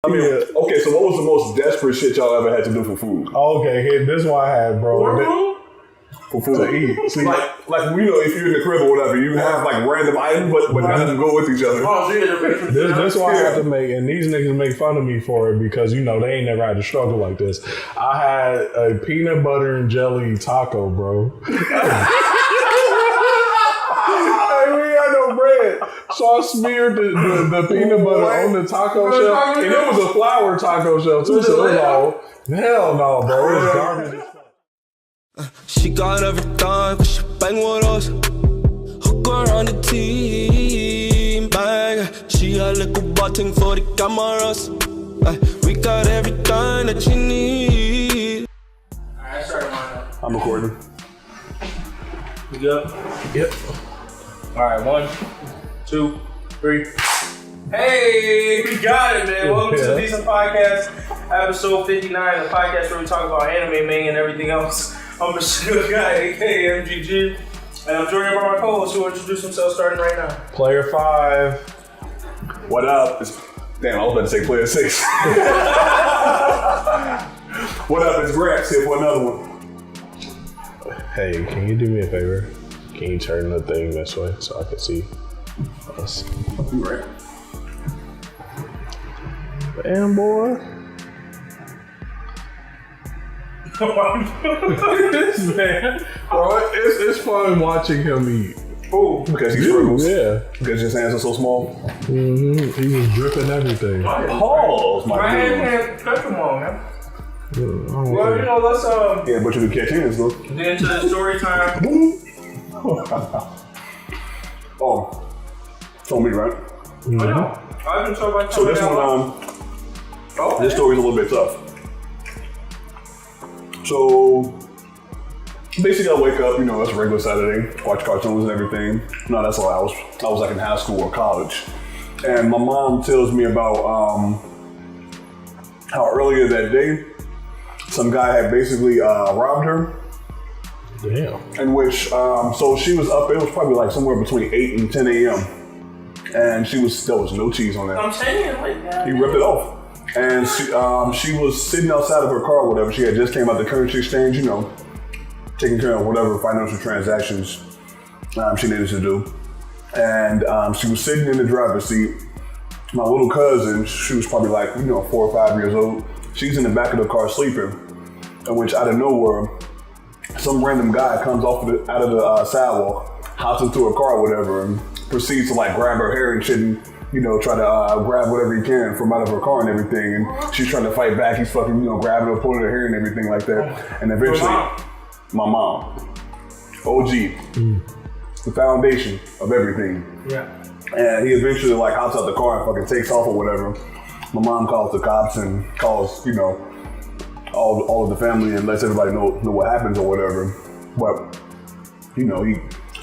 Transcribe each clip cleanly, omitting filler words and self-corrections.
I mean, okay, so what was the most desperate shit y'all ever had to do for food? Okay, here, this is what I had, bro. For food to eat. See, like you know, if you're in the crib or whatever, you have like random items, but none of them go with each other. This is what I have to make, and these niggas make fun of me for it because, you know, they ain't never had to struggle like this. I had a peanut butter and jelly taco, bro. Bread. So I smeared the peanut butter on the taco shell, and it was a flour taco shell too. So it was all hell no, bro. It was garbage. She got everything, but she bang with us. Hook her on the team, bang. She a little button for the cameras. We got everything that you need. Alright, start mine up. I'm recording. You good? Yep. Alright, 1, 2, 3. Hey, we got it, man. Welcome to the Decent Podcast, episode 59, the podcast where we talk about anime, man, and everything else. I'm a good guy, aka MGG, and I'm joined by my co-hosts who will introduce themselves starting right now. Player 5. What up? Damn, I was about to say player 6. What up? It's Gramps here for another one. Hey, can you do me a favor? Can you turn the thing this way so I can see us? You right. Damn, boy. This man, bro, it's fun watching him eat. Oh, because he struggles. Yeah. Because his hands are so small. Mm-hmm. He was dripping everything. Pause, my dude. Man, come on, man. Well, you know, let's Yeah, but you can catch hands though. get into the story time. Oh, told me right. I know. I've been told by So this one, this story's a little bit tough. So basically, I wake up, you know, it's a regular Saturday, watch cartoons and everything. No, that's all I was like in high school or college, and my mom tells me about how earlier that day, some guy had basically robbed her. Damn. In which, so she was up, it was probably like somewhere between 8 and 10 a.m. And there was no cheese on that. I'm saying like that. He ripped it off. And she was sitting outside of her car or whatever. She had just came out the currency exchange, you know, taking care of whatever financial transactions she needed to do. And she was sitting in the driver's seat. My little cousin, she was probably like, 4 or 5 years old. She's in the back of the car sleeping. In which, out of nowhere, some random guy comes out of the sidewalk, hops into her car or whatever, and proceeds to like grab her hair and shit and, try to grab whatever he can from out of her car and everything. And she's trying to fight back. He's fucking, grabbing her, pulling her hair and everything like that. And eventually, my mom, OG, the foundation of everything. Yeah. And he eventually like hops out the car and fucking takes off or whatever. My mom calls the cops and calls, all of the family and lets everybody know what happens or whatever. But, he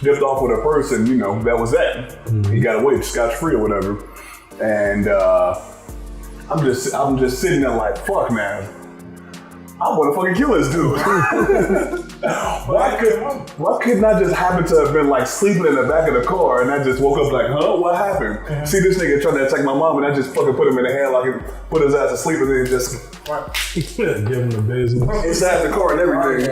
dipped off with a purse and, that was that. Mm-hmm. He got away scotch-free or whatever. And I'm just sitting there like, fuck, man. I want to fucking kill this dude. Why couldn't I just happen to have been like sleeping in the back of the car and I just woke up like, huh, what happened? Mm-hmm. See this nigga trying to attack my mom and I just fucking put him in the hand like he put his ass to sleep and then just give him the business inside the car and everything.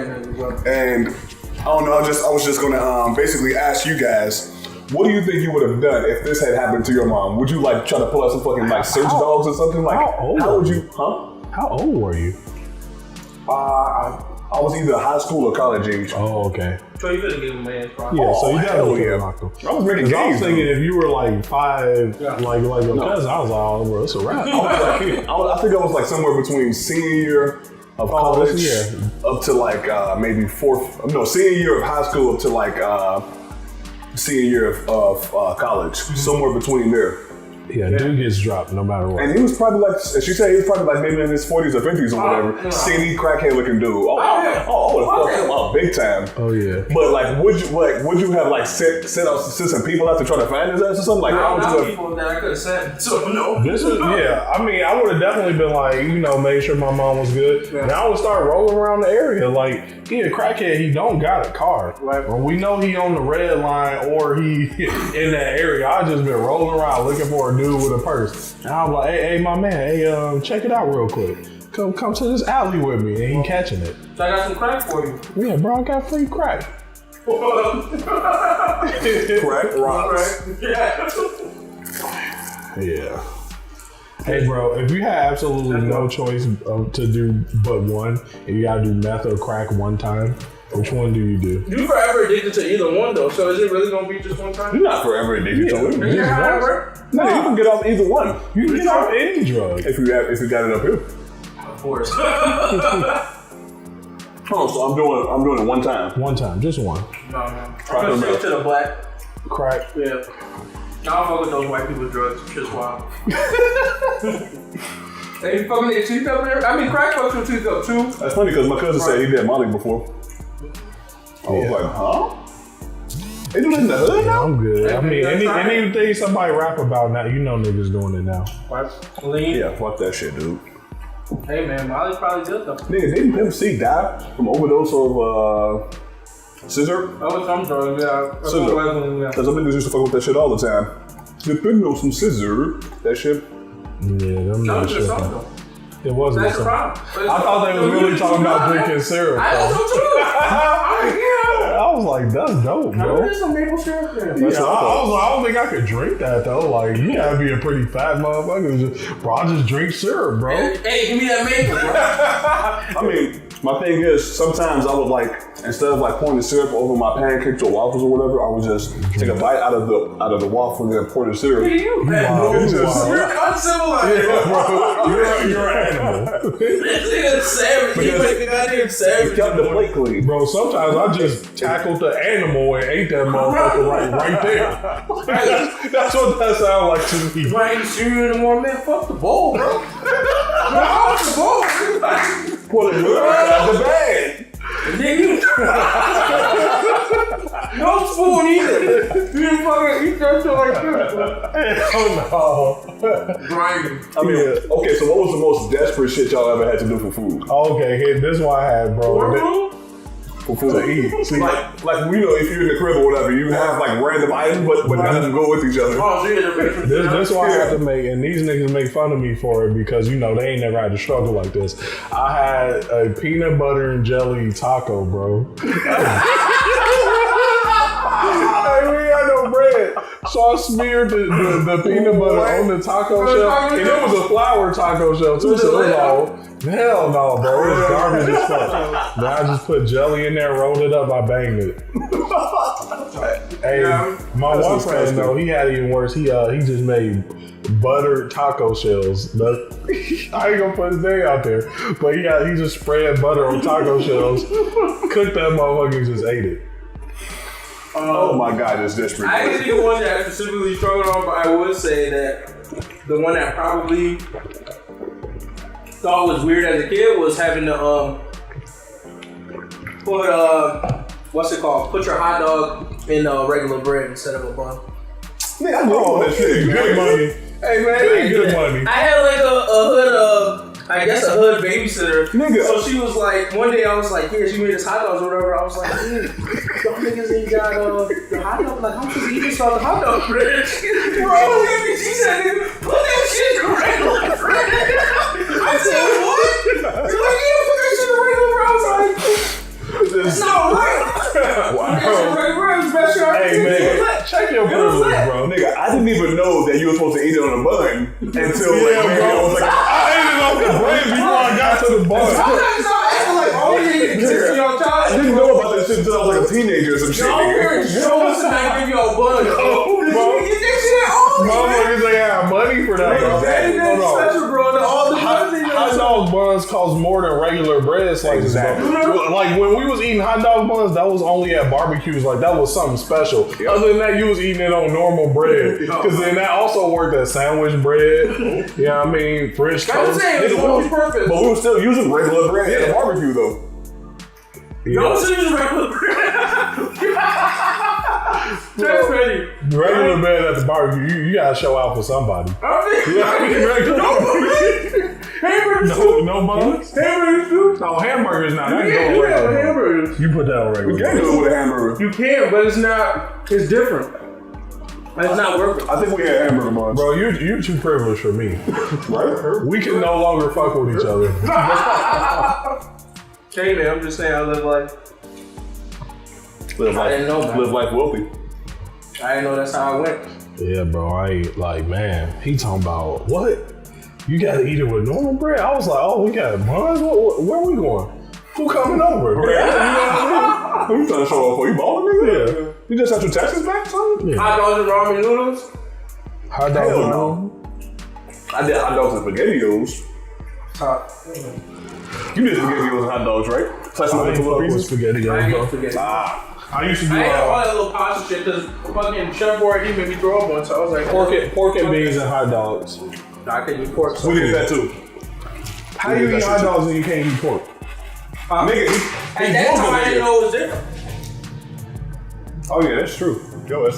And I don't know, I was just gonna basically ask you guys, what do you think you would have done if this had happened to your mom? Would you like try to pull out some fucking like search dogs or something? Like how would you, How old were you? I was either high school or college age. Oh, okay. So you could have given him a man probably. Yeah, so you definitely could have knocked him. I was making games. I was thinking if you were like 5, like your cousin, I was like, oh, bro, it's a wrap. I think I was like somewhere between senior year of college up to like maybe senior year of high school up to like senior year of college. Somewhere between there. Yeah, dude gets dropped no matter what. And he was probably like, she said he was probably like maybe in his 40s or 50s or whatever. Skinny, crackhead looking dude. Oh, fuck him up big time. Oh yeah. But like, would you have like sent some people out to try to find his ass or something? Like, how would you have? People that I could have sent. So no. I mean, I would have definitely been like, made sure my mom was good. Yeah. And I would start rolling around the area. Like, he a crackhead, he don't got a car. Right. When we know he on the red line or he in that area, I just been rolling around looking for a a dude with a purse. And I was like, hey, my man, hey, check it out real quick. Come to this alley with me, and he catching it. So I got some crack for you. Yeah, bro, I got free crack. Crack rocks. Yeah. Hey, bro, if you had absolutely no choice to do but one, and you gotta do meth or crack one time, which one do you do? You forever addicted to either one, though, so is it really gonna be just one time? You're not forever addicted to it. No, No, you can get off either one. you can get off any drug. If you got it up here. Of course. Oh, so I'm doing it one time. One time, just one. No. I'm gonna stick to the black. Crack. Yeah. I don't fuck with those white people drugs. Just wild. They fucking their teeth up there? I mean, crack fucks with teeth up too. That's funny because my cousin said he did Molly before. I was like, huh? They do that in the hood now? I'm good. I mean, anything somebody rap about now, you know niggas doing it now. Lean. Yeah, fuck that shit, dude. Hey man, Molly's probably good though. Nigga, didn't Pimp C die from overdose of scissor? That was some drugs, yeah. Scissor. Because some niggas used to fuck with that shit all the time. Depending on some scissor, that shit. Yeah, them That was niggas just shit. something. It wasn't That's the something. problem. I thought they was really talking about drinking syrup. I also too. I was like, that's dope, bro. There's some maple syrup there. Yeah, I don't think I could drink that though. Like, you gotta be a pretty fat motherfucker. Bro, I just drink syrup, bro. Hey, give me that maple, bro. I mean, my thing is, sometimes I would like, instead of like pouring the syrup over my pancakes or waffles or whatever, I would just take a bite out of the waffle and then pour the syrup. You Wow. You're uncivilized. Yeah, bro. You're an animal. This nigga's savage. He make the goddamn savage. Kept the plate clean. Bro, sometimes I just tackled the animal and ate that motherfucker right there. That's what that sounds like to me. You ain't cereal anymore, man. Fuck the bowl, bro. Fuck the bowl. Pull it right out the bag. Nigga. No spoon either. You didn't fucking eat that shit like this, bro. Oh Grinding. I mean, okay, so what was the most desperate shit y'all ever had to do for food? no. Okay, here, this one I had, bro. For food to eat. See, like you know, if you're in the crib or whatever, you have like random items, but none of them go with each other. This one I have to make, and these niggas make fun of me for it because, you know, they ain't never had to struggle like this. I had a peanut butter and jelly taco, bro. Hey, we ain't had no bread. So I smeared the peanut butter on the taco shell. And it was a flour taco shell too, so it was all, hell no, bro. It was garbage as fuck. Then I just put jelly in there, rolled it up, I banged it. Hey, my one friend, though, he had it even worse. He just made buttered taco shells. But I ain't gonna put his name out there. But he just spread butter on taco shells, cooked that motherfucker, and just ate it. Oh my God, this district. I didn't think the one that I specifically struggled on, but I would say that the one that probably thought was weird as a kid was having to put what's it called? Put your hot dog in regular bread instead of a bun. Man, I know that shit. Good money. Hey man, Good money. I had like a hood I guess a hood babysitter. Nigga. So she was like, one day I was like, yeah, she made us hot dogs or whatever. I was like, dude, y'all niggas ain't got the hot dog. Like, how much is eating on the hot dog bread? Bro, she said, put that shit in regular bread. I said, what? She's like, yeah, put that shit in regular bread. I was like, that's not right. Wow. Hey man, check your privilege, bro. Nigga, I didn't even know that you were supposed to eat it on a bun until Yeah, like, bro. I was like, I ate it off the bread before I got to the bar. I'm not acting like all you need to your I didn't know about that shit until I was like a teenager or some shit. Your parents chose to not give you a bun. Bro. You get that shit all Motherfuckers ain't have money for that, bro. Anything special, bro. All the Hot dog buns cost more than regular bread slices, bro. Like when we was eating hot dog buns, that was only at barbecues. Like that was something special. Other than that, you was eating it on normal bread. Because then that also worked as sandwich bread. You know what I mean? French I'm toast. saying it's multi-purpose. But we were still using regular bread at a barbecue though. No, it's just regular bread. That's ready. Regular bread at the barbecue, you gotta show out for somebody. Hamburgers. No buns? Hamburgers too. No, hamburgers now. That You go can't on do that with regular. hamburgers. You put that on regular. You can't do it with a hamburger. You can, but it's not. It's different. It's not worth it. I think we had hamburger buns. Bro, you're too privileged for me. Right? We can no longer fuck with each other. Hey man, I'm just saying I live life. I didn't know, man. Live life wealthy. I didn't know that's how I went. Yeah, bro, I ain't like, man, he talking about, what? You gotta eat it with normal bread? I was like, oh, we got buns? Where we going? Who coming over? Who you trying to show up for? You balling, nigga? Yeah. You just got your taxes back, son? Yeah. Hot dogs and ramen noodles? Hot dogs Hell and no. I did hot dogs and SpaghettiOs. You did SpaghettiOs and hot dogs, right? Slice them up into little pieces? SpaghettiOs, I bro. hate spaghetti. I used to do I ate all that little pasta shit because fucking Chef Boy, he made me throw up once. So I was like, pork and beans and hot dogs. I couldn't eat pork. So We did that too. How do you eat hot dogs and you can't eat pork? Nigga, at that time, I didn't know it was different. Oh yeah, that's true. Yo, At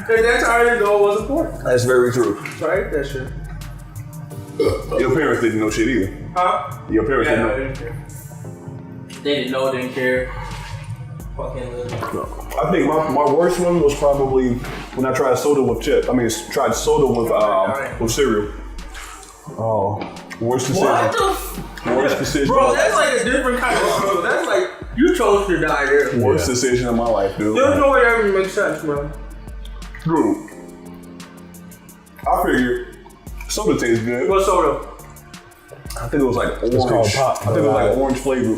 that time, I didn't know it wasn't pork. that's very true. So I ate that shit. Your parents didn't know shit either. Huh? Your parents Yeah, didn't no, know. they didn't care. They didn't know, didn't care. Fucking live. I think my worst one was probably when I tried soda with chip. Tried soda with cereal. Oh. Worst decision. What the Worst decision. Bro, that's like a different kind of struggle. That's like, you chose to die there. Worst decision of my life, dude. There's no way that even makes sense, bro. Dude, I figured soda tastes good. What soda? I think it was like orange. called pop. I think it was like orange flavor.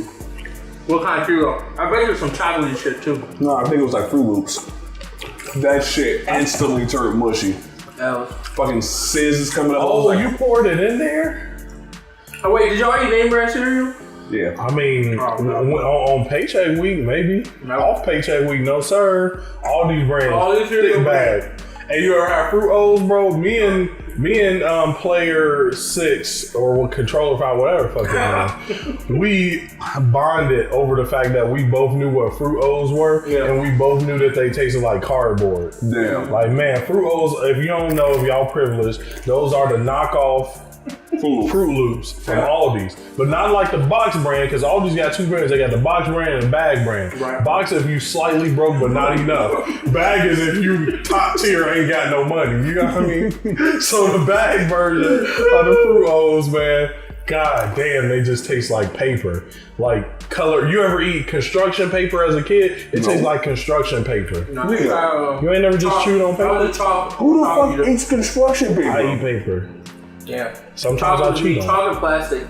What kind of cereal? I bet there's some chocolatey shit too. No, I think it was like Fruit Loops. That shit instantly turned mushy. That was... Fucking sizz is coming up. I Oh, was like, you poured it in there? Oh wait, did y'all eat name brand cereal? yeah. I mean, on paycheck week, maybe. No. Off paycheck week, no sir. All these brands, All these cereal thick bag. And you ever have Fruit O's, bro? Me and player 6 or controller 5, whatever fucking we bonded over the fact that we both knew what Fruit O's were, and we both knew that they tasted like cardboard. Damn. Like, man, Fruit O's, if you don't know, if y'all privileged, those are the knockoff Fruit Loops from Aldi's, but not like the box brand, because Aldi's got two brands. They got the box brand and bag brand. Right. Box if you slightly broke but not enough. Bag is if you top tier ain't got no money. You know what I mean? So the bag version of the Fruit O's, man, god damn, they just taste like paper. Like color. You ever eat construction paper as a kid? It tastes like construction paper. No, You ain't never just chewed on paper? Who the fuck eats construction paper? I eat paper. Yeah. Sometimes I cheat on it. Chocolate plastic.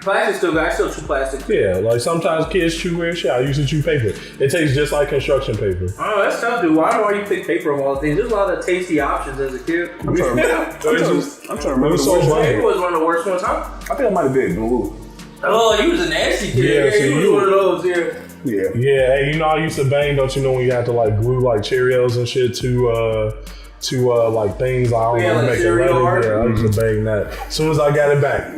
Plastic still got, I still chew plastic. Yeah, like sometimes kids chew weird shit. I used to chew paper. It tastes just like construction paper. Oh, that's tough, dude. I don't know why you pick paper of all the things. There's a lot of tasty options as a kid. I'm trying to remember the so worst bad. Paper was one of the worst ones, huh? I think I might have been blue. Oh, you was a nasty kid. Yeah, so you was you- one of those, yeah. Yeah. Yeah, hey, you know I used to bang, don't you know, when you have to like glue like Cheerios and shit to like things I don't Yeah, know, like make it cereal art. letters. Yeah, I used to bang that. As soon as I got it back,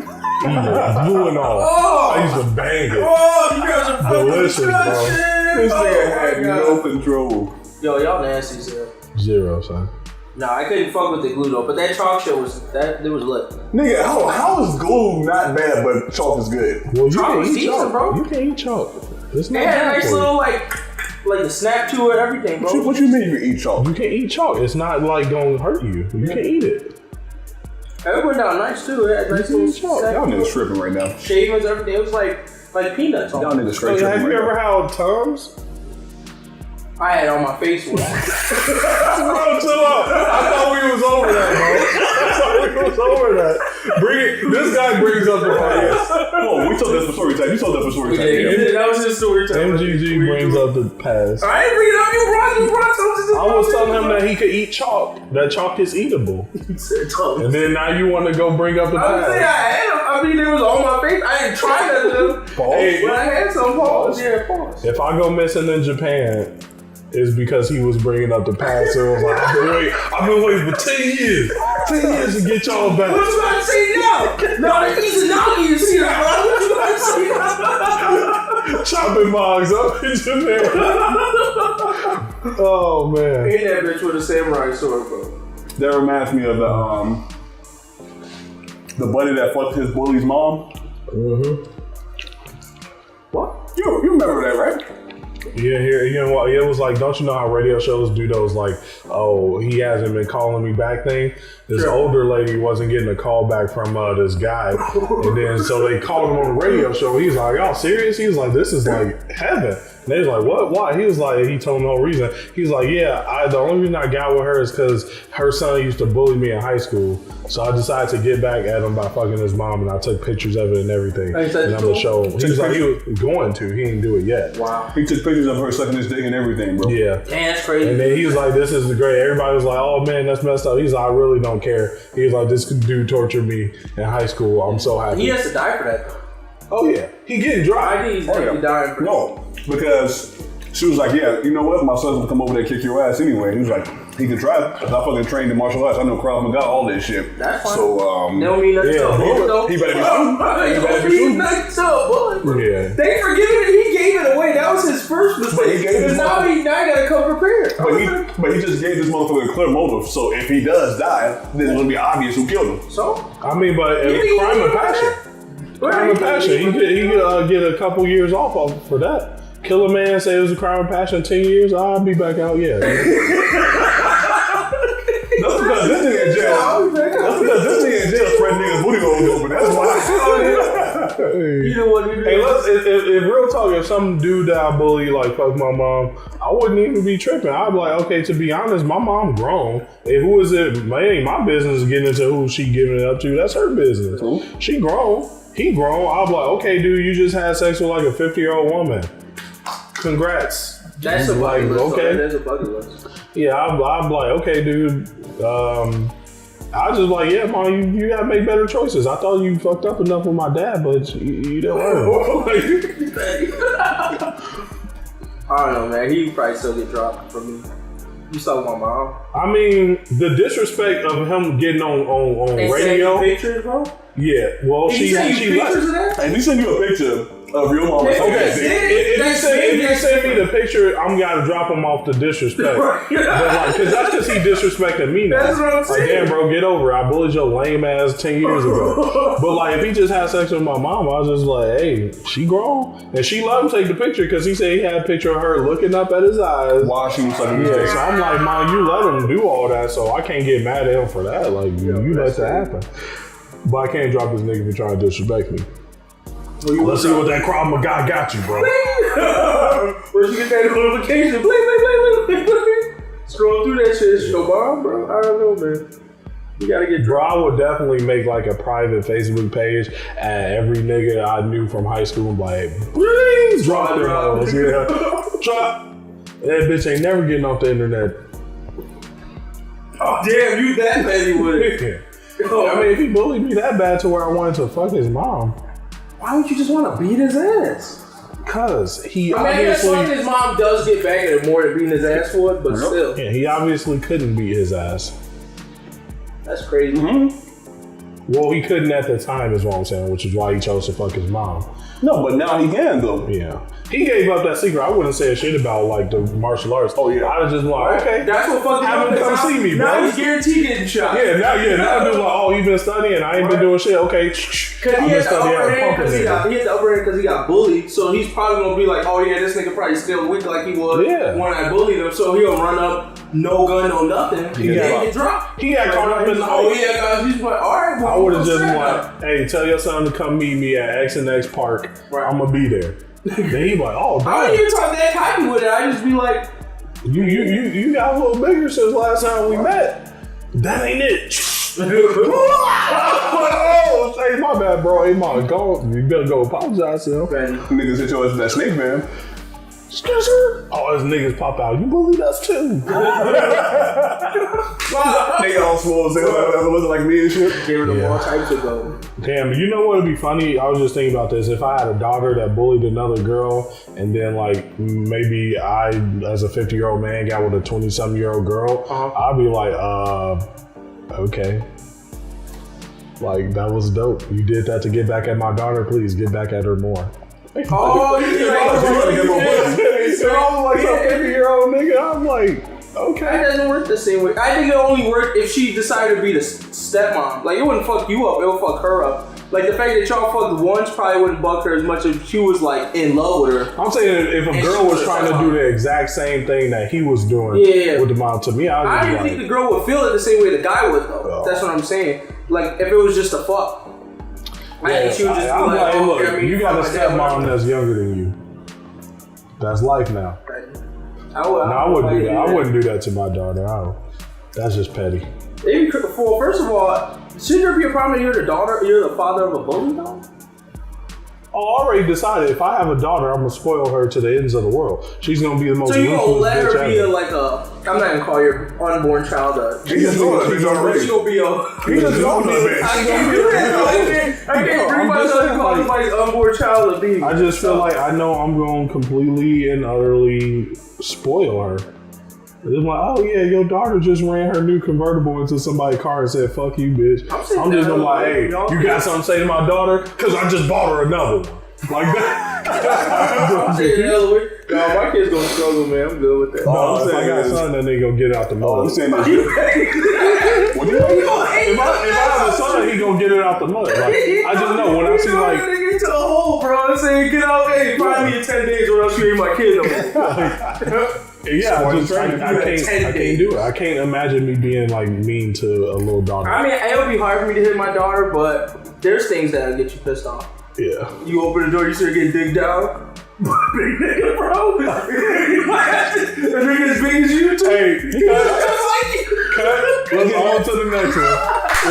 glue and all. Oh! I used to bang it. Oh, you guys are fucking Delicious, bro. disgusting. This nigga Oh, had my God. no control. Yo, y'all nasty, sir. 0, son. Nah, I couldn't fuck with the glue though, but that chalk shit was it was lit. Nigga, how is glue not bad but chalk is good? Well, you Chalk can is eat decent, chalk, bro. You can eat chalk. It's not It had a bad nice for you. little like the snap to it, everything, bro. What you mean you can eat chalk? You can eat chalk. It's not like gonna hurt you. You can eat it. It went down nice too. It had nice little Y'all snap. niggas tripping right now. Shavings, everything. It was like peanuts. Y'all niggas So, straight have tripping you right ever now. had Tums? I had on my face one. Bro, chill out. I thought we was over that, bro. I thought we was over that. This guy brings up the past. Oh, we told that for story time. You told that for story time. That was his story time. MGG brings up the past. I ain't bringing up. You brought something. I was telling him that he could eat chalk. That chalk is eatable. And then now you want to go bring up the I was saying I past. had them. I mean, it was on my face. I didn't try none of them. Hey, But I had some pause. Yeah, pause. if I go missing in Japan, it's because he was bringing up the past. So it was like, I've been waiting for 10 years. 10 years to get y'all back. What you about to say now? No, the Izanagi is here, bro. What you about to say now? Chopping mogs up in Japan. Oh, man. Hit that bitch with a samurai sword, bro. That reminds me of the buddy that fucked his bully's mom. Mm-hmm. What? You remember that, right? Yeah, you know what? It was like, don't you know how radio shows do those like, oh, he hasn't been calling me back thing? This older lady wasn't getting a call back from this guy, and then so they called him on the radio show. He's like, y'all serious? He was like, this is like heaven. And they was like, what? Why? He was like, he told them no reason. He's like, yeah, the only reason I got with her is because her son used to bully me in high school. So I decided to get back at him by fucking his mom, and I took pictures of it and everything. And I'm gonna show him. He was like, he was going to. He didn't do it yet. Wow. He took pictures of her sucking his dick and everything, bro. Yeah. Damn, that's crazy. And then he was like, this is the great. Everybody was like, oh man, that's messed up. He's like, I really don't care. He was like, this dude tortured me in high school. I'm so happy. He has to die for that. Oh yeah. He getting dry. I think he's definitely dying for that. No, because she was like, yeah, you know what? My son's gonna come over there and kick your ass anyway. He was like, he can try it. I fucking trained in martial arts. I know Krav Maga, all this shit. That's fine. So, they don't mean nothing to him. he better be shooting. He better be shooting. Nothing to him, boy. Yeah. They forgive it. He gave it away. That was his first mistake. Now he gotta come prepared. But he just gave this motherfucker a clear motive. So if he does die, then it's gonna be obvious who killed him. So? I mean, but crime and passion. Crime and passion. He could get a couple years off for that. Kill a man, say it was a crime of passion, 10 years, I'll be back out, yeah. That's because this nigga in jail. That's because this nigga in jail spread niggas booty holes open. That's why. You know what? Hey, if real talk, if some dude that I bully, like, fuck my mom, I wouldn't even be tripping. I'd be like, okay, to be honest, my mom grown. Hey, who is it? It ain't my business getting into who she giving it up to. That's her business. She grown. He grown. I'll be like, okay, dude, you just had sex with like a 50-year-old woman. Congrats. That's a bucket list. Okay. That's a bucket list. Yeah, I'm like, okay, dude. I just like, yeah, mom, you gotta make better choices. I thought you fucked up enough with my dad, but you don't know. I don't know, man. He probably still get dropped from me. You saw my mom. I mean, the disrespect of him getting on radio. Pictures, bro. Yeah, well, she pictures of that. And he sent you a picture of your mom. Okay, if you send me the picture, I'm gonna drop him off the disrespect. But like, because he disrespected me now. That's what I'm saying. Like, damn, bro, get over it. I bullied your lame ass 10 years ago. But like, if he just had sex with my mom, I was just like, hey, she grown, and she let him take the picture because he said he had a picture of her looking up at his eyes while she was sucking his dick. dick. So I'm like, mom, you let him do all that, so I can't get mad at him for that. Like, you let that happen. But I can't drop this nigga for trying to disrespect me. Let's see what that Krav Maga got you, bro. Where'd you get that notification? Bling. Scroll through that shit. It's your mom, bro. I don't know, man. You gotta get bro, I would definitely make like a private Facebook page at every nigga I knew from high school and like, please drop their hoes. Yeah. Drop. That bitch ain't never getting off the internet. Oh, damn, you that petty with it. Yeah. I mean, if he bullied me that bad to where I wanted to fuck his mom. Why would you just want to beat his ass? Cause he I guess his mom does get back at him more than beating his ass for it, but still. Yeah, he obviously couldn't beat his ass. That's crazy. Mm-hmm. Well, he couldn't at the time is what I'm saying, which is why he chose to fuck his mom. No, but now he can though. Yeah. He gave up that secret. I wouldn't say a shit about like the martial arts. Oh yeah. I was just like, okay. That's what fucking have him come see me, bro. Now he's guaranteed getting shot. Now dude's like, oh, you been studying? I ain't been doing shit. Okay. Cause he had the upper hand because he got bullied. So he's probably gonna be like, oh yeah, this nigga probably still weak like he was when I bullied him. So he'll run up, no gun, no nothing. He get dropped. He got caught up in the oh yeah, guys. He's like, all right. Well, I would have just like, hey, tell your son to come meet me at X and X Park. Right. I'm gonna be there. Then he like, oh, damn. I don't even talk that happy with it. I just be like, you got a little bigger since last time we met. That ain't it. Oh, hey, my bad, bro. Hey, my, you better go apologize to him. Niggas hit your ass with that snake, man. Oh, his niggas pop out. You bullied us too. They all swole as hell. It wasn't like me and shit. Gave them all types of gold. Damn, you know what would be funny? I was just thinking about this. If I had a daughter that bullied another girl, and then like maybe I, as a 50-year-old man, got with a 20-something-year-old girl, I'd be like, okay. Like, that was dope. You did that to get back at my daughter. Please get back at her more. Oh, so I'm like some 50-year-old nigga. I'm like, okay. It doesn't work the same way. I think it only work if she decided to be the stepmom. Like, it wouldn't fuck you up. It would fuck her up. Like the fact that y'all fucked once probably wouldn't bug her as much if she was like in love with her. I'm saying if a girl was trying to do the exact same thing that he was doing with the mom, to me, I don't think the girl would feel it the same way the guy would though. Oh. That's what I'm saying. Like if it was just a fuck. I think she would just be like, look, you got a stepmom that's younger than you. That's life now. I wouldn't do that. I wouldn't do that to my daughter. That's just petty. First of all, shouldn't there be a problem that you're the father of a bully though? I already decided if I have a daughter, I'm gonna spoil her to the ends of the world. She's gonna be the most. So you gonna let her be I'm not gonna call your unborn child She's already. She's gonna be a. He's just going to bitch. I can't do that. I can't bring myself to call somebody's unborn child a baby. I just feel like I know I'm going to completely and utterly spoil her. It's like, oh yeah, your daughter just ran her new convertible into somebody's car and said, "Fuck you, bitch." I'm just gonna like, hey, you got something to say to my daughter? Because I just bought her another one. Like that. I'm saying the other way. No, my kid's gonna struggle, man. I'm good with that. No, if I got son, then they gonna get out the mud. I'm saying if I have a son, he gonna get it out the mud. Like, I just know when I see like to the hole, bro. I'm saying get out, hey, find me in 10 days or else you ain't my kid no more. Yeah, I can't do it. I can't imagine me being like mean to a little daughter. I mean, it would be hard for me to hit my daughter, but there's things that'll get you pissed off. Yeah. You open the door, you start getting digged down. Big nigga, bro. The nigga as big as you too. Hey, cut. Let's on to the next one.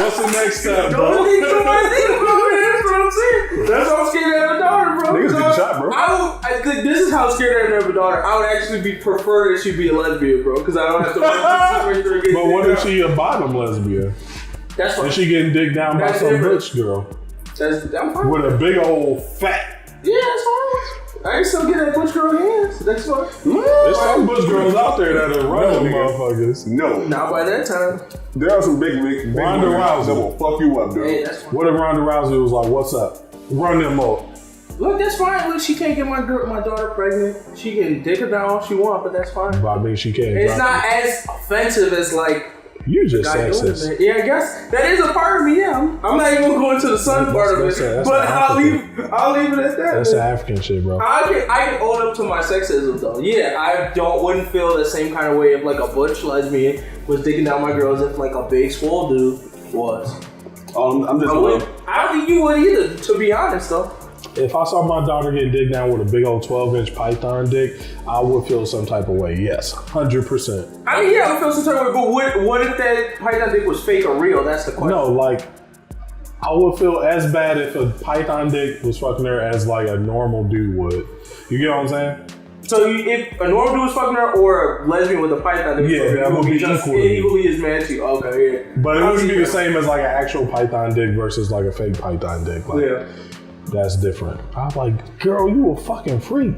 What's the next step, bro? Don't get somebody nigga, bro. That's what I'm saying. That's why I'm scared to have a daughter, bro. Niggas get shot, bro. I think this is how I'm scared to have a daughter. I would actually prefer that she be a lesbian, bro, because I don't have to worry about But what if she a bottom lesbian? That's fine. And she getting digged down by some butch girl? I'm fine. With a big old fat. Yeah, that's fine. I can still get that butch girl hands. That's fine. There's some butch girls out there that are running motherfuckers. No. Not by that time. There are some big Ronda Rousey that will fuck you up, dude. Hey, that's fine. What if Ronda Rousey was like, "What's up? Run them up." Look, that's fine. Look, she can't get my daughter pregnant. She can dick her down all she wants, but that's fine. But I mean, she can't. It's not as offensive as like. You just sexist. Yeah, I guess that is a part of me. Yeah, I'm not even going to go into the son part of it, but I'll leave it at that. That's the African shit, bro. I can own up to my sexism though. Yeah, I wouldn't feel the same kind of way if like a butch lesbian was digging down my girls if like a big swole dude was. I'm just. I don't think you would either, to be honest though. If I saw my daughter getting digged down with a big old 12-inch python dick, I would feel some type of way. Yes, 100%. I mean, yeah, I would feel some type of way. But what if that python dick was fake or real? That's the question. No, like I would feel as bad if a python dick was fucking her as like a normal dude would. You get what I'm saying? So if a normal dude was fucking her or a lesbian with a python dick, that would be equally as mad to you. Okay, yeah. But it wouldn't be the same as like an actual python dick versus like a fake python dick. Like, yeah. That's different. I'm like, girl, you a fucking freak.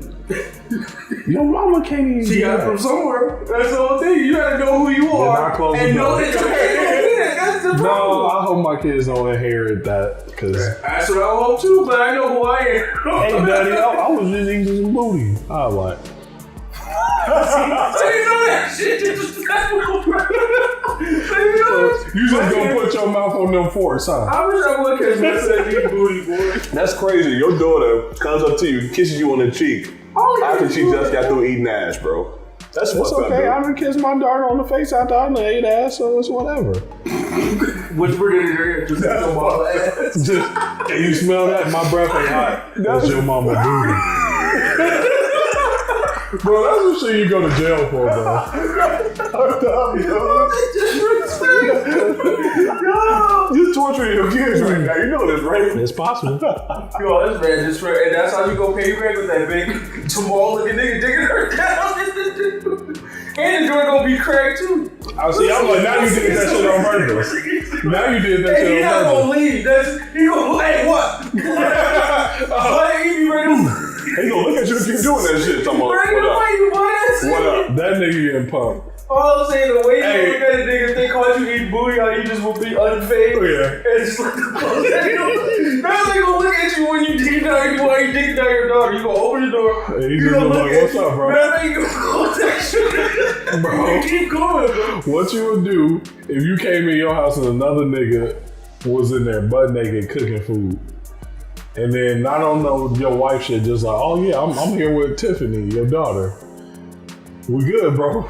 Your mama can't even. She got it from somewhere. That's the whole thing. You gotta know who you are and know that you that's the problem. No, I hope my kids don't inherit that because that's what I hope too. But I know who I am. Hey, daddy, I was just eating some booty. I was like. So you know that shit. You just gonna put your mouth on them forks, huh? I wish I would catch myself eating booty, boy. That's crazy. Your daughter comes up to you, kisses you on the cheek after she just got through eating ass, bro. That's what's okay. up, I done kissed my daughter on the face after I done ate ass, so it's whatever. Which we're gonna do just your mama ass. Can you smell that? My breath ain't hot. That's your mama booty. Bro, that's the shit you go to jail for, bro. You're torturing your kids right now. You know this, right? It's possible. Yo, that's red. Just for, and that's how you go pay rent with that big Jamal looking nigga digging her down. And the joint gonna be cracked too. I see. I'm like, now you did that shit on purpose. Now you did that shit on purpose. He not gonna leave. He gonna like what? He be ready. He gonna look at you if you doing that shit. What up? That nigga getting pumped. All I'm saying, the way you look at a nigga, if they caught you eating booty, how you just will be unfazed. Oh, yeah. And just like the close that now they gonna look at you when you dig down your daughter. You gonna open the door. Hey, he's just like, what's up, bro? Now they gonna close that shit. Bro. Keep going, bro. What you would do if you came in your house and another nigga was in there butt naked cooking food. And then I don't know, your wife shit just like, oh yeah, I'm here with Tiffany, your daughter. We good, bro.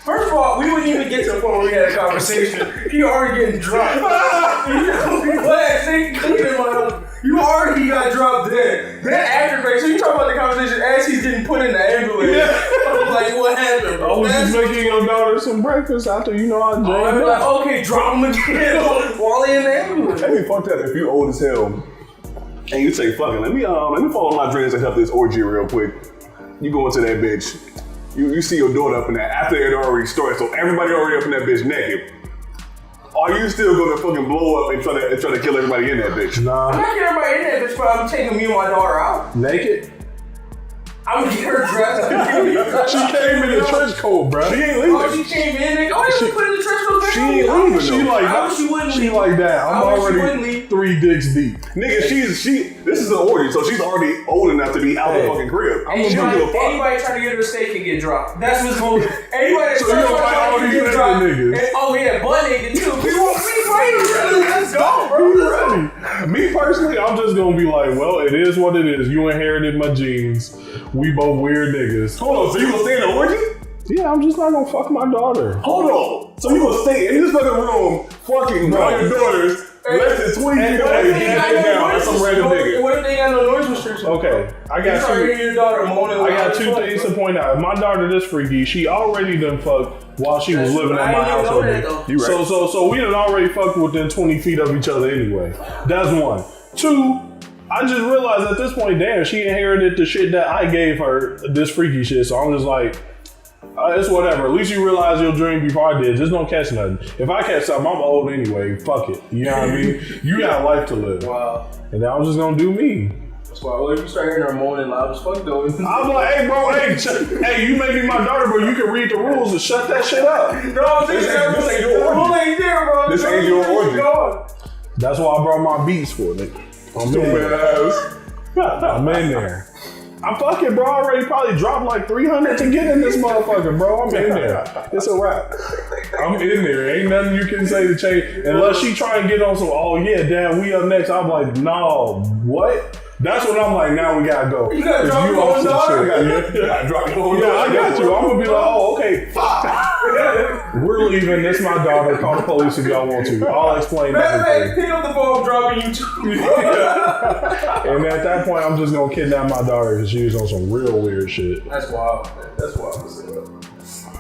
First of all, we wouldn't even get to the point where we had a conversation. He already getting dropped. You already got dropped there. That aggravates. So you talking about the conversation as he's getting put in the ambulance. Yeah. I was like, what happened, bro? I was just making your daughter some breakfast after, you know, I was like, okay, drop him again while he in the ambulance. That'd be fucked up if you old as hell and you say, fuck it, let me follow my dreams and help this orgy real quick. You go into that bitch. You see your daughter up in there after it already started, so everybody already up in that bitch naked. Are you still gonna fucking blow up and try to kill everybody in that bitch? Nah. I'm not getting everybody in that bitch, but I'm taking me and my daughter out. Naked? I'm gonna get her dressed. She came in the trench coat, bro. She ain't leaving. Oh, she came in. Oh, she put in the trench coat. She ain't leaving. She like that. I'm already 3 dicks deep. Nigga, this is an orgy, so she's already old enough to be out the fucking crib. Anybody trying to get her steak can get dropped. That's what's going on. Anybody so you don't fight all these naked niggas. And, oh yeah, butt naked too. We ready. Let's go, bro. We ready. Me personally, I'm just gonna be like, well, it is what it is. You inherited my genes. We both weird niggas. Hold on, so you gonna stay in the orgy? Yeah, I'm just not gonna fuck my daughter. Hold on. So you gonna stay in this fucking room fucking all your daughters less than 20 feet away and down with some random nigga? What if they got no noise restrictions? Okay, I got two things to point out. My daughter this freaky, she already done fucked while she was living at my house with me. You right. So we done already fucked within 20 feet of each other anyway. That's one. Two, I just realized at this point, damn, she inherited the shit that I gave her, this freaky shit. So I'm just like, it's whatever. At least you realize your dream before I did. Just don't catch nothing. If I catch something, I'm old anyway. Fuck it. You know what I mean? You got life to live. Wow. And I'm just gonna do me. That's why. Well, if you start hearing her moaning loud as fuck though. I'm like, hey bro, hey, you may be my daughter, but you can read the rules and shut that shit up. No, this ain't your orgy. This ain't your orgy. That's why I brought my beats for it. I'm in there. I'm fucking, bro. I already probably dropped like 300 to get in this motherfucker, bro. I'm in there. It's a wrap. I'm in there. Ain't nothing you can say to change. Unless she try and get on some, oh yeah, damn, we up next. I'm like, no, what? That's what I'm like, now we gotta go. You gotta drop your own daughter? Yeah, drop your own daughter. I got you. I'm gonna be like, oh, okay, fuck. We're leaving. This my daughter. Call the police if y'all want to. I'll explain everything. Pick up the phone, dropping you too. And at that point, I'm just gonna kidnap my daughter because she was on some real weird shit. That's wild, man. That's wild.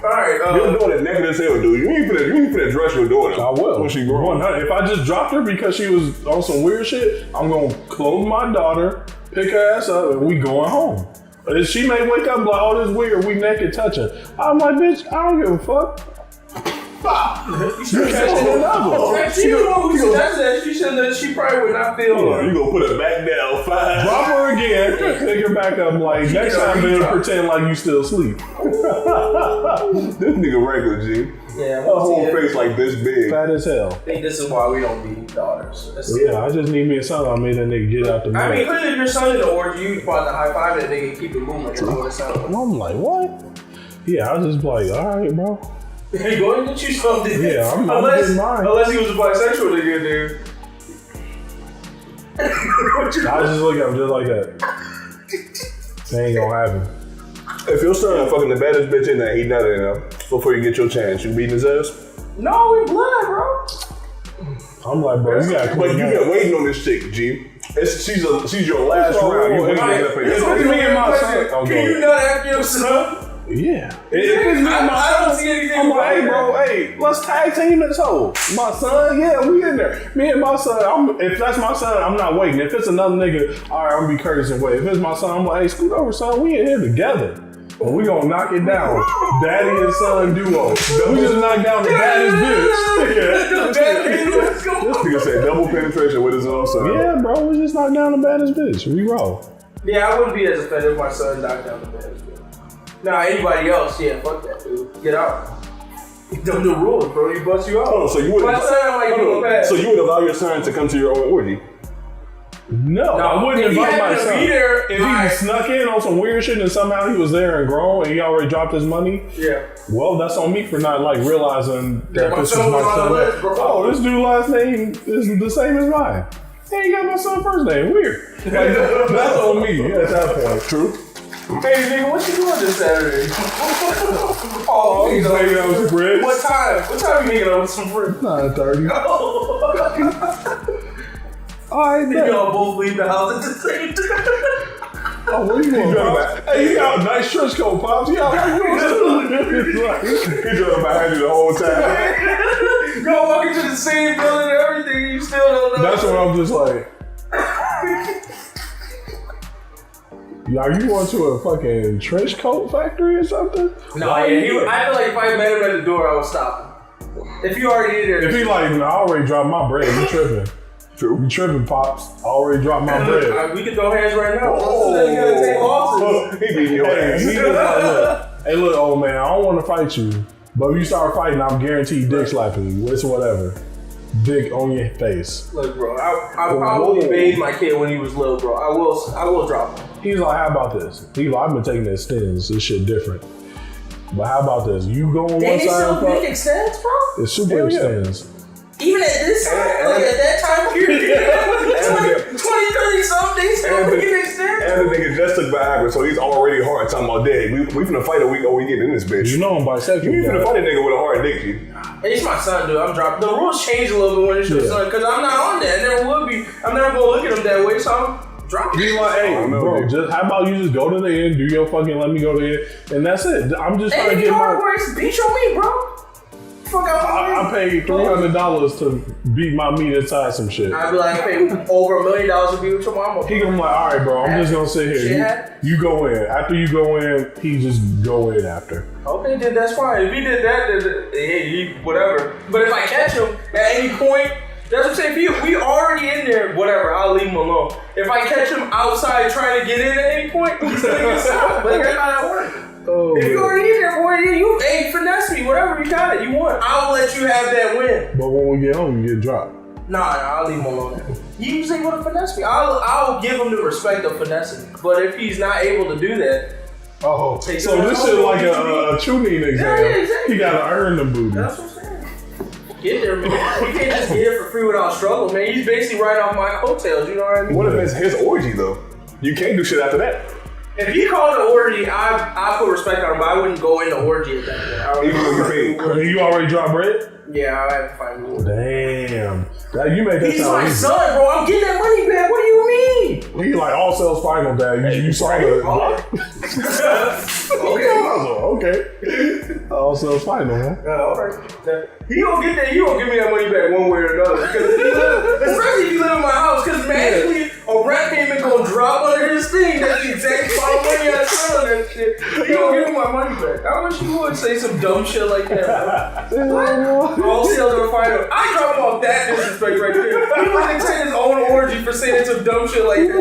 Alright, your daughter naked as hell, dude. You ain't finna dress your daughter. I will. When she grown. If I just dropped her because she was on some weird shit, I'm gonna clothe my daughter, pick her ass up, and we going home. She may wake up and be like, oh, this weird, we naked touching. I'm like, bitch, I don't give a fuck. You catching another. She probably would not feel it. You gonna put her back down, fine. Drop her again, pick her back up, like, next time, then pretend like you still asleep. This nigga regular, G. Yeah, her whole face like this big. Fat as hell. I think this is why we don't need daughters. I just need me a son. I made that nigga get out the mouth. I mean, clearly if your son in the orgy, you about to high five that nigga and keep it moving. That's what it sounds like. I'm like, what? Yeah, I was just like, all right, bro. Hey, go ahead and get you something. Yeah, I'm getting mine. Unless he was a bisexual nigga in there. I just look at him just like that. That ain't gonna happen. If your son fucking the baddest bitch in there, he nutted enough before you get your chance. You beating his ass? No, we blood, bro. I'm like, bro, you got waiting on this chick, G. She's your last round. You waiting on her. It's me and my son. Can you nut after your son? Yeah. If it's me and my son, I'm like, hey, bro, hey, let's tag team this hoe. My son, yeah, we in there. Me and my son, if that's my son, I'm not waiting. If it's another nigga, all right, I'm gonna be courteous and wait. If it's my son, I'm like, hey, scoot over, son. We in here together. But we gonna knock it down. Daddy and son duo. We just knocked down the baddest bitch. This nigga said double penetration with his own son. Yeah, bro, we just knocked down the baddest bitch. We roll. Yeah, I wouldn't be as offended if my son knocked down the baddest bitch. Nah, anybody else, yeah, fuck that, dude. Get out. Them the rules, bro. He bust you out. Oh, so you would allow your son to come to your own orgy? No, I wouldn't if invite he happened to myself. be there, If he snuck in on some weird shit and somehow he was there and grown and he already dropped his money, well, that's on me for not like realizing that this is my son. Oh, this dude's last name is the same as mine. He ain't got my son's first name. Weird. Like, that's on me at that point. True. Hey, nigga, what you doing this Saturday? Oh, I'm hanging out with some friends. What time? What time you hanging out with some friends? 9:30. Alright, you all both leave the house at the same time. Oh, what are you doing, Pops? Hey, you got a nice trench coat, Pops. You out here He drove behind you the whole time. Y'all walking to the same building and everything, you still don't know. That's what I'm just like. Are you going to a fucking trench coat factory or something? No, I feel like if I met him at the door, I would stop him. If you already in there. If he like, I already dropped my bread, you tripping. True. You tripping, Pops. I already dropped my bread. We can throw hands right now. You gotta take losses. He beat your ass. He was like, look, hey, look, old man, I don't want to fight you, but if you start fighting, I'm guaranteed dick slapping you. It's whatever. Dick on your face. Look, bro, I probably bathed my kid when he was little, bro. I will drop him. He's like, how about this? He's like, I've been taking the extends. This shit different. But how about this? You go on one side. They still big extends, bro? It's super extends. Even at this time, like at that time period, 20, 30 something, they still big extends. And the nigga just took Viagra, so he's already hard talking about dead. We finna fight a week or we get in this bitch. You know I'm bisexual. You finna fight a nigga with a hard dick, G. Hey, it's my son, dude. I'm dropping. The rules change a little bit when it's your son, because I'm not on that. I never would be. I'm never gonna look at him that way, so I'm dropping. Be like, hey, bro, just how about you just go to the end, do your fucking, let me go to the end, and that's it. I'm just trying to get my. Beat your meat, bro. Fuck out I paid $300 to beat my meat inside some shit. I'd be like, I paid over $1 million to be with your mama. He gonna be like, all right, bro, I'm just gonna sit here. You go in. After you go in, he just go in after. Okay, then that's fine. If he did that, then hey, whatever. But if I catch him at any point, that's what I'm saying. If we already in there, whatever, I'll leave him alone. If I catch him outside trying to get in at any point, he's gonna get stopped. But that's not how it works. Oh, if you already in there, boy, you finesse me, whatever you got it, you want. I'll let you have that win. But when we get home, you get dropped. Nah, I'll leave him alone. He was able to finesse me. I'll give him the respect of finessing. But if he's not able to do that, so this shit like a tuning exam. Yeah, exactly. He gotta earn the booty. That's what I'm saying. Get there, man. You can't just get it for free without struggle, man. He's basically right off my coattails, you know what I mean? What if it's his orgy though? You can't do shit after that. If he called it an orgy, I put respect on him, but I wouldn't go into orgy at that. Even though you paid. You already dropped bread? Yeah, I have to find you. Damn. You made that He's sound my easy. son, bro. I'm getting that money back. What do you mean? He like all sales final, Dad. You saw the. Okay. All sales final, huh? All right. He gonna get that. He gonna give me that money back one way or another. Especially if you live in my house, because magically a rent payment gonna drop under his thing. That's the exact amount of money I spent on that shit. He gonna give me my money back. I wish you would say some dumb shit like that, bro. What? All sales are final. I drop off that disrespect right there. He wouldn't take his own orgy for saying some dumb shit like that.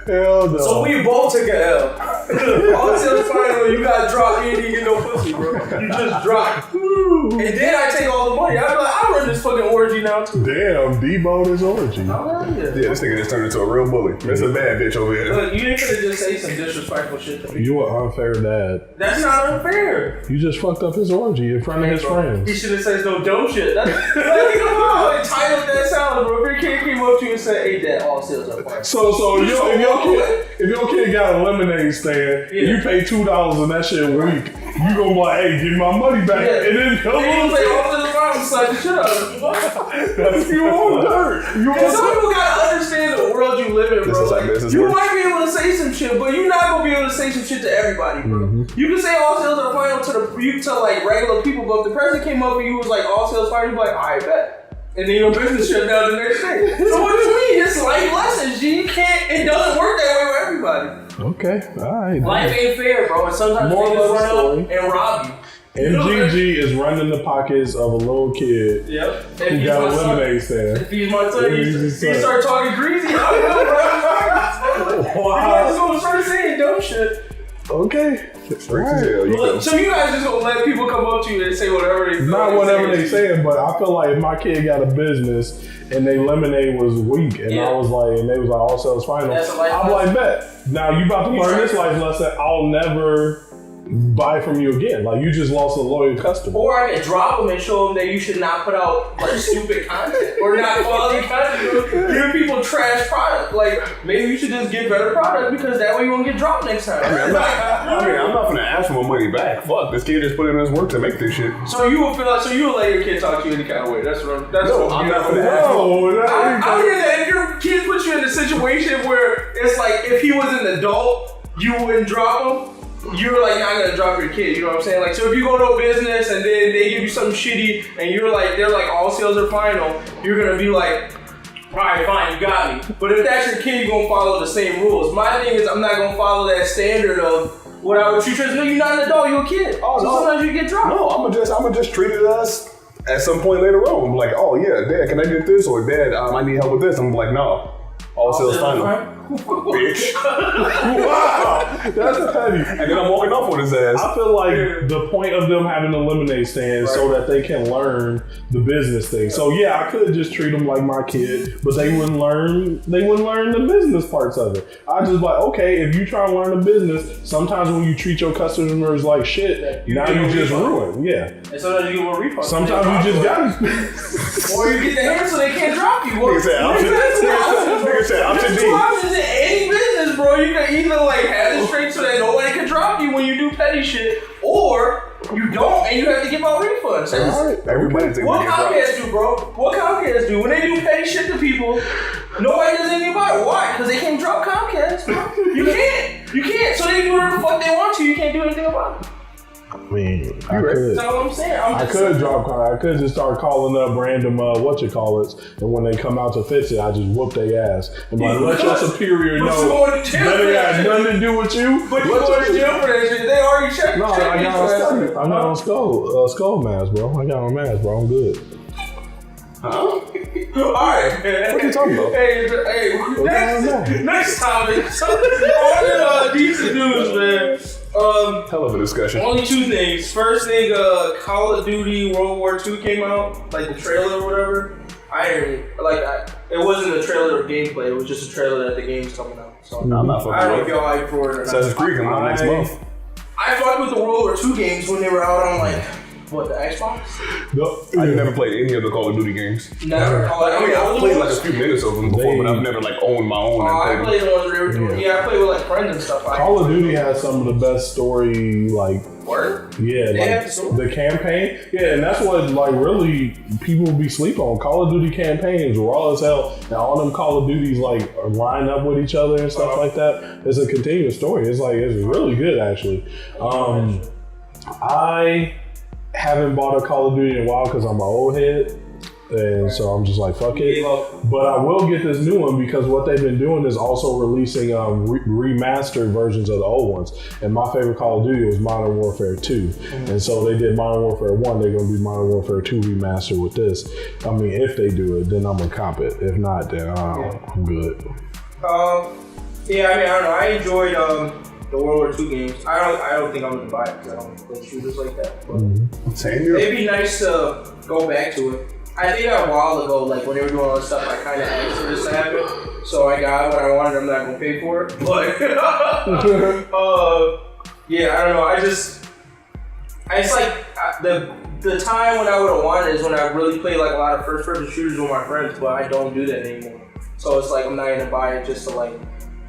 Hell no. So we both took a L. All sales final, you got dropped. You didn't get no pussy, bro. You just dropped. And then I take all the money. I'm like, I run this fucking orgy now too. Damn, Debo this orgy. Yeah, this nigga just turned into a real bully. That's a bad bitch over here. Look, you ain't gonna just say some disrespectful shit to me. You an unfair dad. That's not unfair. You just fucked up his orgy in front of his friends. He should have said no dumb shit. That's come on, entitled that sound, bro. If your kid came up to you and said, "Hey, Dad, all sales are fine." So if your kid got a lemonade stand, and you pay $2 and that shit a week, you gonna be like, "Hey, give me my money back," and then you say all to the bottom, slap the shit out of him. That's you on dirt. Some people gotta understand the world you live in, bro. You might be able to say some shit, but you're not gonna be able to say some shit to everybody, bro. You can say all sales are final to like regular people, but if the president came up and you was like all sales final, you'd be like, "I bet." And then your business shut down the next day. So what do you mean? It's life lessons. You can't. It doesn't work that way with everybody. Okay, all right. Life ain't fair, bro. And sometimes niggas run up and rob you. MGG is running the pockets of a little kid who got a lemonade stand. If he's my son, he start talking greasy. I don't know, bro. You know, so start saying dumb shit. Okay. Right. So you guys just gonna let people come up to you and say whatever they Not whatever they saying, but I feel like if my kid got a business and they lemonade was weak, and I was like, and they was like, all sales final. I'm like, bet. Now you about to learn this life lesson. I'll never buy from you again. Like, you just lost a loyal customer. Or I can drop them and show them that you should not put out like stupid content or not quality content. Give people trash product. Like, maybe you should just get better product because that way you won't get dropped next time. I'm not gonna ask for my money back. Fuck, this kid just put in his work to make this shit. So you would feel like, so you would let your kid talk to you any kind of way. That's what I'm not gonna ask. I hear that if your kid puts you in a situation where it's like if he was an adult, you wouldn't drop him. You're like not gonna drop your kid, you know what I'm saying? Like, so if you go to a business and then they give you something shitty and you're like, they're like, all sales are final, you're gonna be like, all right, fine, you got me. But if that's your kid, you're gonna follow the same rules. My thing is, I'm not gonna follow that standard of what I would treat you as. No, you're not an adult, you're a kid. Oh, so no. Sometimes you get dropped. No, I'm gonna just treat it as at some point later on. I'm like, oh yeah, Dad, can I get this? Or Dad, I need help with this. I'm like, no. All sales final. Bitch. Wow. That's petty. And then I'm walking off on his ass. I feel like the point of them having a lemonade stand so that they can learn the business thing. So yeah, I could just treat them like my kid, but they wouldn't learn the business parts of it. I just like, okay, if you try to learn the business, sometimes when you treat your customers like shit, now you just ruin. Yeah. And sometimes you get a refund. Sometimes you just got it. Or you get the hair so they can't drop you. Nigga said, option D. Options in any business, bro. You can either like have it straight so that nobody can drop you when you do petty shit, or you don't and you have to give out refunds. Everybody's what Comcast do, bro? What Comcast do when they do petty shit to people? Nobody does anything about it. Why? Because they can't drop Comcast, bro. You can't. So they do whatever the fuck they want to. You can't do anything about it. I mean, I could. That's what I'm saying. I could drop car. I could just start calling up random whatchamacallits, and when they come out to fix it, I just whoop their ass and like, let your superior know that it got nothing to do with you. But you going to jail for that shit? They already checked. No, I got on skull mask, bro. I got on mask, bro. I'm good. Huh? Alright, man. What are you talking about? Hey, next topic. On decent news, man. Hell of a discussion. Only two things. First thing, Call of Duty World War II came out, like the trailer or whatever. It wasn't a trailer of gameplay. It was just a trailer that the game's coming out. So I'm not fucking. I don't know if y'all hyped for it or not. Assassin's Creed coming out next month. I fucked with the World War II games when they were out on like. What, the Xbox? No, I've never played any of the Call of Duty games. Never. I've played like a few minutes of them before, but I've never like owned my own. I played the ones where they were doing. Yeah, I played with like friends and stuff. Call of Duty has some of the best story, like. Word? Yeah, like the campaign. Yeah, and that's what like really people be sleeping on. Call of Duty campaigns raw as hell, and all them Call of Duties like line up with each other and stuff like that. It's a continuous story. It's really good actually. I haven't bought a Call of Duty in a while because I'm an old head, and so I'm just like, fuck it. But I will get this new one because what they've been doing is also releasing remastered versions of the old ones. And my favorite Call of Duty was Modern Warfare 2. And so they did Modern Warfare 1, they're going to do Modern Warfare 2 remastered with this. I mean, if they do it, then I'm going to cop it. If not, then I'm good. Yeah, I mean, I don't know. I enjoyed the World War II games. I don't think I'm gonna buy it because I don't play shooters like that. But it'd be nice to go back to it. I think a while ago, like when they were doing all this stuff, I kind of asked for this to happen. So I got what I wanted. I'm not gonna pay for it. But yeah, I don't know. It's like the time when I would have wanted is when I really played like a lot of first-person shooters with my friends, but I don't do that anymore. So it's like I'm not gonna buy it just to like.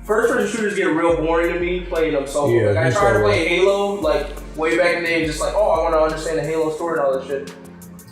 First-person shooters get real boring to me playing them solo. Yeah, like I tried to play Halo like way back in the day, just like I want to understand the Halo story and all that shit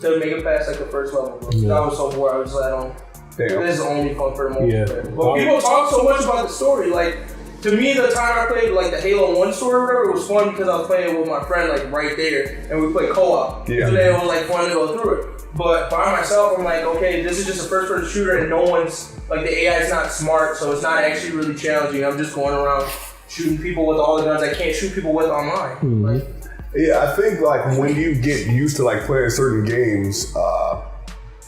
to make it past like the first level. Bro. Yeah. That was so boring. I was like, this is only fun for the multiplayer. Yeah. But people talk so much about the story. Like to me, the time I played like the Halo 1 story, or whatever, it was fun because I was playing with my friend like right there, and we played co-op. Yeah. So then it was like fun to go through it. But by myself, I'm like, okay, this is just a first-person shooter, and no one's like the AI is not smart, so it's not actually really challenging. I'm just going around shooting people with all the guns I can't shoot people with online. Like, yeah, I think like when you get used to like playing certain games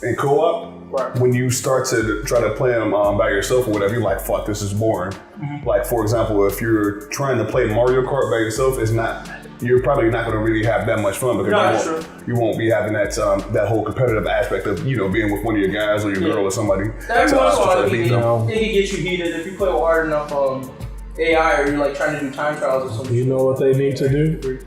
in co-op, when you start to try to play them by yourself or whatever, you're like, fuck, this is boring. Like, for example, if you're trying to play Mario Kart by yourself, you're probably not going to really have that much fun because you won't be having that whole competitive aspect of, being with one of your guys or your girl or somebody. Every once in a while, it can get you heated if you play with hard enough AI or you're like trying to do time trials or something. You know what they need to do?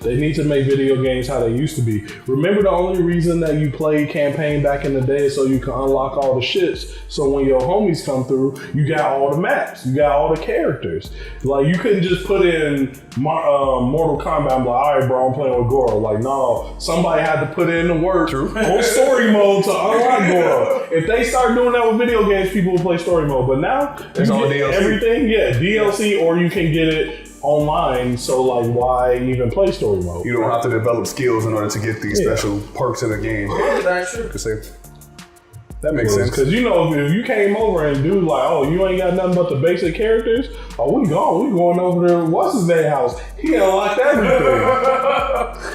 They need to make video games how they used to be. Remember, the only reason that you played campaign back in the day is so you can unlock all the shits. So when your homies come through, you got all the maps, you got all the characters. Like, you couldn't just put in Mortal Kombat and be like, all right, bro, I'm playing with Goro. Like, no, somebody had to put in the work on story mode to unlock Goro. If they start doing that with video games, people will play story mode. But now, it's all DLC. Everything, DLC, or you can get it online, so like, why even play story mode? You don't have to develop skills in order to get these special perks in the game. That's true. That makes sense. Because if you came over and dude like, oh, you ain't got nothing but the basic characters, we going over to what's his name house. He unlocked everything.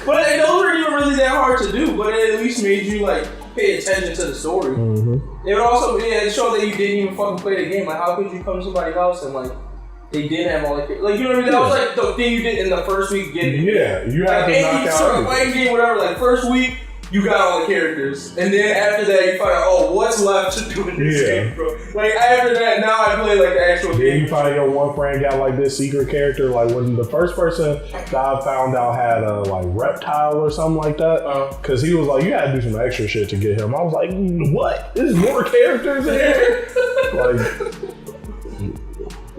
But those weren't even really that hard to do. But it at least made you like pay attention to the story. It would also it showed that you didn't even fucking play the game. Like, how could you come to somebody's house and like they didn't have all the like, you know what I mean? That was like the thing you did in the first week. You had to knock out playing game, whatever. Like, first week, you got all the characters, and then after that, you find out, what's left to do in this game, bro? Like, after that, now I play like the actual game. Then you find your one friend got like this secret character. Like, when the first person that I found out had a like reptile or something like that, because he was like, you had to do some extra shit to get him. I was like, what? There's more characters in here? Like.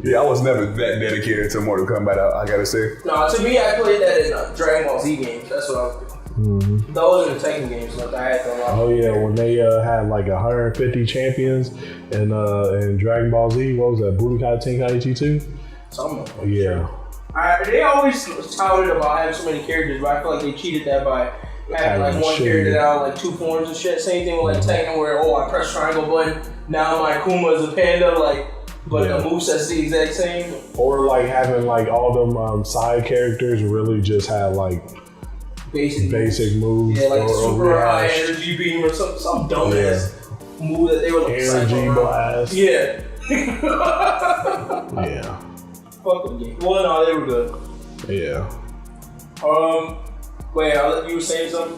Yeah, I was never that dedicated to Mortal Kombat, I gotta say. No, to me, I played that in Dragon Ball Z games. That's what I was doing. Those are the Tekken games, like I had to unlock. Oh yeah, when they had like 150 champions in Dragon Ball Z, what was that, Budokai Tenkaichi 2? Something. Oh, yeah. They always touted about having so many characters, but I feel like they cheated that by having like one character that had like two forms and shit. Same thing with like Tekken, where I press triangle button, now my Akuma is a panda, like. But the moveset's the exact same. Or like having like all them side characters really just had like basic moves. Yeah, like super high energy beam or some dumb ass move that they were like energy blast. Yeah. Yeah. Fuck the game. Well, no, they were good. Yeah. Wait, you were saying something?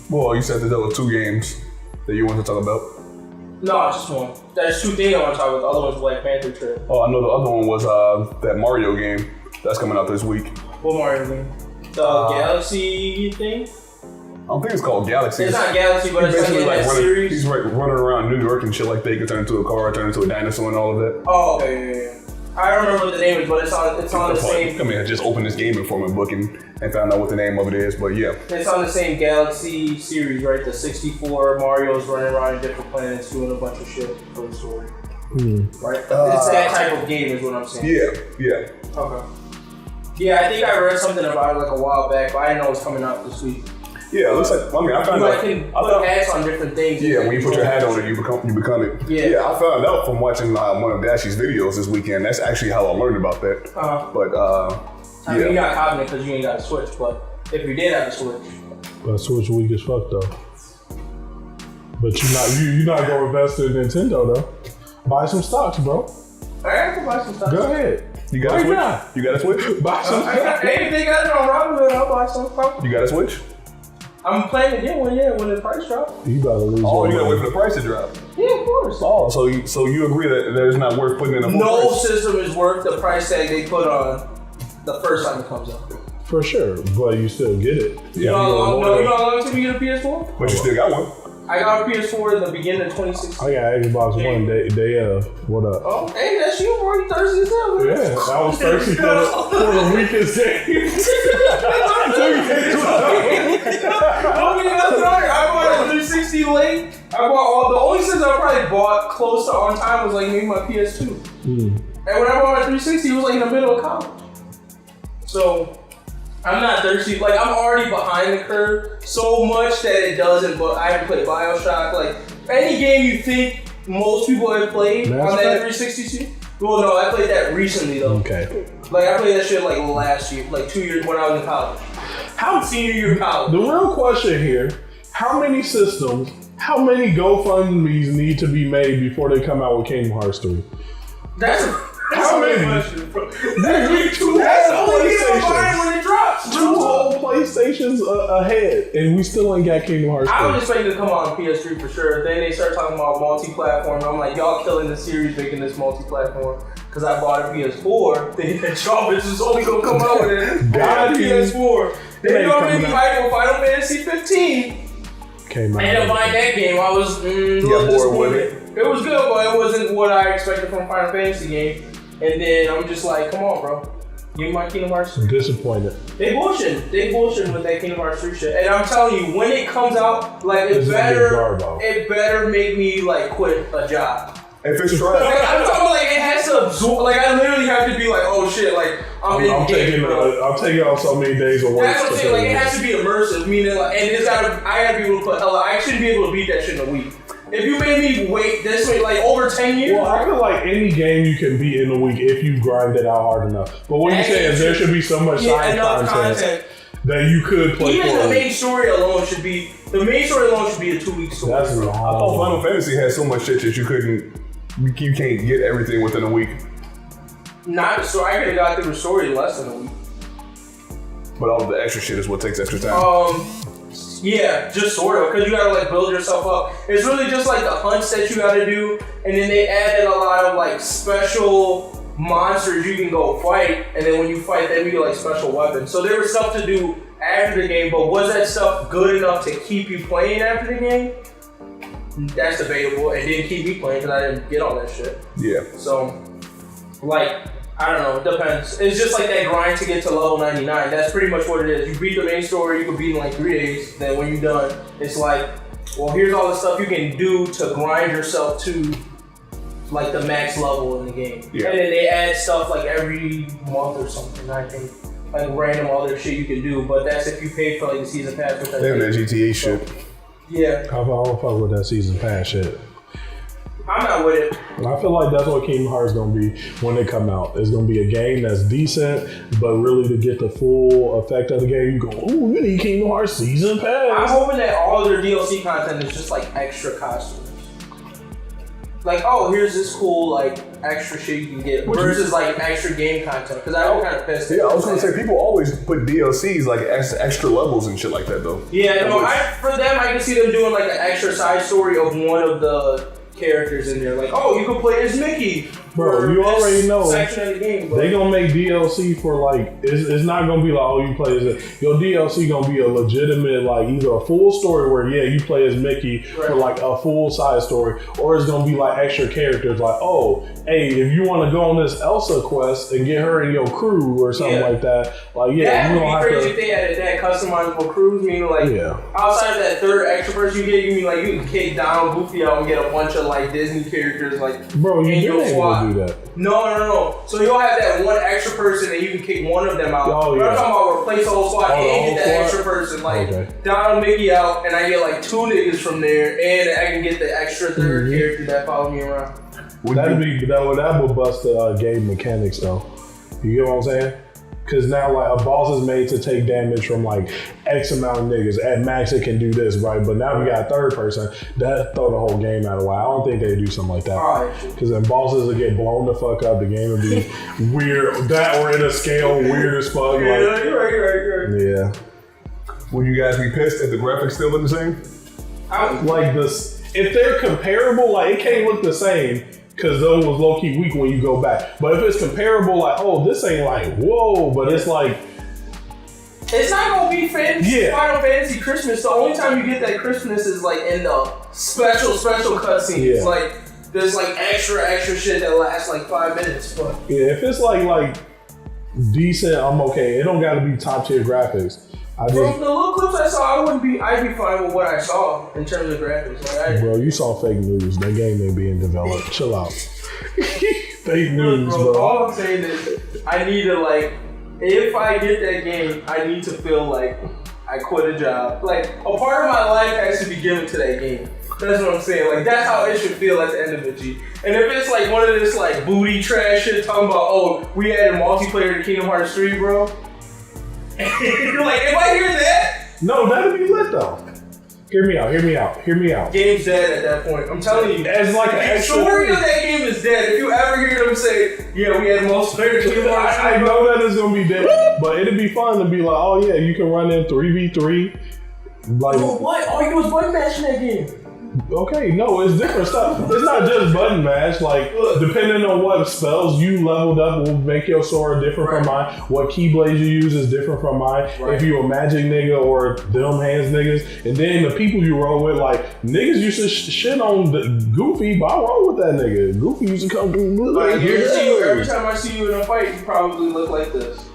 Well, you said that there were 2 games that you wanted to talk about. No, just one. There's 2 things I want to talk about. The other one's Black Panther trip. Oh, I know the other one was that Mario game that's coming out this week. What Mario game? The Galaxy thing? I don't think it's called Galaxy. It's not Galaxy, but it's like in that series. He's running around New York and shit like that. He can turn into a car, turn into a dinosaur and all of that. Oh, okay, yeah. I don't remember what the name is, but it's on the same. I mean, I just opened this Game Informer book and found out what the name of it is, but yeah. It's on the same Galaxy series, right? The 64 Mario's running around in different planets doing a bunch of shit for the story. Right? It's that type of game is what I'm saying. Yeah. Okay. Yeah, I think I read something about it like a while back, but I didn't know it was coming out this week. Yeah, it looks like, I found out. You can put hats on different things. Yeah, when you put your hat on it, you become it. Yeah, I found out from watching one of Dashy's videos this weekend. That's actually how I learned about that. But, I mean, you're not copying it because you ain't got a Switch, but if you did have a Switch. But Switch weak as fuck, though. But you're not going to invest in Nintendo, though. Buy some stocks, bro. I can buy some stocks. Go ahead. You got a Switch? You got a Switch? Buy some stocks. Anything I know wrong with it, I'll buy some stocks. You got a Switch? I'm planning to get one, when the price drops. You gotta lose. Oh, you gotta wait for the price to drop. Yeah, of course. Oh, so you agree that it's not worth putting in a full price? No system is worth the price tag they put on the first time it comes out. For sure, but you still get it. You know how long it took me to get a PS4? But you still got one. I got a PS4 in the beginning of 2016. I got Xbox One day of. What up? Oh, hey, that's you, boy. You thirsty as hell. Yeah, I was thirsty for the weakest day. I bought a 360 late. I bought the only system I probably bought close to on time was like maybe my PS2. And when I bought my 360, it was like in the middle of college. So I'm not thirsty. Like, I'm already behind the curve so much that it doesn't, but I haven't played BioShock. Like, any game you think most people have played on that 360. Well, no, I played that recently, though. Okay. Like, I played that shit, like, last year. Like, 2 years when I was in college. Senior year of college. The real question here, how many systems How many GoFundMe's need to be made before they come out with Kingdom Hearts 3? That's how many? Question, bro. That's only when it drops. 2 whole PlayStations ahead, and we still ain't got Kingdom Hearts 3. I was expecting to come out on PS3 for sure. Then they start talking about multi-platform. I'm like, y'all killing the series making this multi-platform. Because I bought a PS4, thinking that y'all bitches only gonna come out with it. Got a PS4. Then y'all made me hype on Final Fantasy 15. Came out. I ended up buying that game. I was a little disappointed. It was good, but it wasn't what I expected from a Final Fantasy game. And then I'm just like, come on, bro. Give me my Kingdom Hearts 3. Disappointed. They bullshitting with that Kingdom Hearts 3 shit. And I'm telling you, when it comes out, like, it better make me, like, quit a job. If it's trash. Like, I'm talking about, like, it has to absorb, like, I literally have to be like, oh shit, like, I'm taking off so many days of work. That's what I'm saying, like, it has to be immersive, meaning, like, and I gotta be able to put hella, I shouldn't be able to beat that shit in a week. If you made me wait this way, like, over 10 years. Well, I feel like any game you can beat in a week if you grind it out hard enough. But what you're saying is there should be so much side content that you could play. Even the main story alone should be a 2-week story. That's wrong. I thought Final Fantasy had so much shit that you can't get everything within a week. Not the story. I could have got through the story in less than a week. But all the extra shit is what takes extra time. Yeah, just sort of, because you gotta like build yourself up. It's really just like the hunts that you gotta do, and then they added a lot of like special monsters you can go fight, and then when you fight them, you get like special weapons. So there was stuff to do after the game, but was that stuff good enough to keep you playing after the game? That's debatable. It didn't keep me playing because I didn't get all that shit. Yeah. So, like, I don't know, it depends. It's just like that grind to get to level 99. That's pretty much what it is. You beat the main story, you can beat in like 3 days. Then when you're done, it's like, well, here's all the stuff you can do to grind yourself to like the max level in the game. Yeah. And then they add stuff like every month or something, I think. Like random other shit you can do, but that's if you pay for like the season pass. Which Damn, that GTA shit. Yeah. I don't fuck with that season pass shit. I'm not with it. I feel like that's what Kingdom Hearts is going to be when they come out. It's going to be a game that's decent, but really to get the full effect of the game, you go, ooh, you need Kingdom Hearts Season Pass. I'm hoping that all their DLC content is just like extra costumes. Like, oh, here's this cool, like, extra shit you can get versus, like, extra game content. Because I was kind of pissed. Yeah, I was going to say, people always put DLCs, like, extra levels and shit like that, though. Yeah, no, for them, I can see them doing, like, an extra side story of one of the characters in there. Like, oh, you can play as Mickey. Bro, you already know section of the game, they gonna make DLC for like it's not gonna be like, oh, you play as it. Your DLC gonna be a legitimate, like, either a full story where you play as Mickey for like a full side story, or it's gonna be like extra characters like, oh, hey, if you want to go on this Elsa quest and get her in your crew or something like that, like you don't have have crazy if they added that customizable crews, meaning like outside of that third extra person you get, you mean like you can kick down Goofy out and get a bunch of like Disney characters like bro, you in your squad. Do that. No. So you'll have that one extra person and you can kick one of them out. I'm talking about replace the whole squad and get that extra person. Like Donald Mickey out and I get like 2 niggas from there and I can get the extra third character that follow me around. That would bust the game mechanics though. You get what I'm saying? Because now like a boss is made to take damage from like X amount of niggas. At max it can do this, right? But now we got a third person, that throw the whole game out of why. I don't think they do something like that. Because then bosses will get blown the fuck up. The game will be weird. That or in a scale weird as fuck. Yeah, like, you're right. Yeah. Would you guys be pissed if the graphics still look the same? Like this, if they're comparable, like it can't look the same. Because those was low-key weak when you go back. But if it's comparable, like, oh, this ain't like, whoa, but it's like... It's not going to be Final Fantasy Christmas. The only time you get that Christmas is like in the special cutscenes. Like, there's like extra shit that lasts like 5 minutes. But yeah, if it's like decent, I'm okay. It don't got to be top-tier graphics. From the little clips I saw, I'd be fine with what I saw in terms of graphics. Like, bro, you saw fake news. That game ain't being developed. Chill out. Fake news, bro. All I'm saying is, I need to like, if I get that game, I need to feel like I quit a job. Like, a part of my life has to be given to that game. That's what I'm saying. Like, that's how it should feel at the end of it, G. And if it's like one of this like booty trash shit talking about, oh, we added multiplayer to Kingdom Hearts 3, bro. You're like, if I hear that? No, that'd be lit though. Hear me out. Game's dead at that point. I'm telling you. As like an the story of that game is dead. If you ever hear them say, yeah, we had multiplayer. I know that it's gonna be dead, but it'd be fun to be like, oh yeah, you can run in 3v3. Like, what? All you do is button mash in that game. Okay, no, it's different stuff. It's not just button mash. Like, depending on what spells you leveled up will make your sword different from mine. What keyblades you use is different from mine. Right. If you a magic nigga or dumb hands niggas. And then the people you roll with, like, niggas used to shit on Goofy, but I roll with that nigga. Goofy used to come through. Like, every time I see you in a fight, you probably look like this.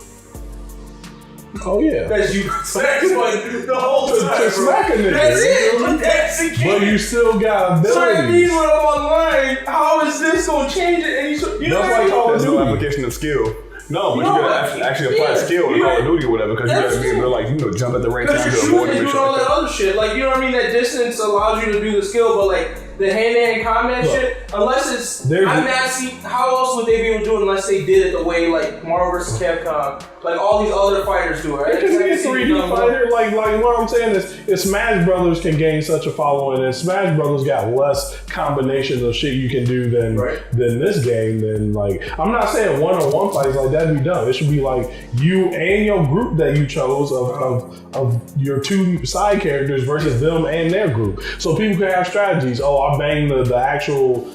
Oh yeah. Because you smack one the whole time. To smack a nigga. That's it. But that's the game. But you still got abilities. So that means when I'm online, how is this going to change it? And you know that's like there's no application of skill. No, but you gotta actually apply skill in Call of Duty or whatever, because you gotta be able to, like, you know, jump at the right time to avoid and doing all that other shit. Like, you know what I mean? That distance allows you to do the skill, but like the hand-to-hand combat shit, unless it's I'm not see how else would they be able to do it unless they did it the way like Marvel vs. Capcom, like all these other fighters do it. Right? It can be a 3D fighter. Like what I'm saying is Smash Brothers can gain such a following, and Smash Brothers got less combinations of shit you can do than this game. Then like I'm not saying one-on-one fights like that'd be dumb. It should be like you and your group that you chose of your two side characters versus them and their group, so people can have strategies. Oh, I bang the actual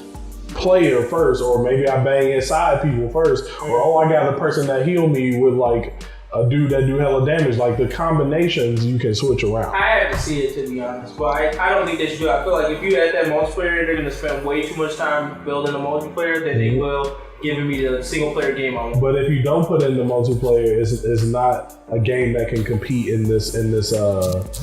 player first, or maybe I bang inside people first, or oh, I got a person that heal me with like a dude that do hella damage. Like the combinations you can switch around. I have to see it, to be honest, but I don't think they should do it. I feel like if you add that multiplayer, they're gonna spend way too much time building a multiplayer than they will giving me the single player game I want. But if you don't put in the multiplayer, it's not a game that can compete in this industry.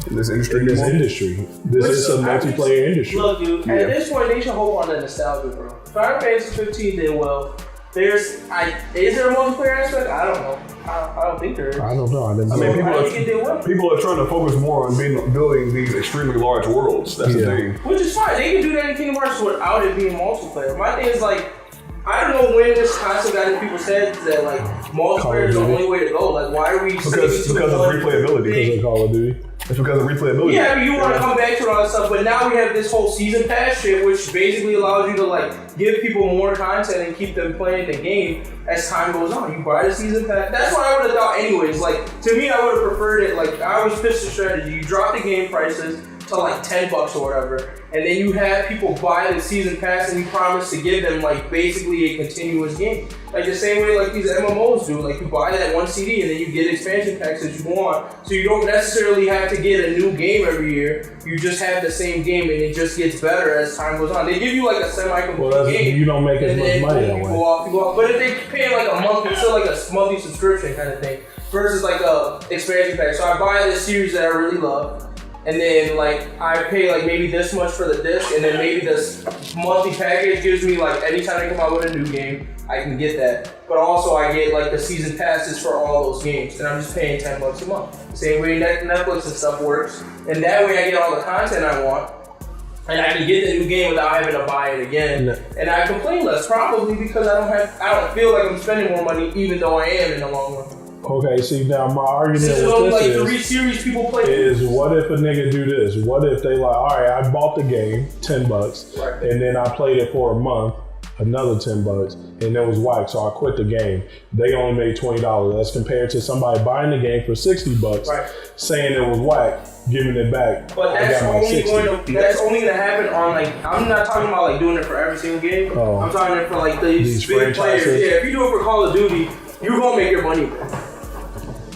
This is a multiplayer industry. Look, dude, at this point they should hold on to nostalgia, bro. Final Fantasy 15 did well. Is there a multiplayer aspect? I don't know. I don't think there is. I don't know. People are trying to focus more on building these extremely large worlds. That's the thing. Which is fine. They can do that in Kingdom Hearts without it being multiplayer. My thing is like, I don't know when this concept got in people's heads that like multiplayer is the only way to go. Like, why are we because of replayability? Because of Call of Duty. It's because of replayability. Yeah, I mean, you want to come back to all that stuff, but now we have this whole season pass shit, which basically allows you to like give people more content and keep them playing the game as time goes on. You buy the season pass. That's what I would have thought anyways. Like, to me, I would have preferred it. Like, I always pitched the strategy. You drop the game prices to like $10 or whatever, and then you have people buy the season pass and you promise to give them like basically a continuous game. Like the same way like these MMOs do. Like you buy that one CD and then you get expansion packs that you want. So you don't necessarily have to get a new game every year. You just have the same game and it just gets better as time goes on. They give you like a semi-complete game. You don't make as much money that way. Go off. But if they pay like a month, it's still like a monthly subscription kind of thing versus like a expansion pack. So I buy this series that I really love. And then like I pay like maybe this much for the disc, and then maybe this monthly package gives me like anytime they come out with a new game, I can get that. But also I get like the season passes for all those games, and I'm just paying $10 a month. Same way Netflix and stuff works, and that way I get all the content I want, and I can get the new game without having to buy it again. And I complain less, probably because I don't feel like I'm spending more money, even though I am in the long run. Okay, see now my argument this is with like this series people play is what if a nigga do this? What if they like, all right, I bought the game, $10, and then I played it for a month, another $10, and it was whack, so I quit the game. They only made $20. That's compared to somebody buying the game for $60, saying it was whack, giving it back. But that's only going to happen on like, I'm not talking about like doing it for every single game. I'm talking it for like these big players. Yeah, if you do it for Call of Duty, you're gonna make your money back.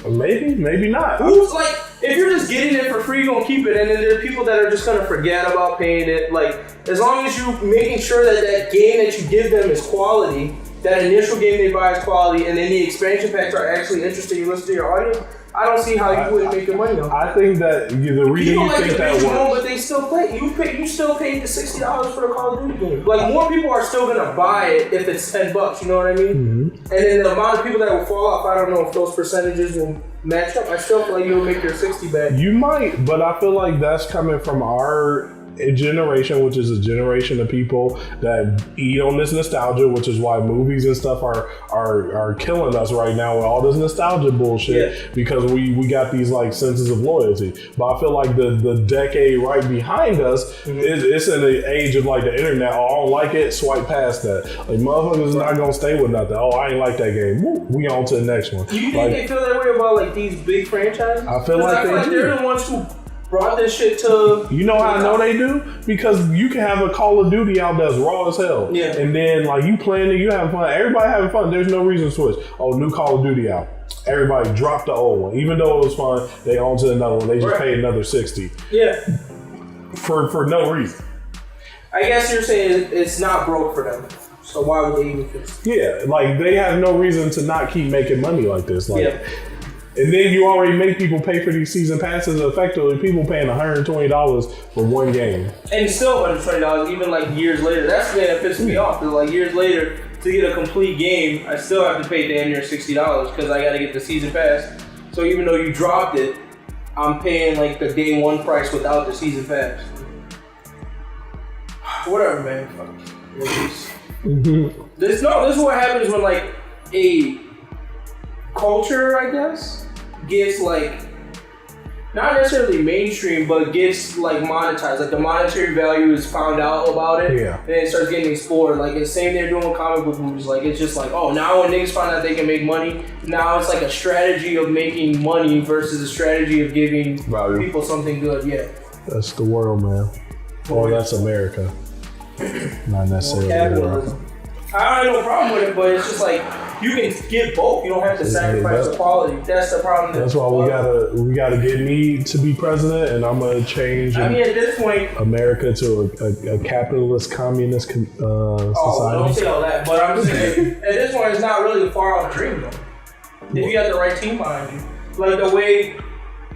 Maybe not. Who's like, if you're just getting it for free, you're gonna keep it, and then there are people that are just gonna forget about paying it. Like, as long as you're making sure that that game that you give them is quality, that initial game they buy is quality, and then the expansion packs are actually interesting, you listen to your audience, I don't see how you wouldn't make your money though. I think that the reason you think that works. But they still play. You still paid the $60 for a Call of Duty game. Like, more people are still gonna buy it if it's $10. You know what I mean? Mm-hmm. And then the amount of people that will fall off, I don't know if those percentages will match up. I still feel like you'll make your $60 back. You might, but I feel like that's coming from our generation, which is a generation of people that eat on this nostalgia, which is why movies and stuff are killing us right now with all this nostalgia bullshit because we got these like senses of loyalty. But I feel like the decade right behind us it's in the age of like the internet. Oh, I don't like it, swipe past that. Like motherfuckers not gonna stay with nothing. Oh, I ain't like that game. Woo, we on to the next one. Do you think they feel that way about like these big franchises? I feel like they're the ones who brought this shit to. You know how I know they do? Because you can have a Call of Duty out that's raw as hell. Yeah. And then like you playing it, you having fun. Everybody having fun. There's no reason to switch. Oh, new Call of Duty out. Everybody dropped the old one. Even though it was fun, they on to another one. They just paid another $60. Yeah. For no reason. I guess you're saying it's not broke for them. So why would they even fix it? Yeah, like they have no reason to not keep making money like this. Like, and then you already make people pay for these season passes. Effectively, people paying $120 for one game, and still $120 even like years later. That's the thing that pisses me off. Like years later, to get a complete game, I still have to pay damn near $60 because I got to get the season pass. So even though you dropped it, I'm paying like the day one price without the season pass. Whatever, man. Fuck. This is what happens when like a culture, I guess, gets like not necessarily mainstream, but gets like monetized. Like the monetary value is found out about it, and it starts getting explored. Like it's same they're doing with comic book movies. Like it's just like, oh, now when niggas find out they can make money, now it's like a strategy of making money versus a strategy of giving people something good. Yeah, that's the world, man. Or that's America. Not necessarily the world. I don't have no problem with it, but it's just like you can get both. You don't have to sacrifice the quality. That's the problem. That's why we gotta get me to be president, and I'm gonna change. I mean, at this point, America to a capitalist, communist society. Don't say all that. But I'm just saying, at this point, it's not really a far off dream though. If you got the right team behind you, like the way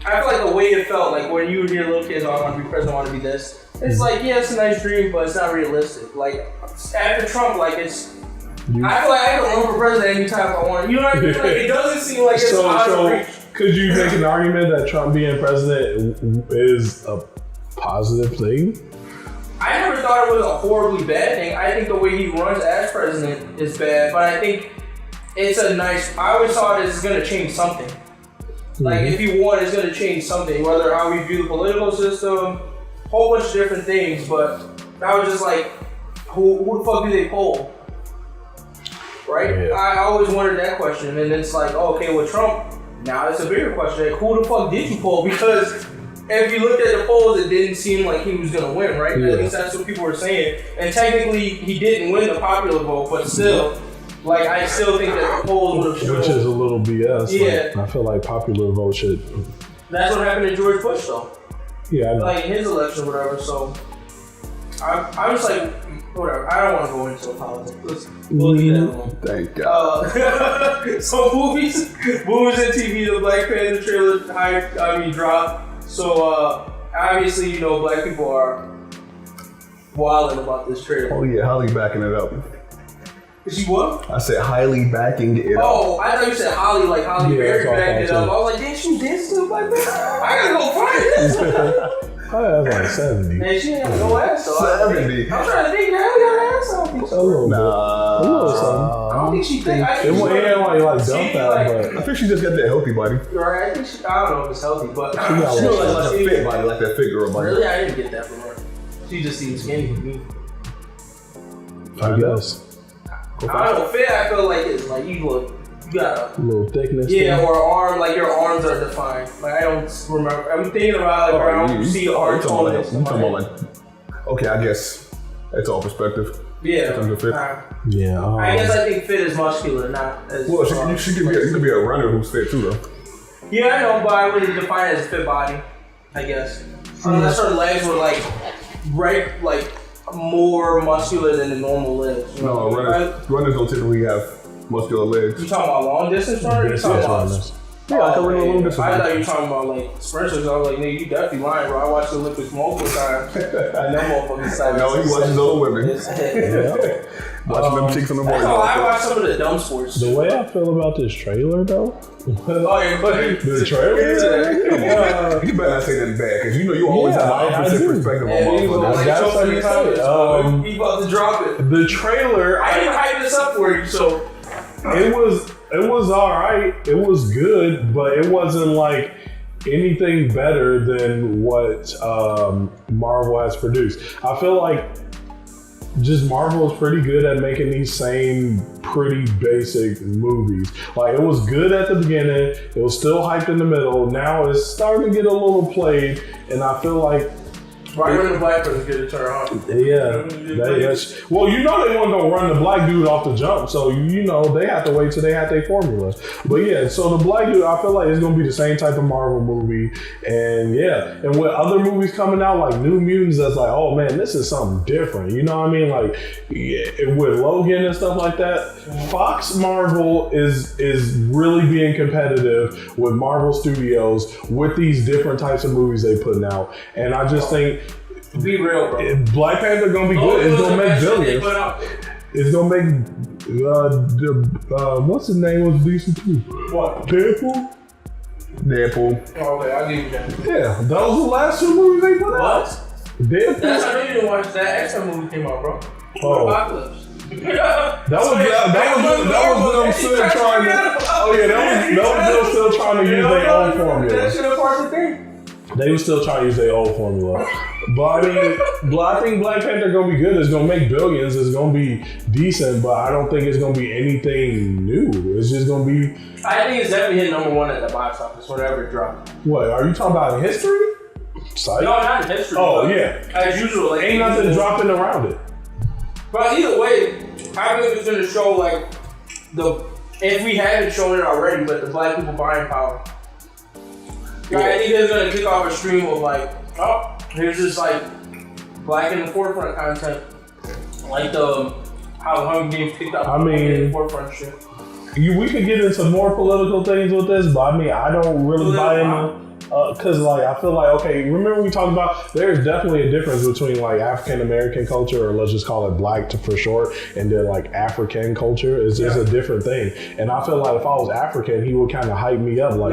I feel like the way it felt, like when you were here, little kids, oh, I want to be president, I want to be this. It's like, yeah, it's a nice dream, but it's not realistic. Like, after Trump, like, it's... I feel like I can run for president anytime I want. You know what I mean? Like, it doesn't seem like it's out of reach. Could you make an argument that Trump being president is a positive thing? I never thought it was a horribly bad thing. I think the way he runs as president is bad, but I think it's a nice... I always thought it's going to change something. Like, if he won, it's going to change something. Whether how we view the political system... whole bunch of different things, but I was just like, who the fuck do they poll? Right? Yeah. I always wondered that question, and it's like, oh, okay, with Trump, now it's a bigger question. Like, who the fuck did you poll? Because if you looked at the polls, it didn't seem like he was gonna win, right? Yeah. At least that's what people were saying. And technically, he didn't win the popular vote, but still, like, I still think that the polls would have shown. Which is a little BS. Yeah. Like, I feel like popular vote should. That's what happened to George Bush, though. Yeah, I know. Like his election or whatever, so I'm just like, whatever. I don't want to go into politics. We'll leave that alone. Thank God. So movies and TV, the Black Panther trailer dropped. So obviously, you know, black people are wilding about this trailer. Oh yeah, Holly backing it up. Is she what? I said highly backing it up. Oh, I thought you said Holly, like Holly Berry backing it up. I was like, did she dance to Black Panther? I gotta go find this. I have like 70. Man, she ain't got no ass though. 70. I'm trying to think, man, we got an ass on. A little bit. A little something. I don't think she think. I think it ain't like dump out, but I think she just got that healthy body. Right, I think she, I don't know if it's healthy, but she got like a fit body, like that fit girl body. Really, I didn't get that from her. She just seems skinny to me. I guess. I don't know, fit, I feel like it's like you got a little thickness. Yeah, thing. Or arm, like your arms are defined. Like I don't remember. I'm thinking about like around you see arm tonus. You talking about like, okay, I guess that's all perspective. Yeah. In terms of fit. Yeah. I guess I think fit is muscular, not as. Well, she could be. You could be a runner who's fit too, though. Yeah, I know, but I wouldn't define it as a fit body. I guess. Unless her legs were like more muscular than the normal legs. You know? Runners don't typically have muscular legs. You talking about long distance runners? Yeah, I can run a long distance. I thought you were talking about like sprinters. I was like, nigga, you definitely lying, bro. I watched the Olympics multiple times. I know motherfuckers. No, he watches other women. Watching them chicks on the board. That's all I watch some of the dumb sports. The way I feel about this trailer, though. The trailer? You better not say nothing bad, because you know you always have an opposite perspective on motherfuckers. He about to drop it. The trailer. I didn't hype this up for you, so. It was alright. It was good, but it wasn't like anything better than what Marvel has produced. I feel like just Marvel is pretty good at making these same pretty basic movies. Like, it was good at the beginning, it was still hyped in the middle, now it's starting to get a little played, and I feel like right when the black person get a turn on. Yeah. Well, you know they weren't going to run the black dude off the jump, so you know they have to wait till they have their formula. But yeah, so the black dude, I feel like it's going to be the same type of Marvel movie. And yeah, and with other movies coming out, like New Mutants, that's like, oh man, this is something different. You know what I mean? Like, yeah, with Logan and stuff like that, Fox Marvel is really being competitive with Marvel Studios with these different types of movies they putting out. And I just think, be real, bro. Black Panther gonna be good. It's gonna make billions. It's gonna make what's his name was decent too. What? Deadpool. Oh, okay, I'll give you that. Yeah, those were the last two movies they put out. What? Deadpool. That's how you didn't watch that X-Men movie came out, bro. Oh. Apocalypse. That was them still trying to. Oh yeah, that was them still trying to use their own formula. That shit a part of the thing. They were still trying to use their old formula. But I mean, I think Black Panther gonna be good. It's gonna make billions. It's gonna be decent, but I don't think it's gonna be anything new. It's just gonna be. I think it's definitely hit number one at the box office whenever it dropped. What, are you talking about in history? No, not in history. Oh, yeah. As usual. Like, ain't nothing dropping around it. But either way, I think it's gonna show, like, if we haven't shown it already, but the black people buying power. Yeah. I think it's gonna kick off a stream of like, oh, here's just like black in the forefront content, like how Hunger Games picked up. In the forefront shit. We could get into more political things with this, but I mean, I don't really buy into. Cause like I feel like, okay, remember we talked about there's definitely a difference between like African American culture, or let's just call it black for short, and then like African culture is just a different thing. And I feel like if I was African, he would kind of hype me up, like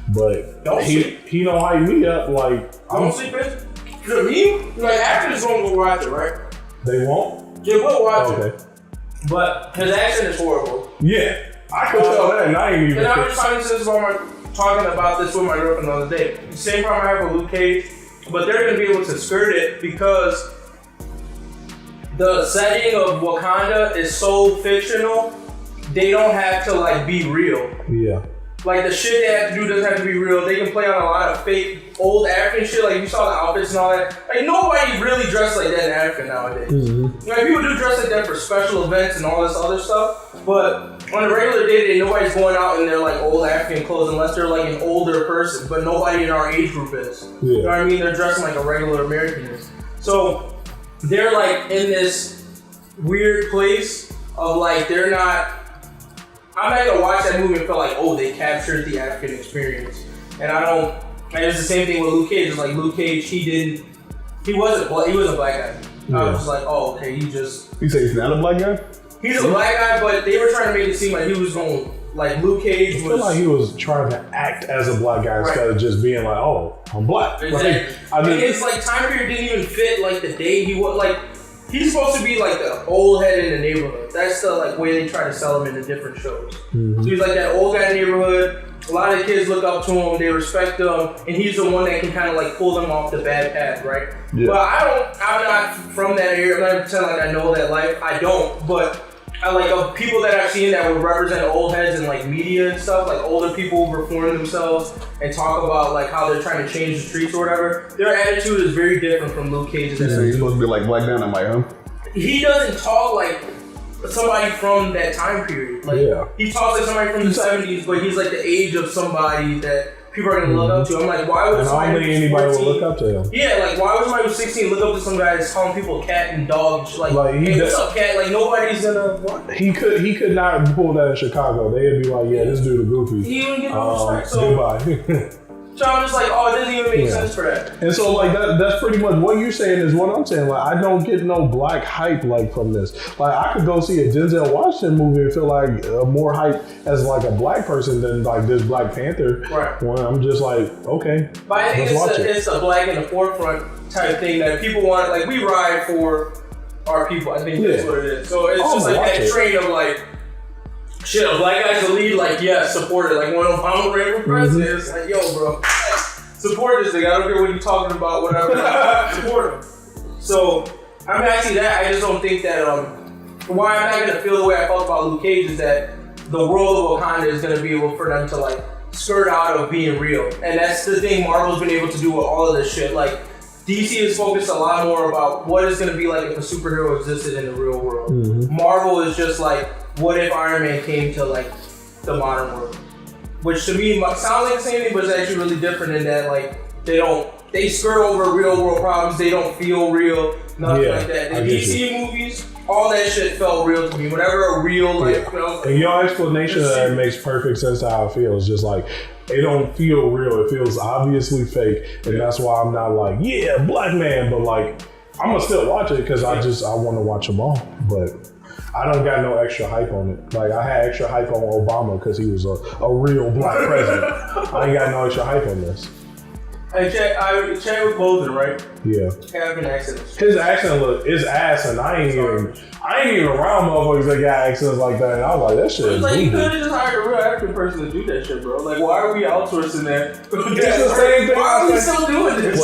but he don't hype me up like. Don't see this. To me, like Africans won't go watch it, right? They won't. They will watch it, but his accent is horrible. Yeah, I could tell that, and I ain't even. And I'm just talking about this with my girlfriend the other day. Same problem I have with Luke Cage, but they're gonna be able to skirt it because the setting of Wakanda is so fictional. They don't have to like be real. Yeah. Like the shit they have to do doesn't have to be real. They can play on a lot of fake old African shit. Like you saw the outfits and all that. Like nobody really dressed like that in Africa nowadays. Mm-hmm. Like people do dress like that for special events and all this other stuff. But on a regular day, nobody's going out in their like old African clothes unless they're like an older person. But nobody in our age group is. Yeah. You know what I mean? They're dressing like a regular American is. So they're like in this weird place of like they're not. I'm not gonna watch that movie and feel like, oh, they captured the African experience. And I don't. And it's the same thing with Luke Cage. It's like Luke Cage, he was a black guy. Yeah. I was just like, oh, okay, You say he's not a black guy? He's a black guy, but they were trying to make it seem like he was going, like Luke Cage was. I feel like he was trying to act as a black guy instead of just being like, oh, I'm black. Exactly. Like, it's like time period didn't even fit like the day he was like. He's supposed to be like the old head in the neighborhood. That's the like way they try to sell him in the different shows. Mm-hmm. So he's like that old guy in the neighborhood. A lot of kids look up to him, they respect him, and he's the one that can kind of like pull them off the bad path, right? Yeah. But I'm not from that area. I'm not gonna pretend like I know that life. I don't, but I like of people that I've seen that would represent old heads in like media and stuff, like older people who perform themselves and talk about like how they're trying to change the streets or whatever. Their attitude is very different from Luke Cage's. So he's supposed to be like Black Dynamite, huh? He doesn't talk like somebody from that time period. Like he talks like somebody from the 70s, but he's like the age of somebody that people are gonna look up to. I'm like, why would anybody will look up to him? Yeah, like why would somebody who's 16 look up to some guy that's calling people cat and dog? Like hey, what's up, cat? Like nobody's gonna. What? He could not pull that in Chicago. They'd be like, yeah, this dude a goofy. He wouldn't get no respect. So goodbye. So I'm just like, oh, it doesn't even make sense for that. And so like that's pretty much what you're saying is what I'm saying. Like I don't get no black hype like from this. Like I could go see a Denzel Washington movie and feel like more hype as like a black person than like this Black Panther. Right. When I'm just like, okay. But I think it's a black in the forefront type thing that people want. Like we ride for our people. I think that's what it is. So it's just like that train of like, shit, a black guy's the lead, like, yeah, support it. Like, when Obama ran for president, it's like, yo, bro, support this thing. I don't care what you're talking about, whatever. Support him. So, I'm actually that. I just don't think that, why I'm not going to feel the way I felt about Luke Cage is that the world of Wakanda is going to be able for them to, like, skirt out of being real. And that's the thing Marvel's been able to do with all of this shit. Like, DC is focused a lot more about what it's going to be like if a superhero existed in the real world. Marvel is just like, what if Iron Man came to like the modern world? Which to me sounds like the same thing, but it's actually really different in that like they skirt over real world problems. They don't feel real, nothing like that. The DC movies, all that shit felt real to me. Whenever a real life felt. And your explanation of that makes perfect sense to how it feels. Just like it don't feel real. It feels obviously fake, and that's why I'm not like black man, but like I'm gonna still watch it because I want to watch them all, but. I don't got no extra hype on it. Like, I had extra hype on Obama because he was a real black president. I ain't got no extra hype on this. Hey, Chadwick Boseman, right? Yeah. Have an accent. His accent is ass, and I ain't even around motherfuckers that got accents like that. And I was like, that shit is like, you could have just hired a real African person to do that shit, bro. Like, why are we outsourcing that? It's the same thing. Why are we still doing this?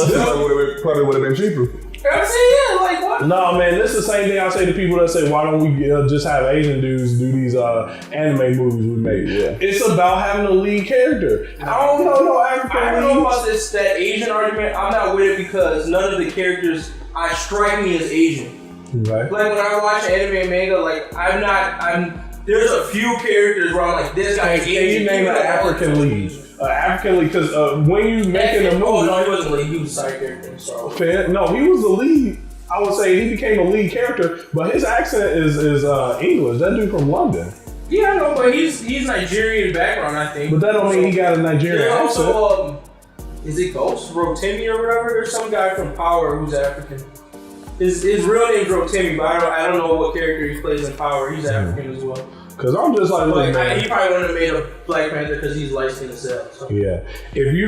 Probably would have been cheaper. I'm saying, like, what? No, man, this is the same thing I say to people that say, why don't we just have Asian dudes do these anime movies we make? Yeah. It's about having a lead character. I don't know no African I don't know about that Asian argument. I'm not with it because none of the characters strike me as Asian. Right. Like, when I watch anime and manga, like, there's a few characters where I'm like, this guy is Asian. Can you name an African lead? African lead, because when you making a movie... Oh, no, he wasn't the lead. He was a side character. So. No, he was the lead. I would say he became a lead character, but his accent is English. That dude from London. Yeah, I know, but he's Nigerian background, I think. But that don't mean he got a Nigerian accent. Also, is it Ghost Rotimi or whatever? There's some guy from Power who's African. His real name's Rotimi, but I don't know what character he plays in Power. He's African as well. Cause I'm just like, look, man. He probably wouldn't have made a Black Panther because he's licensed himself. So. Yeah, if you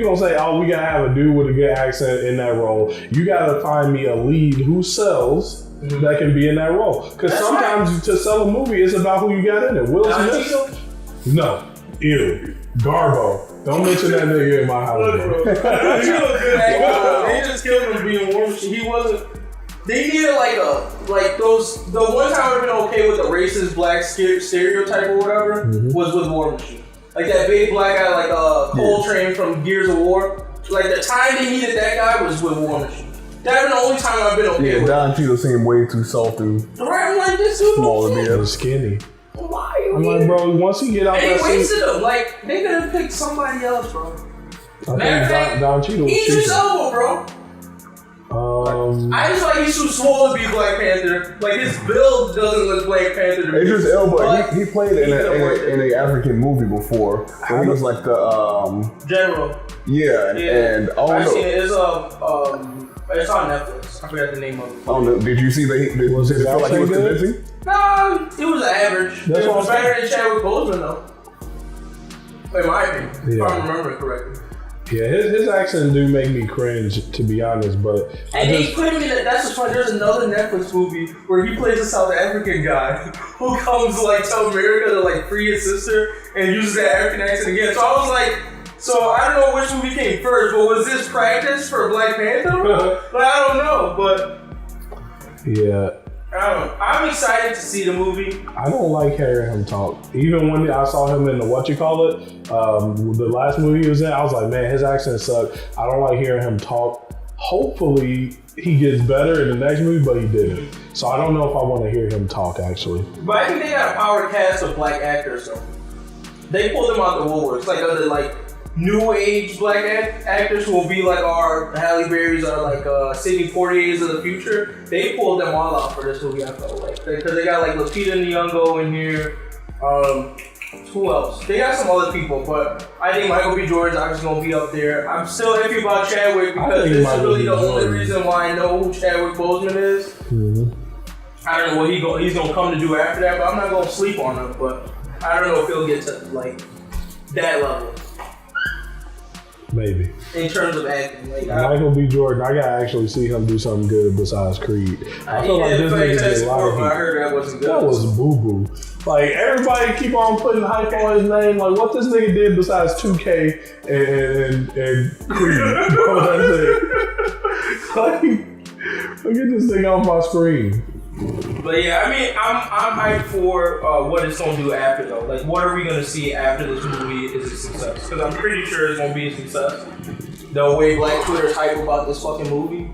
gonna say, oh, we gotta have a dude with a good accent in that role, you gotta find me a lead who sells that can be in that role. Cause sometimes to sell a movie, it's about who you got in it. Will Smith? No, ew, Garbo. Don't mention that nigga in my house. Look, bro. He was good at They just killed him being War Machine. He wasn't. They needed the one time I've been okay with the racist black stereotype or whatever was with War Machine. Like that big black guy, like Coltrane from Gears of War. Like the time they needed that guy was with War Machine. That's been the only time I've been okay with. Don Cheadle seemed way too soft and right, I'm like, this dude was skinny. Why? I'm like, bro, once he get out they that wasted him. Like they could have picked somebody else, bro. Matter of fact, Don Cheadle was Idris Elba, bro. I just like he's too small to be Black Panther. Like his build doesn't look Black Panther to me. Idris Elba, he played in an African movie before. He was like the General. Yeah, and I've seen it. It's on Netflix. I forgot the name of it. Oh no! Did you see that? Did it feel like he was convincing? No, it was average. That's it was better than Chadwick Boseman though. In my opinion, if I remember it correctly. Yeah, his accent do make me cringe, to be honest, but... They put him in that's the point. There's another Netflix movie where he plays a South African guy who comes like to America to like free his sister and uses that African accent again. So I was like, I don't know which movie came first, but was this practice for Black Panther? But I don't know, but... Yeah. I don't know. I'm excited to see the movie. I don't like hearing him talk. Even when I saw him in the the last movie he was in, I was like, man, his accent sucked. I don't like hearing him talk. Hopefully he gets better in the next movie, but he didn't. So I don't know if I want to hear him talk, actually. But I think they got a power cast of black actors, though. They pulled them out the woodworks, like other new age black actors who will be like our Halle Berrys or like Sidney Poitiers of the future. They pulled them all out for this movie. I felt like because they got like Lupita Nyong'o in here. Who else? They got some other people, but I think Michael B. Jordan's obviously gonna be up there. I'm still iffy about Chadwick because this is really the only reason why I know who Chadwick Boseman is. Mm-hmm. I don't know what he's gonna come to do after that, but I'm not gonna sleep on him. But I don't know if he'll get to like that level. Maybe. In terms of acting, like Michael B. Jordan, I gotta actually see him do something good besides Creed. I feel like this nigga did a lot of. I heard that wasn't good. That was boo boo. Like everybody keep on putting hype on his name. Like what this nigga did besides 2K and Creed. Bro, that's it. Like, look at this thing on my screen. But yeah, I mean, I'm hyped for what it's gonna do after though. Like, what are we gonna see after this movie is a success? Because I'm pretty sure it's gonna be a success. The way Black Twitter is hype about this fucking movie.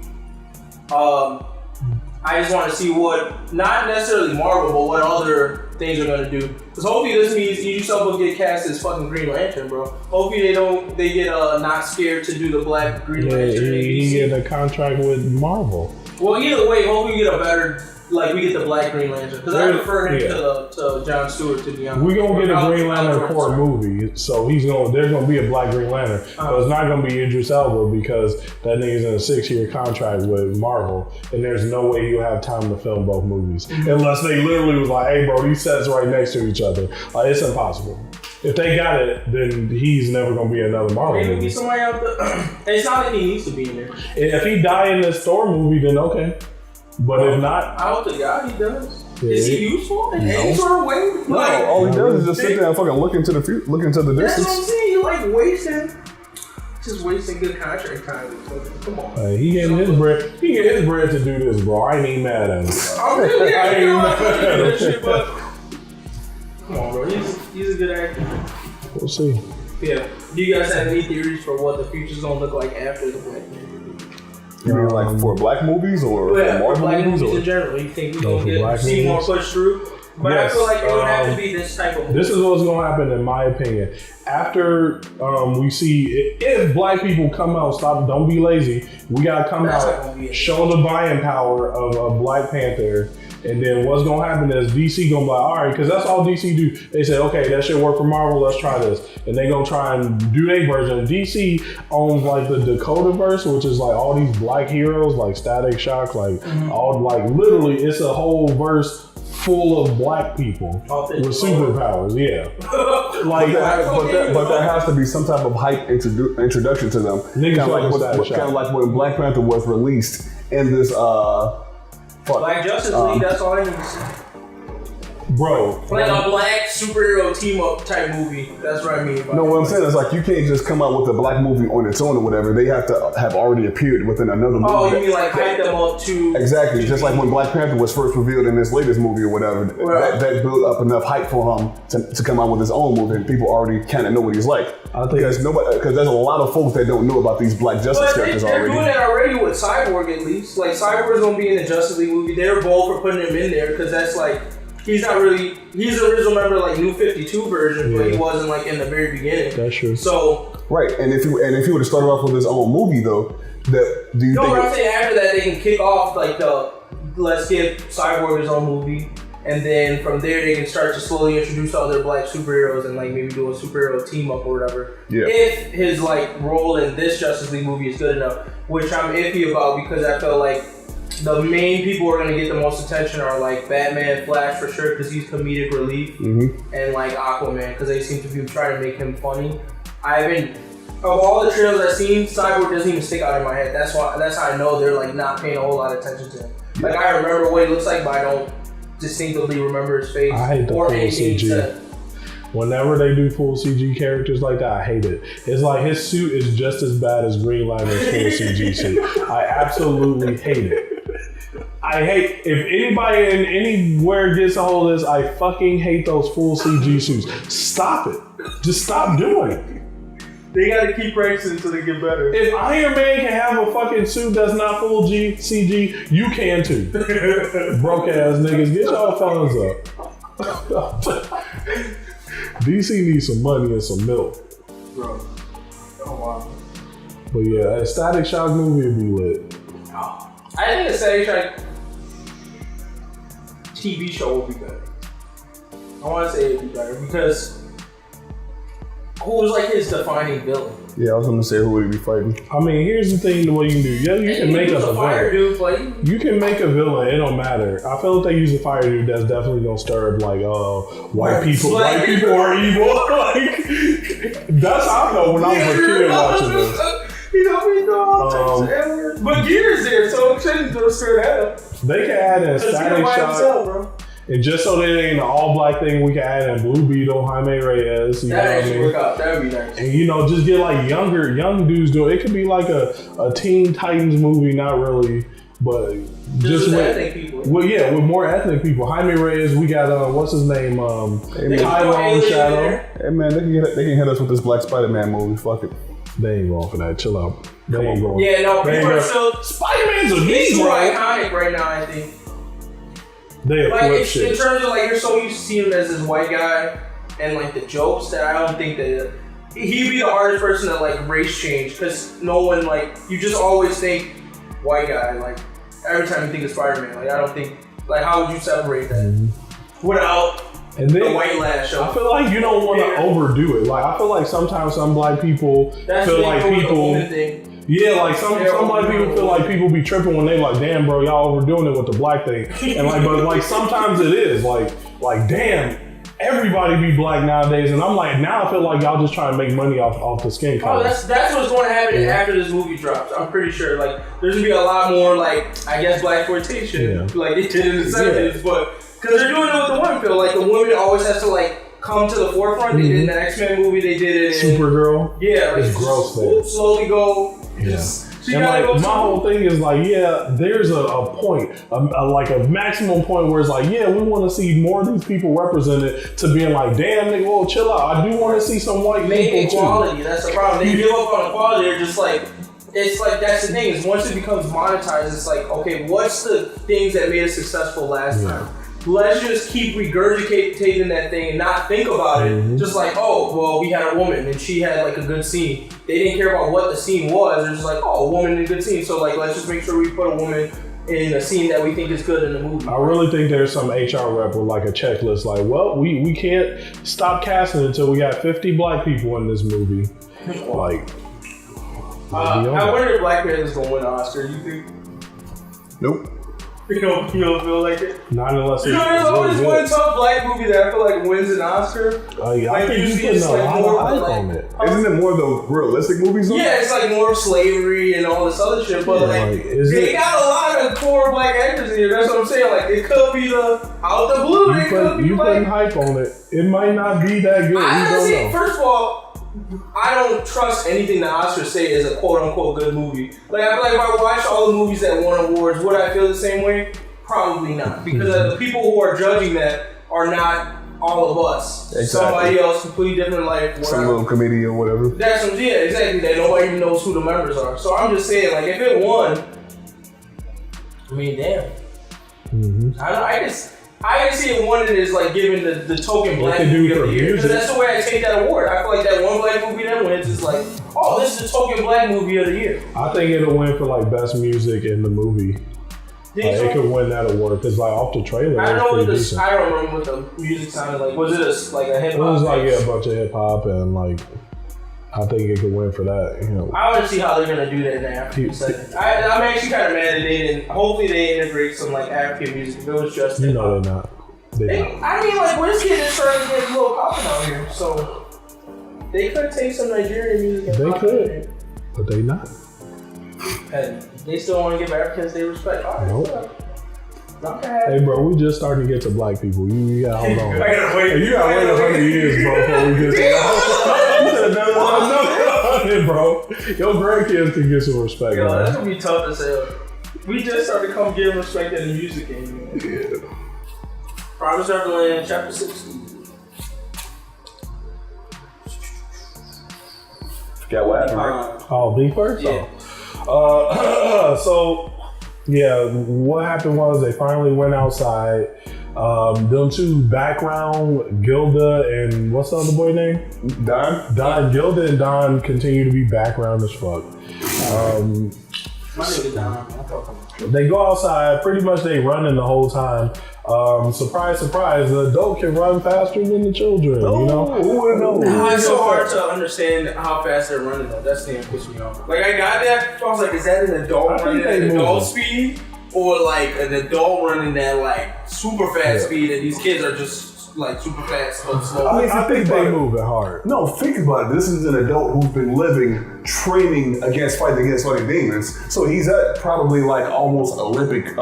I just want to see what, not necessarily Marvel, but what other things are gonna do. Because hopefully this means Idris Elba will get cast as fucking Green Lantern, bro. Hopefully they get not scared to do the Black Green Lantern. He get a contract with Marvel. Well, either way, hopefully we get a better. Like, we get the Black Green Lantern. Because I prefer him to Jon Stewart, to be honest. We're going to get a Green Lantern for a movie. So there's going to be a Black Green Lantern. But it's not going to be Idris Elba because that nigga's in a 6-year contract with Marvel. And there's no way he'll have time to film both movies. Unless they literally was like, hey, bro, these sets right next to each other. Like, it's impossible. If they got it, then he's never going to be another Marvel movie. Maybe somebody out there. It's not that he needs to be in there. If he die in this Thor movie, then okay. But if not, I hope to God he does. Is he useful in any sort of way? No, all he does is just sit there and fucking look into the distance. That's what I'm saying. You're like wasting good contract time. Come on. He getting his bread. He getting his bread to do this, bro. I ain't even mad at him. I ain't mad at that shit, but come on, bro. He's a good actor. We'll see. Yeah. Do you guys have any theories for what the future's gonna look like after the Black Panther? You mean like for black movies or for Marvel black movies? In general, you think we're gonna see more push through? But yes. I feel like it would have to be this type of movie. This is what's gonna happen, in my opinion. After we see if black people come out, don't be lazy. We gotta come out, show the buying power of Black Panther. And then what's gonna happen is DC gonna be like, all right, because that's all DC do. They say, okay, that shit work for Marvel, let's try this. And they gonna try and do their version. DC owns like the Dakotaverse, which is like all these black heroes, like Static Shock, like all like literally it's a whole verse full of black people with superpowers. Yeah. Like but that has to be some type of hype introduction to them. Kind of like when Black Panther was released in this Black Justice League, that's all I need to see. Bro. Like a black superhero team-up type movie. That's what I mean. No, what I'm saying is like you can't just come out with a black movie on its own or whatever. They have to have already appeared within another movie. Oh, you mean like hype them up to... Exactly. Just like when Black Panther was first revealed in this latest movie or whatever. Right. That built up enough hype for him to come out with his own movie and people already kind of know what he's like. Because there's a lot of folks that don't know about these black Justice characters already. They're doing it already with Cyborg at least. Like Cyborg's going to be in the Justice League movie. They're bold for putting him in there because that's like... He's an original member like New 52 version, but he wasn't like in the very beginning. That's true. So right, and if he would have started off with his own movie though, what I'm saying after that they can kick off like let's give Cyborg his own movie, and then from there they can start to slowly introduce other black superheroes and like maybe do a superhero team up or whatever. Yeah. If his like role in this Justice League movie is good enough, which I'm iffy about because I felt like the main people who are going to get the most attention are like Batman, Flash for sure because he's comedic relief, and like Aquaman because they seem to be trying to make him funny. Of all the trailers I've seen, Cyborg doesn't even stick out in my head. That's how I know they're like not paying a whole lot of attention to him. Like I remember what he looks like, but I don't distinctly remember his face I hate the or full anything CG. said. Whenever they do full CG characters like that, I hate it. It's like his suit is just as bad as Green Lantern's full CG suit. I absolutely hate it. I hate, if anybody in anywhere gets a hold of this, I fucking hate those full CG suits. Stop it. Just stop doing it. They gotta keep practicing until they get better. If Iron Man can have a fucking suit that's not full CG, you can too. Broke ass niggas, get y'all phones up. DC needs some money and some milk. Bro. Oh wow. But yeah, a Static Shock movie would be lit. I think a Static Shock TV show would be better. I want to say it'd be better because who was like his defining villain? Yeah, I was gonna say who would he be fighting? I mean, here's the thing: the way you can do, yeah, you can make up a fire villain. dude, like You can make a villain; it don't matter. I feel like they use a fire dude that's definitely gonna stir up like, white people are evil. Like that's how I know when I was a kid watching this. You know, we know all types of errors. But Gear's there, so I'm saying to stir that up. They can add in Static Shock. Bro. And just so that it ain't an all black thing, we can add in Blue Beetle, Jaime Reyes. You know That what I actually mean? work out. That would be nice. And just get like young dudes do it. It could be like a Teen Titans movie, not really, but just with ethnic people. with more ethnic people. Jaime Reyes, we got what's his name? Kylo Shadow. Hey man, they can hit us with this Black Spider-Man movie. Fuck it. They ain't going for that. Chill out. They ain't going. Yeah, no, people are still. Spider-Man's a He's bro. more iconic right now, I think. They Like flip in shit. terms of like you're so used to seeing him as this white guy and like the jokes that I don't think that he'd be the hardest person to like race change because no one like you just always think white guy like every time you think of Spider-Man like I don't think like how would you separate that without And then, the white lad show? I feel like you don't want to overdo it. Like I feel like sometimes some black people feel like people. Yeah, like some black people feel like people be tripping when they like, damn, bro, y'all overdoing it with the black thing. And like, but like sometimes it is like damn, everybody be black nowadays. And I'm like, now I feel like y'all just trying to make money off the skin color. Oh, that's what's going to happen after this movie drops. I'm pretty sure. Like, there's gonna be a lot more like I guess black exploitation, like they did in the 70s, but because they're doing it with the women feel like the woman always has to like come to the forefront. They did in the X-Men movie. They did it in Supergirl. Yeah, like it's gross. There. Slowly go. Yeah. So and like my whole thing is like, there's a point, like a maximum point where it's like, we want to see more of these people represented to being like, damn, nigga, well, chill out. I do want to see some white people equality. too. That's the problem. They give up on equality. They're just like, it's like that's the thing is once it becomes monetized, it's like, okay, what's the things that made us successful last time? Let's just keep regurgitating that thing and not think about it. Just like, oh, well, we had a woman and she had like a good scene. They didn't care about what the scene was. They're just like, oh, a woman in a good scene. So like, let's just make sure we put a woman in a scene that we think is good in the movie. I really think there's some HR rep with like a checklist. Like, well, we can't stop casting until we got 50 black people in this movie. Like, I wonder if Black Panther's gonna win an Oscar. You think? Nope. You don't feel like it? Not unless there's always one tough black movie that I feel like wins an Oscar. I think you putting a lot of hype on it. Isn't it more of the realistic movies? Yeah, it's like more slavery and all this other shit, but they got a lot of core black actors in here. That's what I'm saying. Like it could be out the blue. You putting hype on it. It might not be that good. First of all, I don't trust anything the Oscars say is a quote-unquote good movie. Like, I feel like if I watch all the movies that won awards, would I feel the same way? Probably not. Because the people who are judging that are not all of us. Exactly. Somebody else, completely different life. Whatever. Some little committee or whatever. That's what, exactly. That nobody even knows who the members are. So I'm just saying, like, if it won, I mean, damn. I can see it winning is like giving the token black movie of the year. Because that's the way I take that award. I feel like that one black movie that wins is like, oh, this is the token black movie of the year. I think it'll win for like best music in the movie. It could win that award because like off the trailer, I don't remember what the music sounded like. Was it a hip hop? It was like a bunch of hip hop and like. I think it could win for that. I want to see how they're gonna do that in the African setting. I'm actually kind of mad that they didn't. Hopefully, they integrate some like African music. If it was just they're not. They're not. I mean, like we're just getting started to get a little popping out here, so they could take some Nigerian music. And they could, but they not. And they still want to give Africans their respect. All right, nope. Hey bro, we just starting to get to black people. You gotta hold on. I gotta wait. You gotta wait 100 years, bro, before we get to bro. Your grandkids can get some respect. Yo, that's gonna be tough as hell. We just started to come give respect in the music game. Yeah. Promised Neverland, chapter 60. Forgot what happened, right? Oh, me first? Yeah. So, what happened was they finally went outside. Them two background, Gilda and what's the other boy name? Don. Gilda and Don continue to be background as fuck. My nigga Don. They go outside, pretty much they running the whole time. Surprise, surprise, the adult can run faster than the children, you know? Who would know? It's so hard to understand how fast they're running though. That's the thing that pisses me off. Like I got that, I was like, is that an adult running at adult speed? Or like an adult running at like super fast speed and these kids are just like super fast but slow? I think they moving hard. No, think about it. This is an adult who's been living, training fighting against demons. So he's at probably like almost Olympian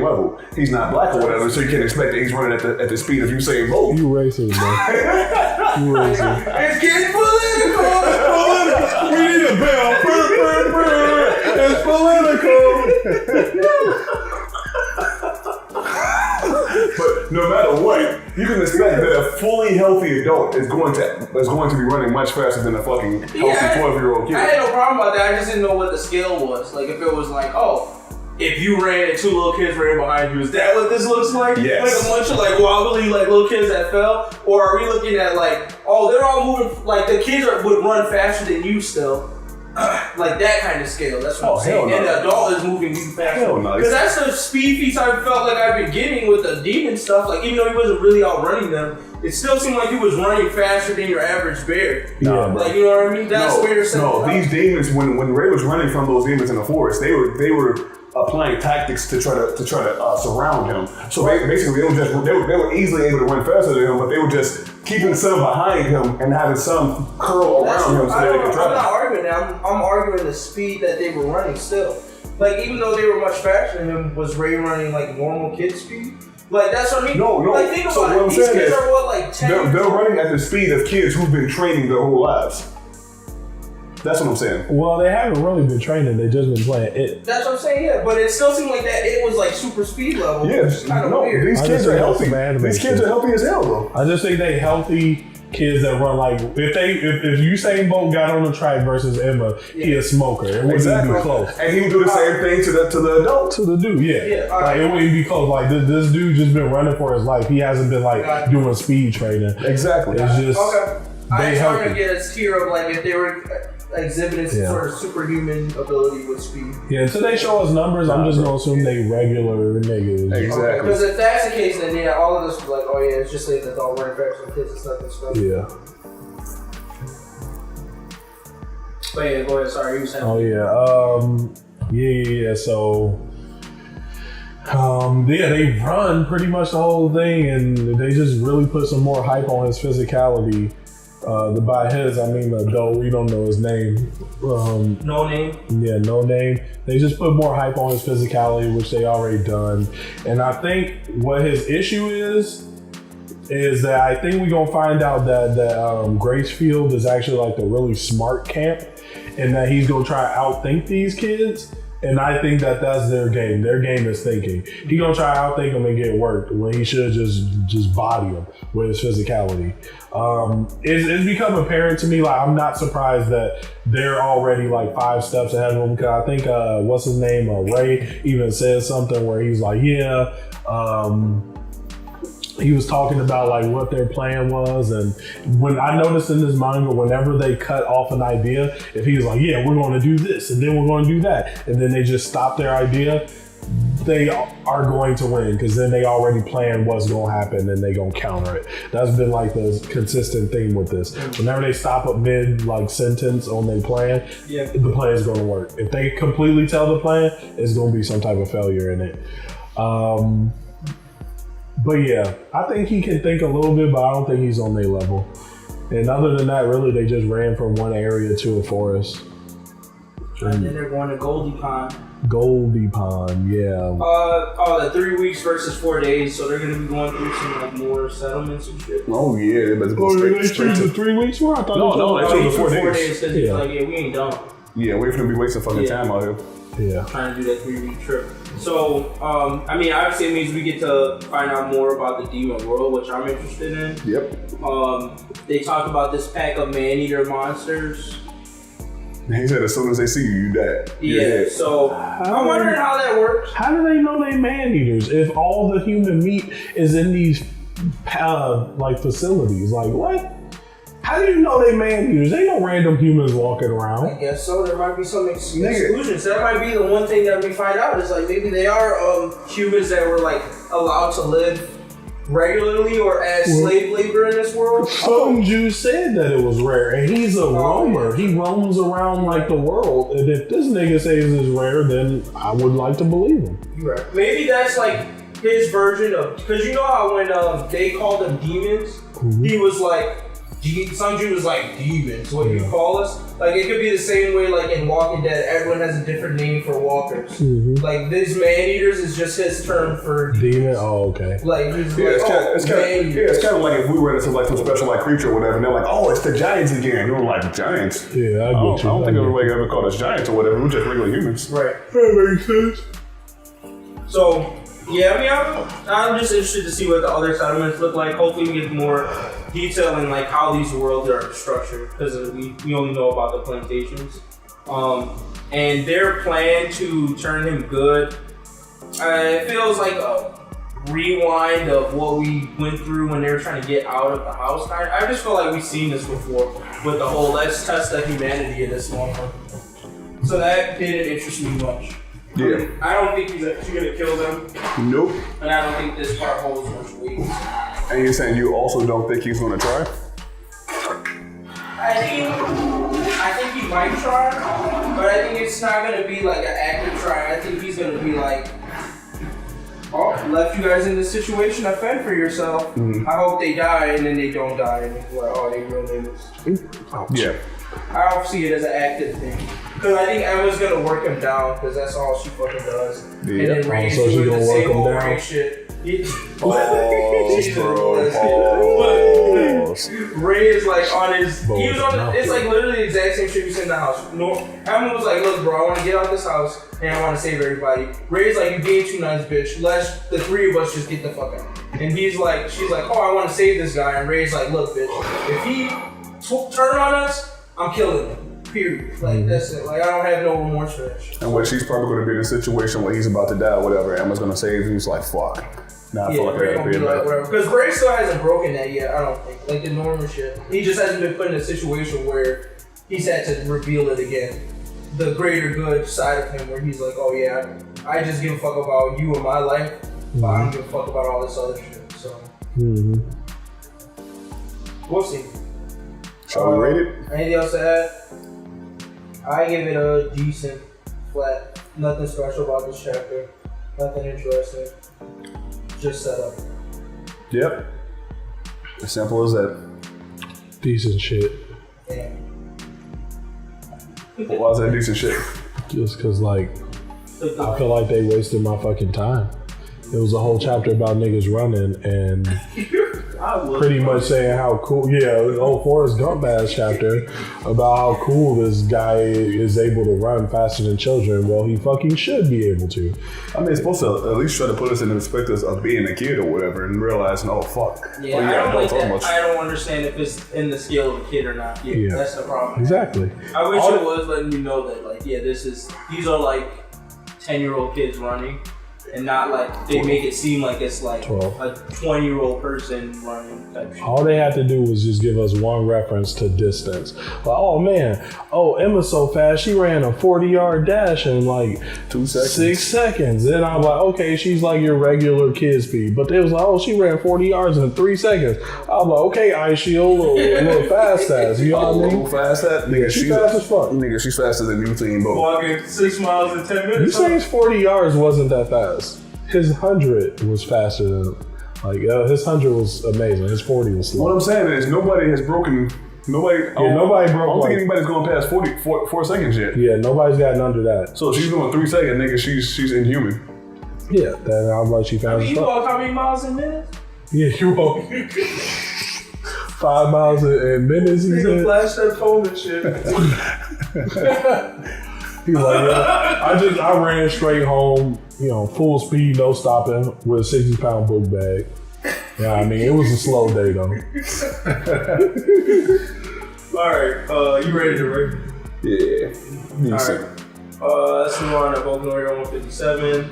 level. He's not black or whatever, so you can't expect that he's running at the speed of Usain Bolt. You racist, man. You racist. It's getting political! We need a bell. It's political. But no matter what, you can expect that a fully healthy adult is going to be running much faster than a fucking healthy 12-year-old kid. I had no problem about that. I just didn't know what the scale was. Like if it was like, oh, if you ran and two little kids ran behind you, is that what this looks like? Yes. Like a bunch of like wobbly like little kids that fell? Or are we looking at like, oh, they're all moving, like the kids would run faster than you still? Like that kind of scale. That's what I'm saying. No. And the adult is moving even faster. Hell no. Because that's the speed feats I felt like I've been getting with the demon stuff. Like even though he wasn't really outrunning them, it still seemed like he was running faster than your average bear. Yeah, like you know what I mean? That's where you're saying. No, these demons, when Ray was running from those demons in the forest, they were applying tactics to try to surround him. So basically, they were easily able to run faster than him, but they were just keeping some behind him and having some curl around him so that they could trap him. I'm not arguing that. I'm arguing the speed that they were running still. Like even though they were much faster than him, was Ray running like normal kid speed? Like that's what I mean. No. Like think so about what it. I'm These saying kids is, are what, like 10? they're running at the speed of kids who've been training their whole lives. That's what I'm saying. Well, they haven't really been training. They just been playing it. That's what I'm saying. Yeah, but it still seemed like that. It was like super speed level. Yeah, Which is kind of weird. These kids are healthy. These kids are healthy as hell though. I just think they healthy kids that run like if Usain Bolt got on the track versus Emma, he a smoker. It wouldn't even be close. And he would do the same thing to the adult. To the dude, yeah. Right. Like it wouldn't be close. Like this dude just been running for his life. He hasn't been like doing speed training. Exactly. It's just I was trying to healthy. get a tier of like if they were exhibiting some sort of superhuman ability with speed. Yeah, until they show us numbers, I'm just gonna assume they regular niggas. Exactly. Because if that's the case, then yeah, all of this was like, oh yeah, it's just like that's all running faster than kids. It's nothing special. Yeah. But yeah, go ahead. Sorry, you were saying. Oh yeah. Yeah. So, they run pretty much the whole thing, and they just really put some more hype on his physicality. By his, I mean the adult. We don't know his name. No name. Yeah, no name. They just put more hype on his physicality, which they already done. And I think what his issue is that I think we're gonna find out that Grace Field is actually like the really smart camp, and that he's gonna try to outthink these kids. And I think that's their game. Their game is thinking. He gonna try to outthink them and get worked when he should just body them with his physicality. It's become apparent to me. Like I'm not surprised that they're already like 5 steps ahead of him. Because I think what's his name, Ray, even said something where he's like, yeah. He was talking about like what their plan was, and when I noticed in this manga, whenever they cut off an idea, if he was like, yeah, we're going to do this, and then we're going to do that, and then they just stop their idea, they are going to win, because then they already plan what's going to happen, and they going to counter it. That's been like the consistent theme with this. Whenever they stop a mid like sentence on their plan, the plan is going to work. If they completely tell the plan, it's going to be some type of failure in it. But yeah, I think he can think a little bit, but I don't think he's on their level. And other than that, really, they just ran from one area to a forest. And then they're going to Goldie Pond. Goldie Pond, yeah. The 3 weeks versus 4 days, so they're gonna be going through some like more settlements and shit. Oh yeah, they better go straight to 3 weeks. Well, I thought no, they chose the 4 days. Because he's like, yeah, we ain't done. Yeah, we're gonna be wasting fucking time out here. Yeah. Trying to do that 3-week trip. So, I mean, obviously it means we get to find out more about the demon world, which I'm interested in. Yep. They talk about this pack of man-eater monsters. He said as soon as they see you, you die. Yeah, so I'm wondering how that works. How do they know they man-eaters if all the human meat is in these like facilities? Like what? How do you know they man-eaters? Ain't no random humans walking around. I guess so. There might be some exclusions. That might be the one thing that we find out is like maybe they are humans that were like allowed to live regularly or as slave labor in this world. Sunju said that it was rare, and he's a roamer. He roams around like the world, and if this nigga says it's rare, then I would like to believe him. Right. Maybe that's like his version of, because you know how when they called them demons, he was like, Sunju was like, demons, what you call us? Like, it could be the same way, like, in Walking Dead, everyone has a different name for walkers. Like, these man-eaters is just his term for demon. Oh, okay. Like, he's it's kind of like if we were into like some special like creature or whatever, and they're like, oh, it's the giants again. And we're like, giants? Yeah, I don't think everybody ever called us giants or whatever. We're just regular humans. Right. That makes sense. So, yeah, I mean, I'm just interested to see what the other settlements look like. Hopefully we get more detail in like how these worlds are structured, because we only know about the plantations. And their plan to turn him good, it feels like a rewind of what we went through when they were trying to get out of the house. I just feel like we've seen this before with the whole let's test the humanity of this one. So that didn't interest me much. Yeah. I don't think he's actually gonna kill them. Nope. And I don't think this part holds much weight. And you're saying you also don't think he's gonna try? I think he might try, but I think it's not gonna be like an active try. I think he's gonna be like, oh, left you guys in this situation, now fend for yourself. I hope they die, and then they don't die, and it's like, oh, they real niggas. Yeah. I don't see it as an active thing. Because I think Emma's gonna work him down, because that's all she fucking does. Yeah. And then Ray's so doing the same old down. Ray shit. Pause, bro. Pause. Ray is like on his. He was on. It's like literally the exact same shit we said in the house. No, Emma was like, "Look, bro, I want to get out this house and I want to save everybody." Ray's like, "You being too nice, bitch. Let's the three of us just get the fuck out." And he's like, "She's like, oh, I want to save this guy." And Ray's like, "Look, bitch, if he turn on us, I'm killing him. Period. Like that's it. Like I don't have no remorse for that shit." And when she's probably going to be in a situation where he's about to die or whatever, Emma's going to save him. He's like, fuck. Nah, I feel like I gotta be like, whatever. Because Ray still hasn't broken that yet, I don't think. Like the normal shit. He just hasn't been put in a situation where he's had to reveal it again. The greater good side of him where he's like, oh yeah, I just give a fuck about you and my life, but I don't give a fuck about all this other shit. So we'll see. Shall we rate it? Anything else to add? I give it a decent flat. Nothing special about this chapter. Nothing interesting. Just set up. Yep. As simple as that. Decent shit. Yeah. Why is that decent shit? Just cause like, I feel like they wasted my fucking time. It was a whole chapter about niggas running and pretty much saying how cool, the whole Forrest Gump ass chapter about how cool this guy is able to run faster than children. Well, he fucking should be able to. I mean, it's supposed to at least try to put us in the perspectives of being a kid or whatever and realizing, oh, fuck. Yeah, I don't like that. I don't understand if it's in the scale of a kid or not. Yeah, that's the problem. Exactly. I wish it was letting you know that, like, these are like 10-year-old kids running. And not like they make it seem like it's like 12. A 20-year-old person running type shit. All they had to do was just give us one reference to distance. Like, oh man, Emma's so fast, she ran a 40-yard dash in like 2 seconds. 6 seconds. Then I'm like, okay, she's like your regular kid speed. But they was like, oh, she ran 40 yards in 3 seconds. I was like, okay, Ice Shield, a little fast. You know what I mean? A little fast. Nigga, she's fast as fuck. Nigga, she's faster than Usain Bolt. Walking 6 miles in 10 minutes. Usain's 40 yards wasn't that fast. His 100 was faster than, his 100 was amazing. His 40 was slow. What I'm saying is nobody has broken, nobody broke. I don't think anybody's going past 4 seconds yet. Yeah, nobody's gotten under that. So if she's going 3 seconds, nigga, she's inhuman. Yeah, then I'm like, she found you walk how many miles in minutes? Yeah, you walk 5 miles in minutes, he said. Flash that phone and shit. He's like, I ran straight home, full speed, no stopping, with a 60-pound book bag. Yeah, I mean, it was a slow day though. All right, you ready to rate? Yeah. All right. Let's move on to Boku no Hero 157.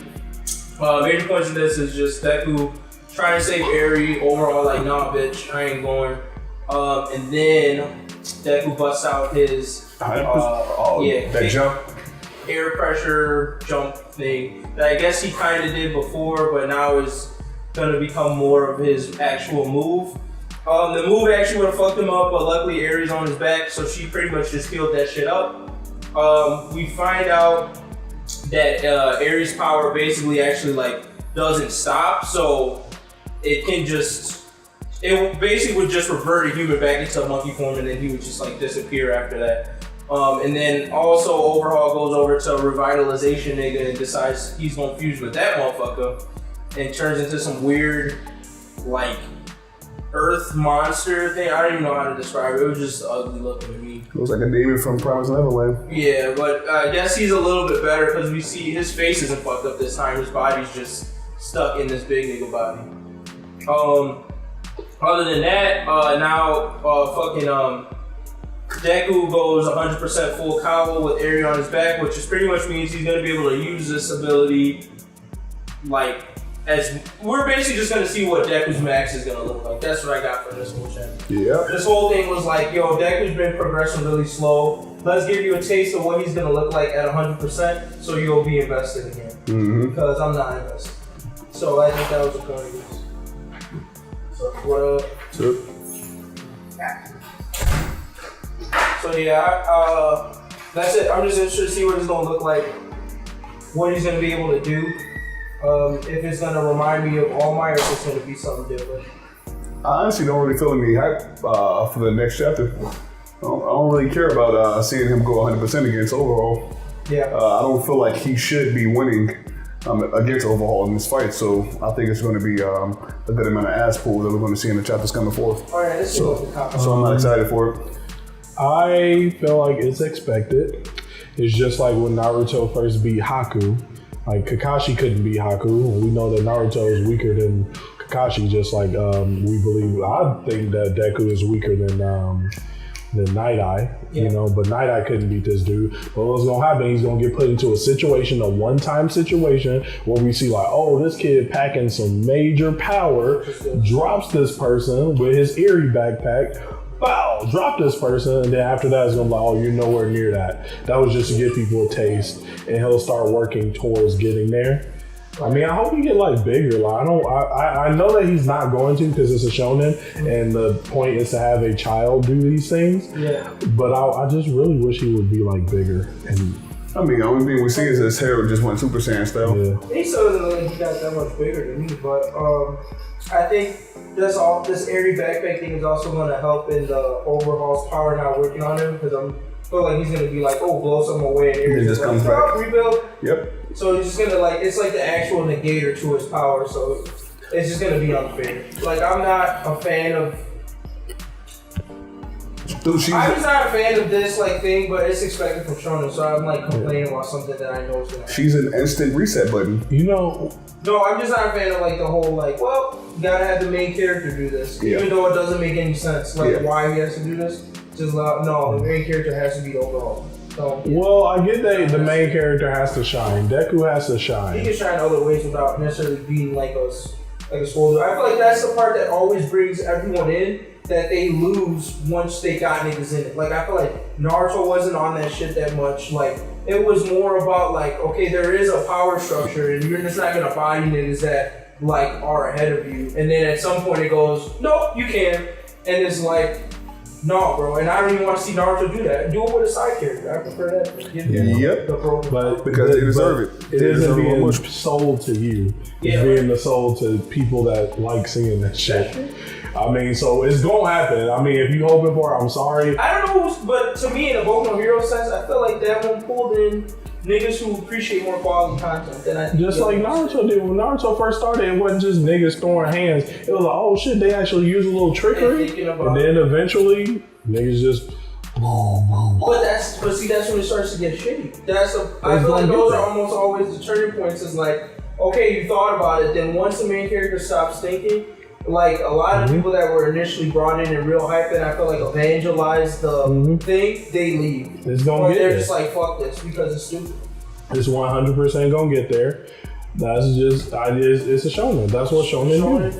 Major points in this is just Deku trying to save Eri. Overall, like, nah, bitch, I ain't going. And then Deku busts out his that jump. Air pressure jump thing that I guess he kind of did before, but now is gonna become more of his actual move. The move actually would have fucked him up, but luckily Aries on his back, so she pretty much just healed that shit up. We find out that Aries' power basically actually like doesn't stop, so it basically would just revert a human back into a monkey form, and then he would just like disappear after that. And then also Overhaul goes over to Revitalization nigga and decides he's gonna fuse with that motherfucker and turns into some weird like earth monster thing. I don't even know how to describe it. It was just ugly looking to me. It was like a demon from Promised Neverland. Yeah, but I guess he's a little bit better because we see his face isn't fucked up this time. His body's just stuck in this big nigga body. Other than that, Deku goes 100% full Cowl with Eri on his back, which just pretty much means he's going to be able to use this ability like as we're basically just going to see what Deku's max is going to look like. That's what I got for this whole chapter. Yeah. This whole thing was like, yo, Deku's been progressing really slow. Let's give you a taste of what he's going to look like at 100% so you'll be invested in him. Mm-hmm. Because I'm not invested. So I think that was the point of this. So what up? So yeah, that's it. I'm just interested to see what it's gonna look like, what he's gonna be able to do. If it's gonna remind me of All Might, or if it's gonna be something different. I honestly don't really feel any hype for the next chapter. I don't really care about seeing him go 100% against Overhaul. Yeah. I don't feel like he should be winning against Overhaul in this fight, so I think it's going to be a good amount of ass pull that we're going to see in the chapters coming forth. All right, let's see what the cop. So I'm not excited for it. I feel like it's expected. It's just like when Naruto first beat Haku. Like Kakashi couldn't beat Haku, and we know that Naruto is weaker than Kakashi. Just like I think that Deku is weaker than Night Eye, you know, but Night Eye couldn't beat this dude. But what's gonna happen, he's gonna get put into a one-time situation where we see like, oh, this kid packing some major power, drops this person with his Eerie backpack, bow, drop this person, and then after that it's gonna be like, oh, you're nowhere near that. That was just to give people a taste, and he'll start working towards getting there. I mean, I hope he get like bigger. Like I know that he's not going to because it's a shonen, and the point is to have a child do these things. Yeah. But I just really wish he would be like bigger. And I mean, the only thing we see is his hair just went Super Saiyan style. Yeah. He still doesn't look like he got that much bigger than me, but I think this airy backpack thing is also going to help in the Overhaul's power not working on him, because I feel like he's going to be like, oh, blow something away, and Aries just comes back. Rebuild. Yep. So he's just going to like, it's like the actual negator to his power, so it's just going to be unfair. Like, I'm not a fan of I'm just not a fan of this like thing, but it's expected from Shonen, so I'm like complaining about something that I know is gonna happen. She's an instant reset button. You know. No, I'm just not a fan of like the whole like, well, you gotta have the main character do this, even though it doesn't make any sense. Like why he has to do this. Just no, the main character has to be Overhaul. So, well, I get that the main character has to shine. Deku has to shine. He can shine other ways without necessarily being like a spoiler. I feel like that's the part that always brings everyone in, that they lose once they got niggas in it. Like, I feel like Naruto wasn't on that shit that much. Like, it was more about like, okay, there is a power structure and you're just not gonna body niggas that like are ahead of you. And then at some point it goes, nope, you can. And it's like, no, bro. And I don't even want to see Naruto do that. Do it with a side character. I prefer that. Yep. But because they deserve it. It isn't being sold to you. It's being sold to people that like seeing that shit. I mean, so it's gonna happen. I mean, if you hoping for it, I'm sorry. I don't know, but to me, in a Boku no Hero sense, I feel like that one pulled in niggas who appreciate more quality content than I think. Just like Naruto did. When Naruto first started, it wasn't just niggas throwing hands. It was like, oh shit, they actually use a little trickery. And then eventually, niggas just But see, that's when it starts to get shitty. I feel like those are almost always the turning points. Is like, okay, you thought about it. Then once the main character stops thinking, like a lot of people that were initially brought in and real hype, and I feel like evangelized the thing, they leave. It's gonna get they're there. just like, fuck this because it's stupid. It's 100% gonna get there. That's just, it's a shonen. That's what shonen is.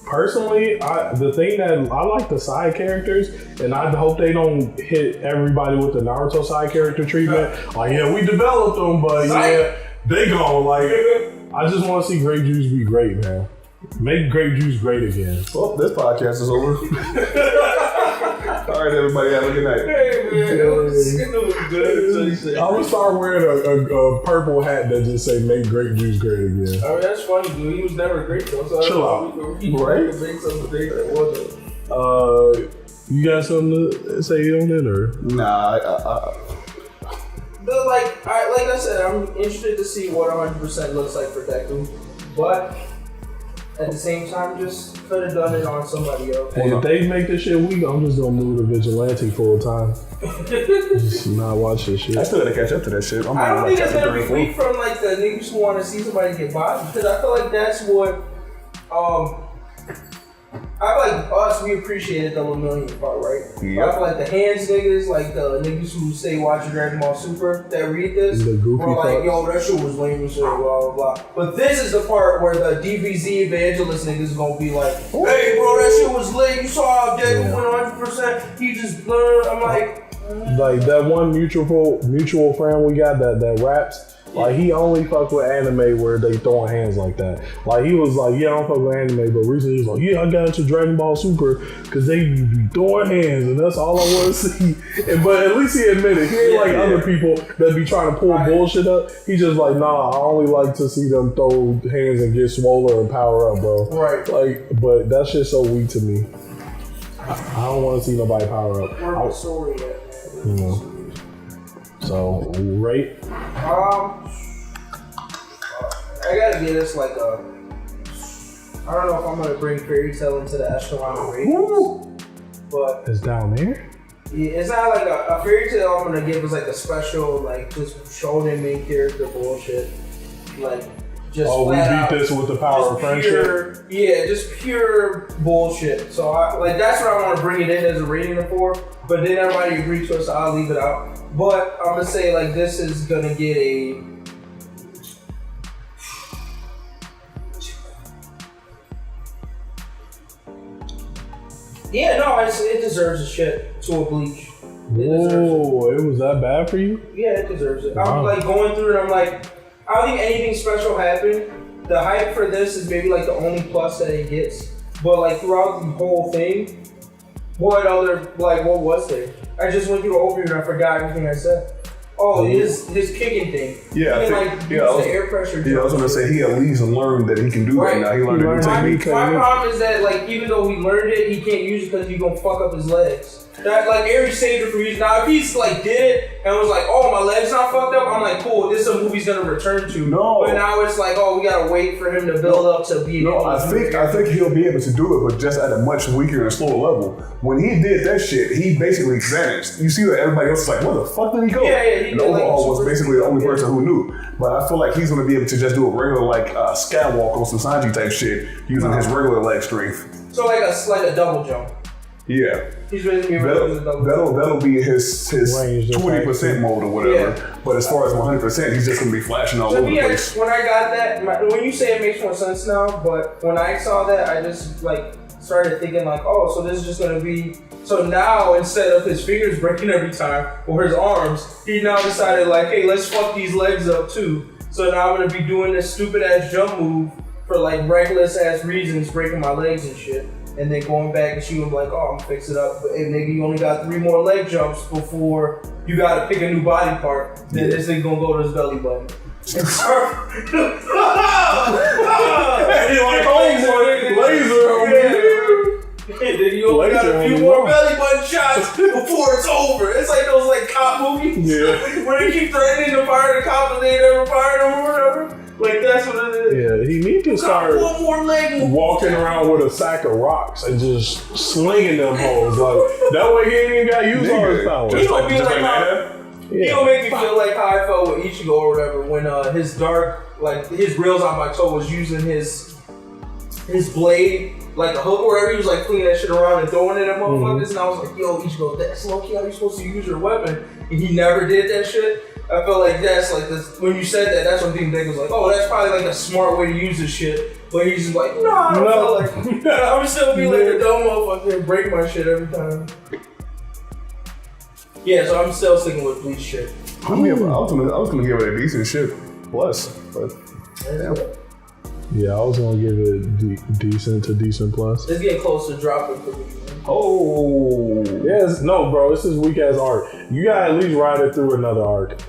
Personally, the thing that I like the side characters, and I hope they don't hit everybody with the Naruto side character treatment. Like, yeah, we developed them, but yeah, they gone. Like, I just want to see Grape Juice be great, man. Make Grape Juice great again. Well, this podcast is over. All right, everybody, have a good night. Hey, man, it was good. I'm gonna start wearing a purple hat that just say "Make Grape Juice Great Again." I mean, that's funny, dude. He was never great though. So Chill out, right? Make something big that wasn't. You got something to say on it, or Nah, But like I said, I'm interested to see what 100% looks like for Deku, but at the same time, just could have done it on somebody else. hey, if they make this shit weak, I'm just gonna move to Vigilante full time. Just not watch this shit. I still gotta catch up to that shit. I don't think it's gonna be weak from like the niggas who want to see somebody get bodied, because I feel like that's what I feel like us, we appreciated the Lemillion part, right? Yep. I feel like the hands niggas, like the niggas who say watching Dragon Ball Super that read this, The goofy were like, parts. yo, that shit was lame and shit, blah, blah, blah. But this is the part where the DBZ evangelist niggas gonna be like, hey, bro, that shit was lame. You saw how Deku went 100%. He just blurred. I'm like that one mutual friend we got that raps. Like, he only fuck with anime where they throwing hands like that. Like, he was like, yeah, I don't fuck with anime, but recently he was like, yeah, I got into Dragon Ball Super because they be throwing hands, and that's all I want to see. But at least he admitted, he ain't like other people that be trying to pull bullshit up. He just like, nah, I only like to see them throw hands and get swollen and power up, bro. Right. Like, but that shit's so weak to me. I don't want to see nobody power up. where the story at, man? You know. So, rate? I gotta give this like a. I don't know if I'm gonna bring Fairy Tail into the echelon of ratings, but It's down there? yeah, it's not like a Fairy Tail. I'm gonna give us like a special, like just shonen main character bullshit, like just. Oh, we flat beat out, this with the power of friendship? Yeah, just pure bullshit. So that's what I want to bring it in as a rating of 4. But then everybody agreed to it, so I'll leave it out. But I'm gonna say like this is gonna get a. Yeah, no, it deserves a shit to a Bleach. Whoa, it was that bad for you? Yeah, it deserves it. Wow. I'm like going through it, I'm like, I don't think anything special happened. The hype for this is maybe like the only plus that it gets. But like throughout the whole thing, what was there? I just went through the overview and I forgot everything I said. Oh, his kicking thing. Yeah, he I can, think, use the air pressure. I was gonna say he at least learned that he can do that now. He learned a new technique. My problem is that like even though he learned it, he can't use it because he's gonna fuck up his legs. That like Aries saved it from using. Now if he's like did it and was like, oh my leg's not fucked up, I'm like cool. This is a movie he's gonna return to. No, but now it's like, oh, we gotta wait for him to build up to be. No, I think he'll be able to do it, but just at a much weaker and slower level. When he did that shit, he basically vanished. You see that everybody else is like, where the fuck did he go? Yeah, he and did, Overhaul like, was basically the only person who knew. But I feel like he's gonna be able to just do a regular like scat walk on some Sanji type shit using his regular leg strength. So like a double jump. Yeah. He's basically a double jump. That'll be his 20% mode or whatever. Yeah. But as far as 100%, he's just gonna be flashing all over the place. When I got that, when you say it makes more sense now, but when I saw that, I just like started thinking like, oh, so this is just gonna be. So now instead of his fingers breaking every time or his arms, he now decided like, hey, let's fuck these legs up too. So now I'm gonna be doing this stupid ass jump move for like reckless ass reasons, breaking my legs and shit. And then going back and shooting like, oh, I'm gonna fix it up. But nigga, you only got 3 more leg jumps before you gotta pick a new body part. Then this nigga gonna go to his belly button. And start. Hey, like homeboy, laser on me. And then you only got a few more belly button shots before it's over. It's like those like cop movies. Yeah. Where they keep threatening to fire the cop and they never fire them or whatever. Like that's what it is. Yeah, he needs to start one more leg walking around with a sack of rocks and just slinging them hoes. Like that way he ain't even got to use all his power. He gonna be like how, he gonna make me feel like how I felt with Ichigo or whatever when his dark, like his rails on my toe was using his blade like a hook or whatever. He was like flinging that shit around and throwing it at motherfuckers. And I was like, yo, Ichigo, that's low key how you supposed to use your weapon. And he never did that shit. I feel like that's like this. When you said that, that's when Deku was like, oh, that's probably like a smart way to use this shit. But he's just like, nah, I don't feel like I'm still be like a dumb motherfucker and break my shit every time. Yeah, so I'm still sticking with Bleach shit. I was gonna give it a decent shit plus, but damn. Yeah, I was gonna give it decent to decent plus. It's getting close to dropping for me. Oh. Yes, no, bro, this is weak ass arc. You gotta at least ride it through another arc.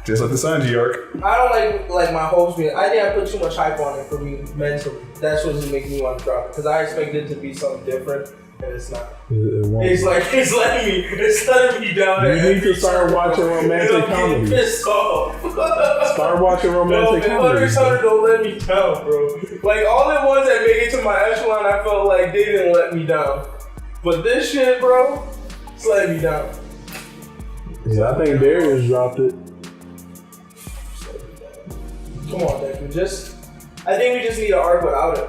Just like the Sanji arc. I don't like my hopes being. I think I put too much hype on it for me mentally. That's what's making me want to drop it because I expected it to be something different, and it's not. It's letting me down. You need to start watching romantic comedy. Pissed off. Start watching romantic comedy. Hunter don't let me down, bro. Like all the ones that make it to my echelon, I felt like they didn't let me down. But this shit, bro, it's letting me down. Yeah, I think Darius dropped it. Come on, Deku. I think we just need an arc without him.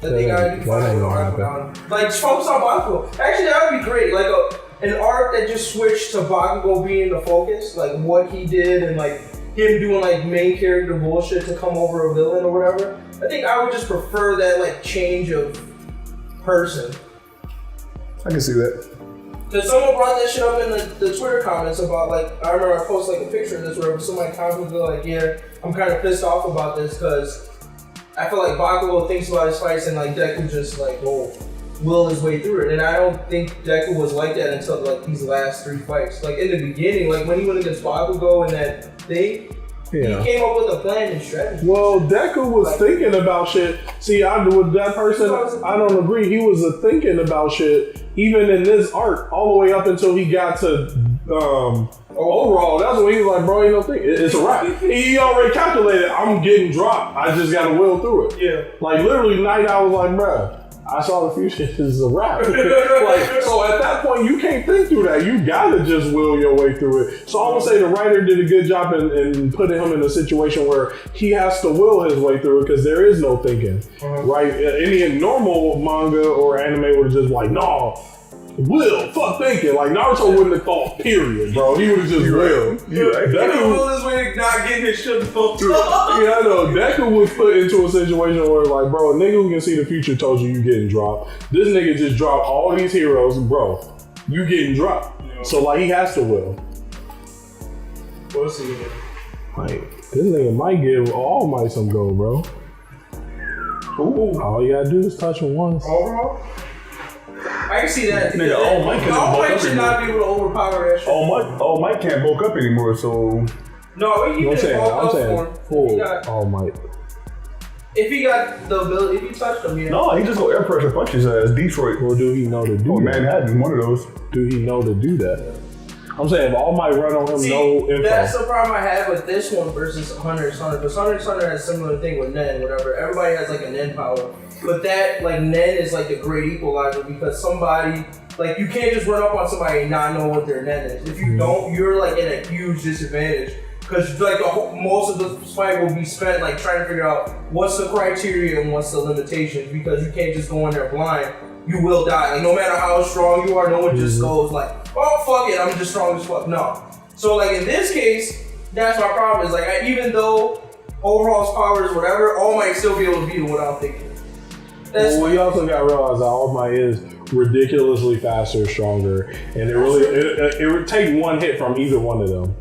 I think I'd be fine with an arc without him. Like, focus on Bakugo. Actually, that would be great. Like, an arc that just switched to Bakugo being the focus. Like, what he did and, like, him doing, like, main character bullshit to come over a villain or whatever. I think I would just prefer that, like, change of person. I can see that. Cause someone brought that shit up in the Twitter comments about like, I remember I posted like a picture of this where somebody commented like, yeah, I'm kind of pissed off about this because I feel like Bakugo thinks about his fights and like Deku just like, will his way through it. And I don't think Deku was like that until like these last 3 fights. Like in the beginning, like when he went against Bakugo and that thing, he came up with a plan and strategy. Well, Deku was like, thinking about shit. See, with that person, I don't agree. He was thinking about shit even in this arc, all the way up until he got to overall. That's when he was like, bro, ain't no thing. It's a wrap. He already calculated, I'm getting dropped. I just got to will through it. Yeah. Like literally, night I was like, bro, I saw the future. This is a wrap. Like, so at that point, you can't think through that. You gotta just will your way through it. So I would say the writer did a good job in putting him in a situation where he has to will his way through it because there is no thinking, right? Any normal manga or anime would have just like, no, fuck thinking. Like Naruto wouldn't have thought, period, bro. He would have just willed. You right. Deku will his way not getting his shit fucked up. Yeah, I know. Deku was put into a situation where like, bro, a nigga who can see the future told you getting dropped. This nigga just dropped all these heroes, bro. You getting dropped. Yeah. So like he has to will. What's he doing? Like, this nigga might give All Might some gold, bro. Ooh. All you gotta do is touch him once. Overall? I can see that. Nigga, All Might should not be able to overpower that shit. All Might can't bulk up anymore, so... No, he can bulk up for him. Full All Might. If he got the ability, if he touched him, yeah. No, he just go air pressure punches as Detroit. Or do he know to do that? Manhattan, one of those. Do he know to do that? I'm saying if All Might run on him, no info. That's the problem I have with this one versus Hunter x Hunter. Because Hunter x Hunter has a similar thing with Nen, whatever. Everybody has like a Nen power. But that, like, Nen is like the great equalizer because somebody, like, you can't just run up on somebody and not know what their Nen is. If you don't, you're like at a huge disadvantage. Because like most of the fight will be spent like trying to figure out what's the criteria and what's the limitations because you can't just go in there blind. You will die. Like no matter how strong you are, no one just goes like, oh fuck it, I'm just strong as fuck. No. So like in this case, that's my problem. Is like even though overall's power is whatever, All Might still be able to beat him without thinking. Well, you also got to realize that All Might is ridiculously faster, stronger, and it would take one hit from either one of them.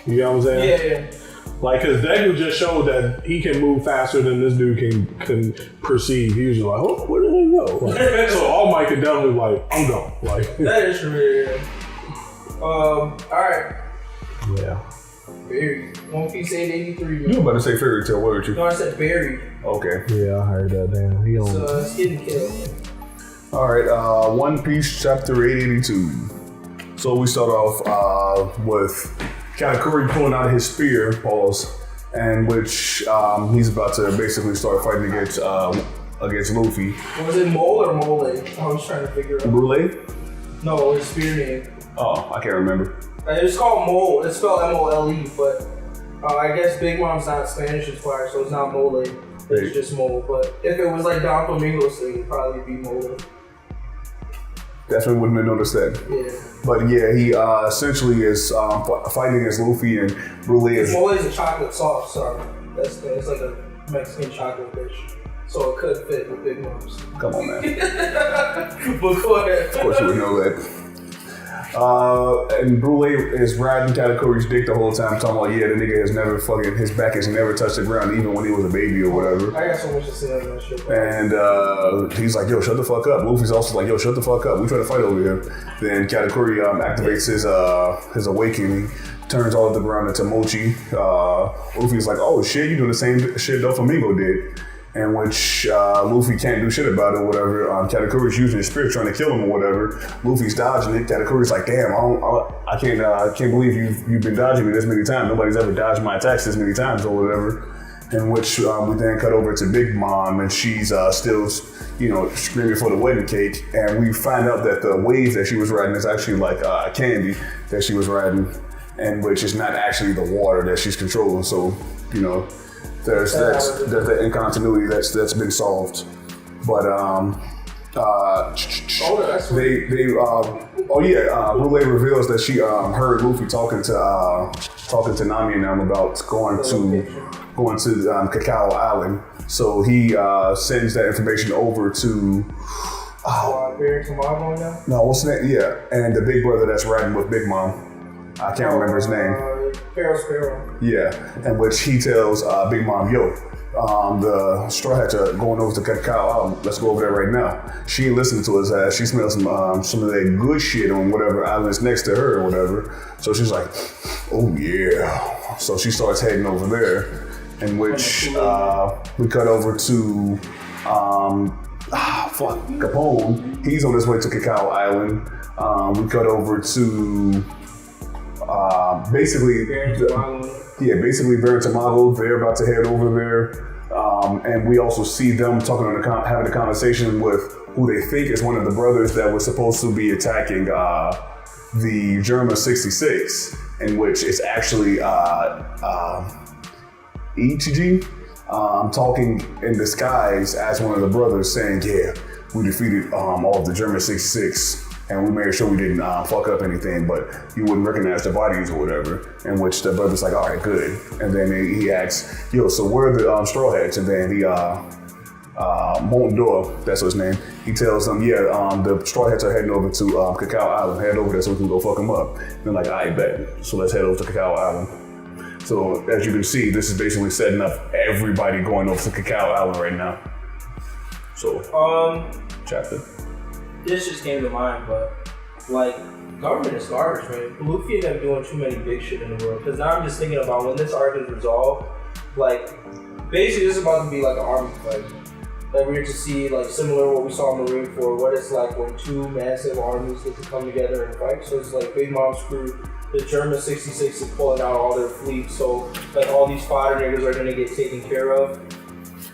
You know what I'm saying? Yeah. Like, cause Deku just showed that he can move faster than this dude can perceive. He was just like, oh, where did he go? Like, so All Might could definitely like, I'm gone. Like that is true. Yeah. All right. Yeah. Buried. One Piece 883. You were about to say fairy tale, what were you? No, I said buried. Okay. Yeah, I heard that. Damn, he on. So it's getting killed. All right. One Piece chapter 882. So we start off with Katakuri pulling out his spear, and which he's about to basically start fighting against Luffy. Was it Mole or Mole? I was trying to figure it out. Brule? No, his spear name. Oh, I can't remember. It's called Mole. It's spelled M-O-L-E, but I guess Big Mom's not Spanish inspired, so it's not Mole. It's just Mole. But if it was like Don Flamingo's thing, it'd probably be Mole. Definitely wouldn't have noticed that. Yeah. But yeah, he essentially is fighting against Luffy and Brule is. It's always a chocolate sauce, sorry. That's the, it's like a Mexican chocolate dish. So it could fit with Big Moms. Come on, man. But go ahead. Of course you would know that. And Brule is riding Katakuri's dick the whole time, talking about, yeah, the nigga has never fucking, his back has never touched the ground, even when he was a baby or whatever. I got so much to say on that shit. And he's like, yo, shut the fuck up. Luffy's also like, yo, shut the fuck up. We try to fight over here. Then Katakuri activates his awakening, turns all of the ground into mochi. Luffy's like, oh shit, you doing the same shit Doflamingo did. In which Luffy can't do shit about it or whatever. Katakuri's using his spear trying to kill him or whatever. Luffy's dodging it. Katakuri's like, damn, I can't believe you've been dodging me this many times. Nobody's ever dodged my attacks this many times or whatever. In which we then cut over to Big Mom and she's still, screaming for the wedding cake. And we find out that the wave that she was riding is actually like candy that she was riding, and which is not actually the water that she's controlling. So, there's the incontinuity that's been solved, but Brule reveals that she heard Luffy talking to Nami and them about going to Cacao Island. So he sends that information over to no, what's that? Yeah, and the big brother that's riding with Big Mom. I can't remember his name. Sparrow. Yeah, in which he tells Big Mom, yo, the Straw Hats are going over to Cacao Island. Let's go over there right now. She ain't listening to his ass. She smells some of that good shit on whatever island's next to her or whatever. So she's like, oh yeah. So she starts heading over there, in which we cut over to Capone. He's on his way to Cacao Island. We cut over to basically Baron Tamago. They're about to head over there, and we also see them having a conversation with who they think is one of the brothers that was supposed to be attacking the Germa 66, in which it's actually Ichiji talking in disguise as one of the brothers, saying, yeah, we defeated all of the Germa 66. And we made sure we didn't fuck up anything, but you wouldn't recognize the bodies or whatever. In which the brother's like, all right, good. And then he asks, yo, so where are the Straw Hats? And then he, Montdor, that's his name, he tells them, the Straw Hats are heading over to Cacao Island. Head over there so we can go fuck them up. And they're like, all right, bet. So let's head over to Cacao Island. So as you can see, this is basically setting up everybody going over to Cacao Island right now. So, chapter. This just came to mind, but government is garbage, man. Luffy and them doing too many big shit in the world. Because now I'm just thinking about when this arc is resolved, basically this is about to be like an army fight. We're to see similar to what we saw in Marine Corps, what it's like when two massive armies get to come together and fight. So it's like Big Mom's crew, the German 66 is pulling out all their fleet. So all these fighter niggas are gonna get taken care of.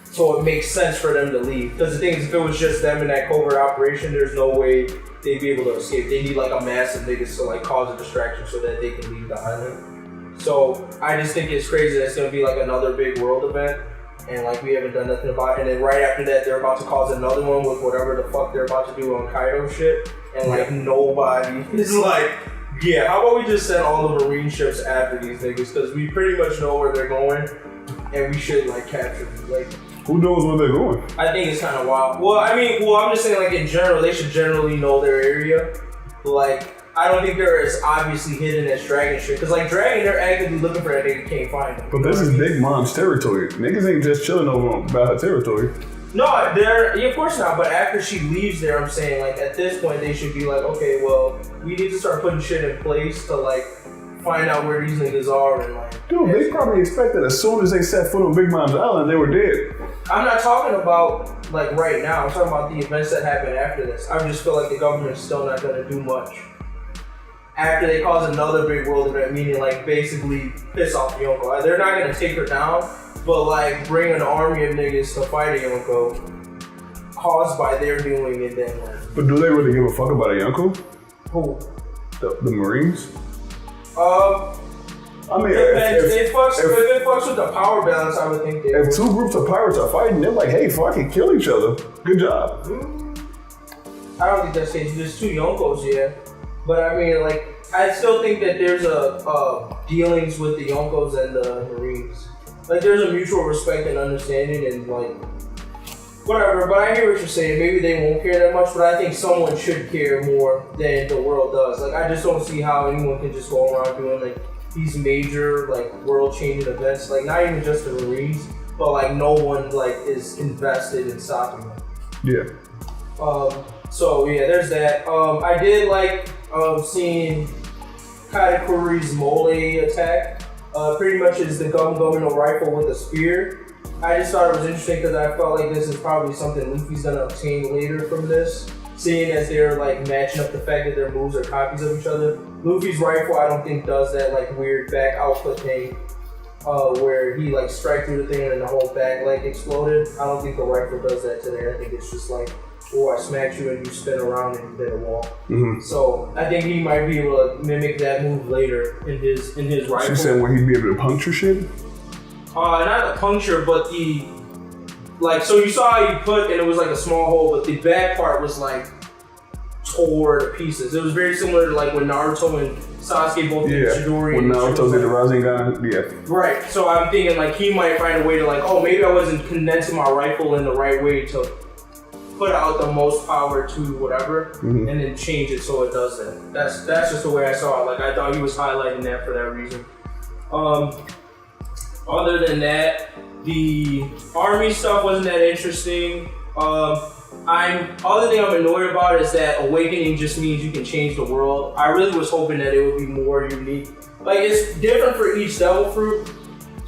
So it makes sense for them to leave. Because the thing is, if it was just them in that covert operation, there's no way they'd be able to escape. They need a massive niggas to cause a distraction so that they can leave the island. So I just think it's crazy that it's gonna be another big world event, and we haven't done nothing about it. And then right after that, they're about to cause another one with whatever the fuck they're about to do on Kaido shit, and nobody is yeah, how about we just send all the Marine ships after these niggas, because we pretty much know where they're going, and we should capture them. Who knows where they're going? I think it's kind of wild. Well, I'm just saying, in general, they should generally know their area. I don't think they're as obviously hidden as Dragon shit. Because, Dragon, they're actively looking for that nigga, can't find them. But this is Big Mom's territory. Niggas ain't just chilling over by her territory. No, of course not. But after she leaves there, I'm saying, at this point, they should be okay, well, we need to start putting shit in place to, find out where these niggas are and Dude, they probably expected as soon as they set foot on Big Mom's Island, they were dead. I'm not talking about right now. I'm talking about the events that happen after this. I just feel like the government's still not gonna do much after they cause another big world event, meaning basically piss off Yonko. They're not gonna take her down, but bring an army of niggas to fight Yonko caused by their doing, and then But do they really give a fuck about a Yonko? Who? The Marines? I mean, if it fucks with the power balance, I would think they would. If two groups of pirates are fighting, they're like, hey, fuck it, kill each other. Good job. I don't think that's the case. There's 2 Yonkos, yeah. But I mean, like, I still think that there's dealings with the Yonkos and the Marines. Like, there's a mutual respect and understanding and, like, whatever. But I hear what you're saying. Maybe they won't care that much, but I think someone should care more than the world does. Like, I just don't see how anyone can just go around doing, like, these major, like, world-changing events. Like, not even just the Marines, but, like, no one, like, is invested in stopping them. Yeah. So yeah, there's that. I did like seeing Katakuri's mole attack. Pretty much is the Gum-Gum rifle with a spear. I just thought it was interesting because I felt like this is probably something Luffy's gonna obtain later from this, seeing as they're like matching up the fact that their moves are copies of each other. Luffy's rifle, I don't think does that like weird back output thing. Where he like strike through the thing and then the whole back leg exploded. I don't think the rifle does that today. I think it's just like, oh, I smacked you and you spin around and you hit a wall. Mm-hmm. So I think he might be able to mimic that move later in his rifle. She said when he'd be able to puncture shit? Not the puncture, but the like. So you saw how you put and it was like a small hole, but the back part was like tore to pieces. It was very similar to like when Naruto and Sasuke both did Chidori. When Naruto did the Rasengan, Right, so I'm thinking like he might find a way to like, oh, maybe I wasn't condensing my rifle in the right way to put out the most power to whatever, and then change it so it does that. That's just the way I saw it. Like I thought he was highlighting that for that reason. Other than that, the army stuff wasn't that interesting. Other thing I'm annoyed about is that awakening just means you can change the world. I really was hoping that it would be more unique. Like it's different for each devil fruit.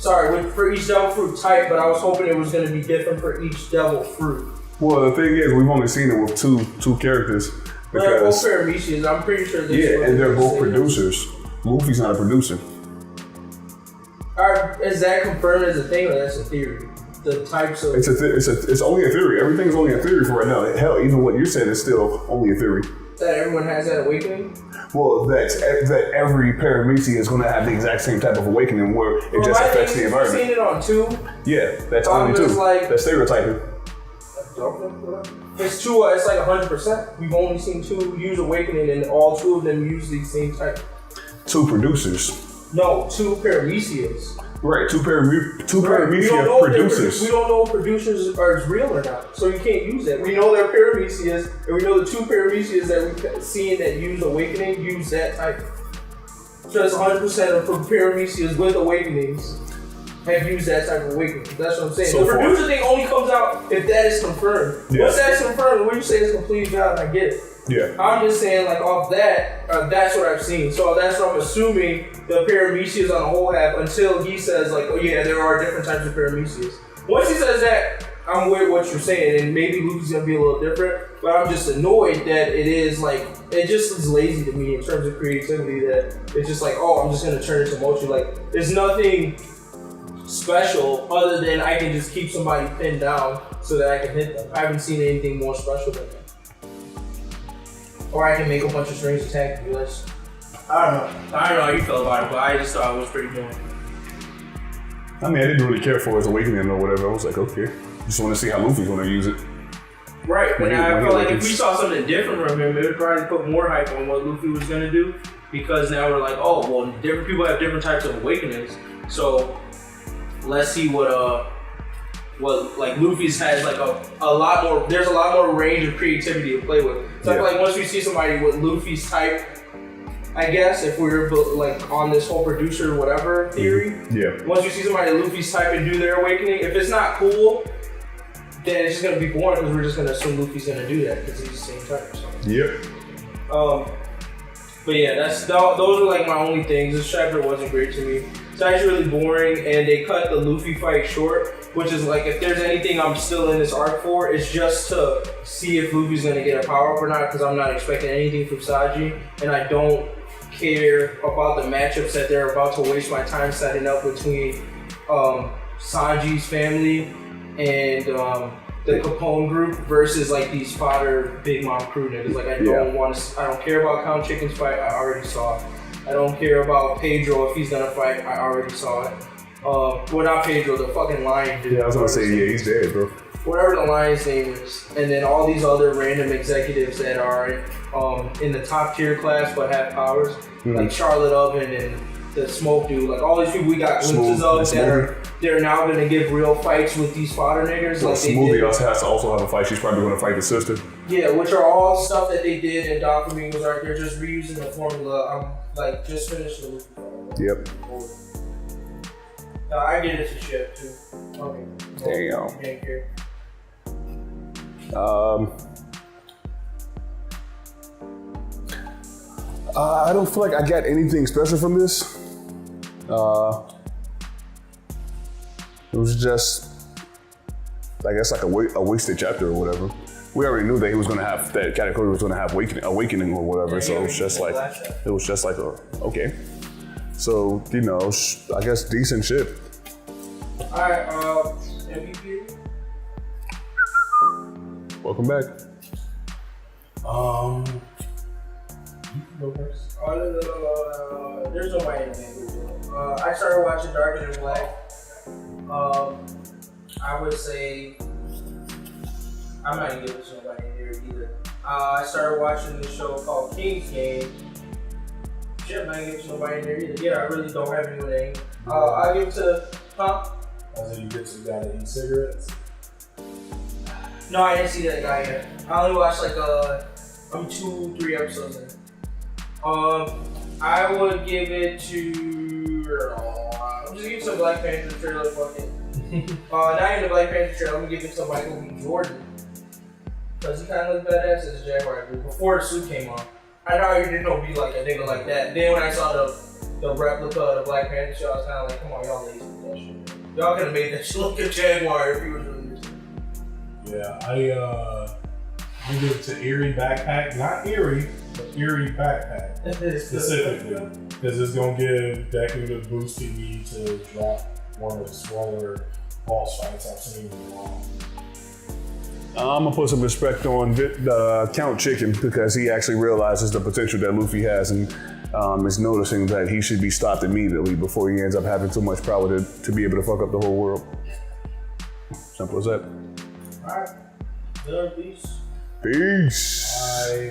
For each devil fruit type, but I was hoping it was going to be different for each devil fruit. Well, the thing is, we've only seen it with two characters. Because they're both Paramecians. I'm pretty sure and they're both producers. Luffy's not a producer. Is that confirmed as a thing or that's a theory? The types of... It's only a theory. Everything's only a theory for right now. Hell, even what you're saying is still only a theory. That everyone has that awakening? Well, that every Paramecian is going to have the exact same type of awakening where it just affects the environment. You've seen it on 2? Yeah, that's only 2. Like, that's stereotyping. It's 2, it's like 100%. We've only seen 2 use awakening and all 2 of them use the same type. 2 producers. No, 2 Paramecians. Right, 2 Paramecian producers. We don't know if producers are real or not, so you can't use that. We know they're Paramecians, and we know the 2 Paramecians that we've seen that use awakening use that type. Just 100% of Paramecians with awakenings have used that type of awakening. That's what I'm saying. So the producer thing only comes out if that is confirmed. Yeah. Once that's confirmed, when you say it's completely valid, I get it. Yeah. I'm just saying, like, off that, that's what I've seen. So that's what I'm assuming the Paramecians on the whole have until he says, like, oh yeah, there are different types of Paramecians. Once he says that, I'm with what you're saying, and maybe Luffy's gonna be a little different, but I'm just annoyed that it is, like, it just is lazy to me in terms of creativity that it's just like, oh, I'm just gonna turn into Mochi. Like, there's nothing special other than I can just keep somebody pinned down so that I can hit them. I haven't seen anything more special than that. Or I can make a bunch of strings attack you. I don't know how you feel about it, but I just thought it was pretty boring. I mean, I didn't really care for his awakening or whatever. I was like, okay. Just want to see how Luffy's going to use it. Right, but I felt like if we saw something different from him, it would probably put more hype on what Luffy was going to do. Because now we're like, oh, well, different people have different types of awakenings. So let's see what like Luffy's has like a lot more. There's a lot more range of creativity to play with. So I feel like once we see somebody with Luffy's type, I guess if we're like on this whole producer whatever theory, once we see somebody Luffy's type and do their awakening, if it's not cool, then it's just gonna be boring because we're just gonna assume Luffy's gonna do that because he's the same type. So. Yep. But yeah, those are like my only things. This chapter wasn't great to me. It's actually really boring, and they cut the Luffy fight short, which is like, if there's anything I'm still in this arc for, it's just to see if Luffy's gonna get a power up or not, because I'm not expecting anything from Sanji, and I don't care about the matchups that they're about to waste my time setting up between Sanji's family and the Capone group versus like these fodder Big Mom crew niggas. Like I don't care about Count Chicken's fight, I already saw it. I don't care about Pedro if he's gonna fight, I already saw it. well, not Pedro, the fucking lion dude. Yeah, I was gonna say, yeah, he's dead, bro. Whatever the lion's name is, and then all these other random executives that are in the top tier class but have powers, like Charlotte Oven and the Smoke dude, like all these people we got glimpses of that they're now gonna give real fights with these fodder niggers. Like Smoothie also has to have a fight. She's probably gonna fight the sister. Yeah, which are all stuff that they did in Dopamine was like they're just reusing the formula. I'm like just finished the movie. Yep. I get it to ship too. Okay. Damn. Thank you. I don't feel like I got anything special from this. It was just, I guess, like a wasted chapter or whatever. We already knew that he was gonna have that category was gonna have awakening or whatever. Yeah, so it was just like okay. So I guess decent shit. All right, MVP. Welcome back. Go first. There's no way I started watching Darker Than Black. I would say I'm not gonna give this to nobody in here either. I started watching this show called King's Game. Shit, I'm not gonna give it to nobody in here either. Yeah, I really don't have any name. I'll give it to I said you get some guy that eats cigarettes. No, I didn't see that guy yet. I only watched like 2-3 episodes in. I would give it to. I'm just giving some Black Panther trailer. Fuck it. Not even the Black Panther trailer. I'm gonna give it to Michael B. Jordan because he kind of looked badass as a Jaguar dude before the suit came on. I thought he didn't know be like a nigga like that. Then when I saw the replica of the Black Panther show, I was kind of like, come on, y'all lazy with that shit. Y'all could have made that shit look like a Jaguar if he was really good. Yeah, I give it to Eerie Backpack. Not Eerie, but Eerie Backpack. Specifically. Because it's going to give Deku the boost he needs to drop one of the smaller boss fights I've seen in a while. I'm gonna put some respect on Count Chicken because he actually realizes the potential that Luffy has and is noticing that he should be stopped immediately before he ends up having too much power to be able to fuck up the whole world. Simple as that. Alright. Peace. Peace. Bye.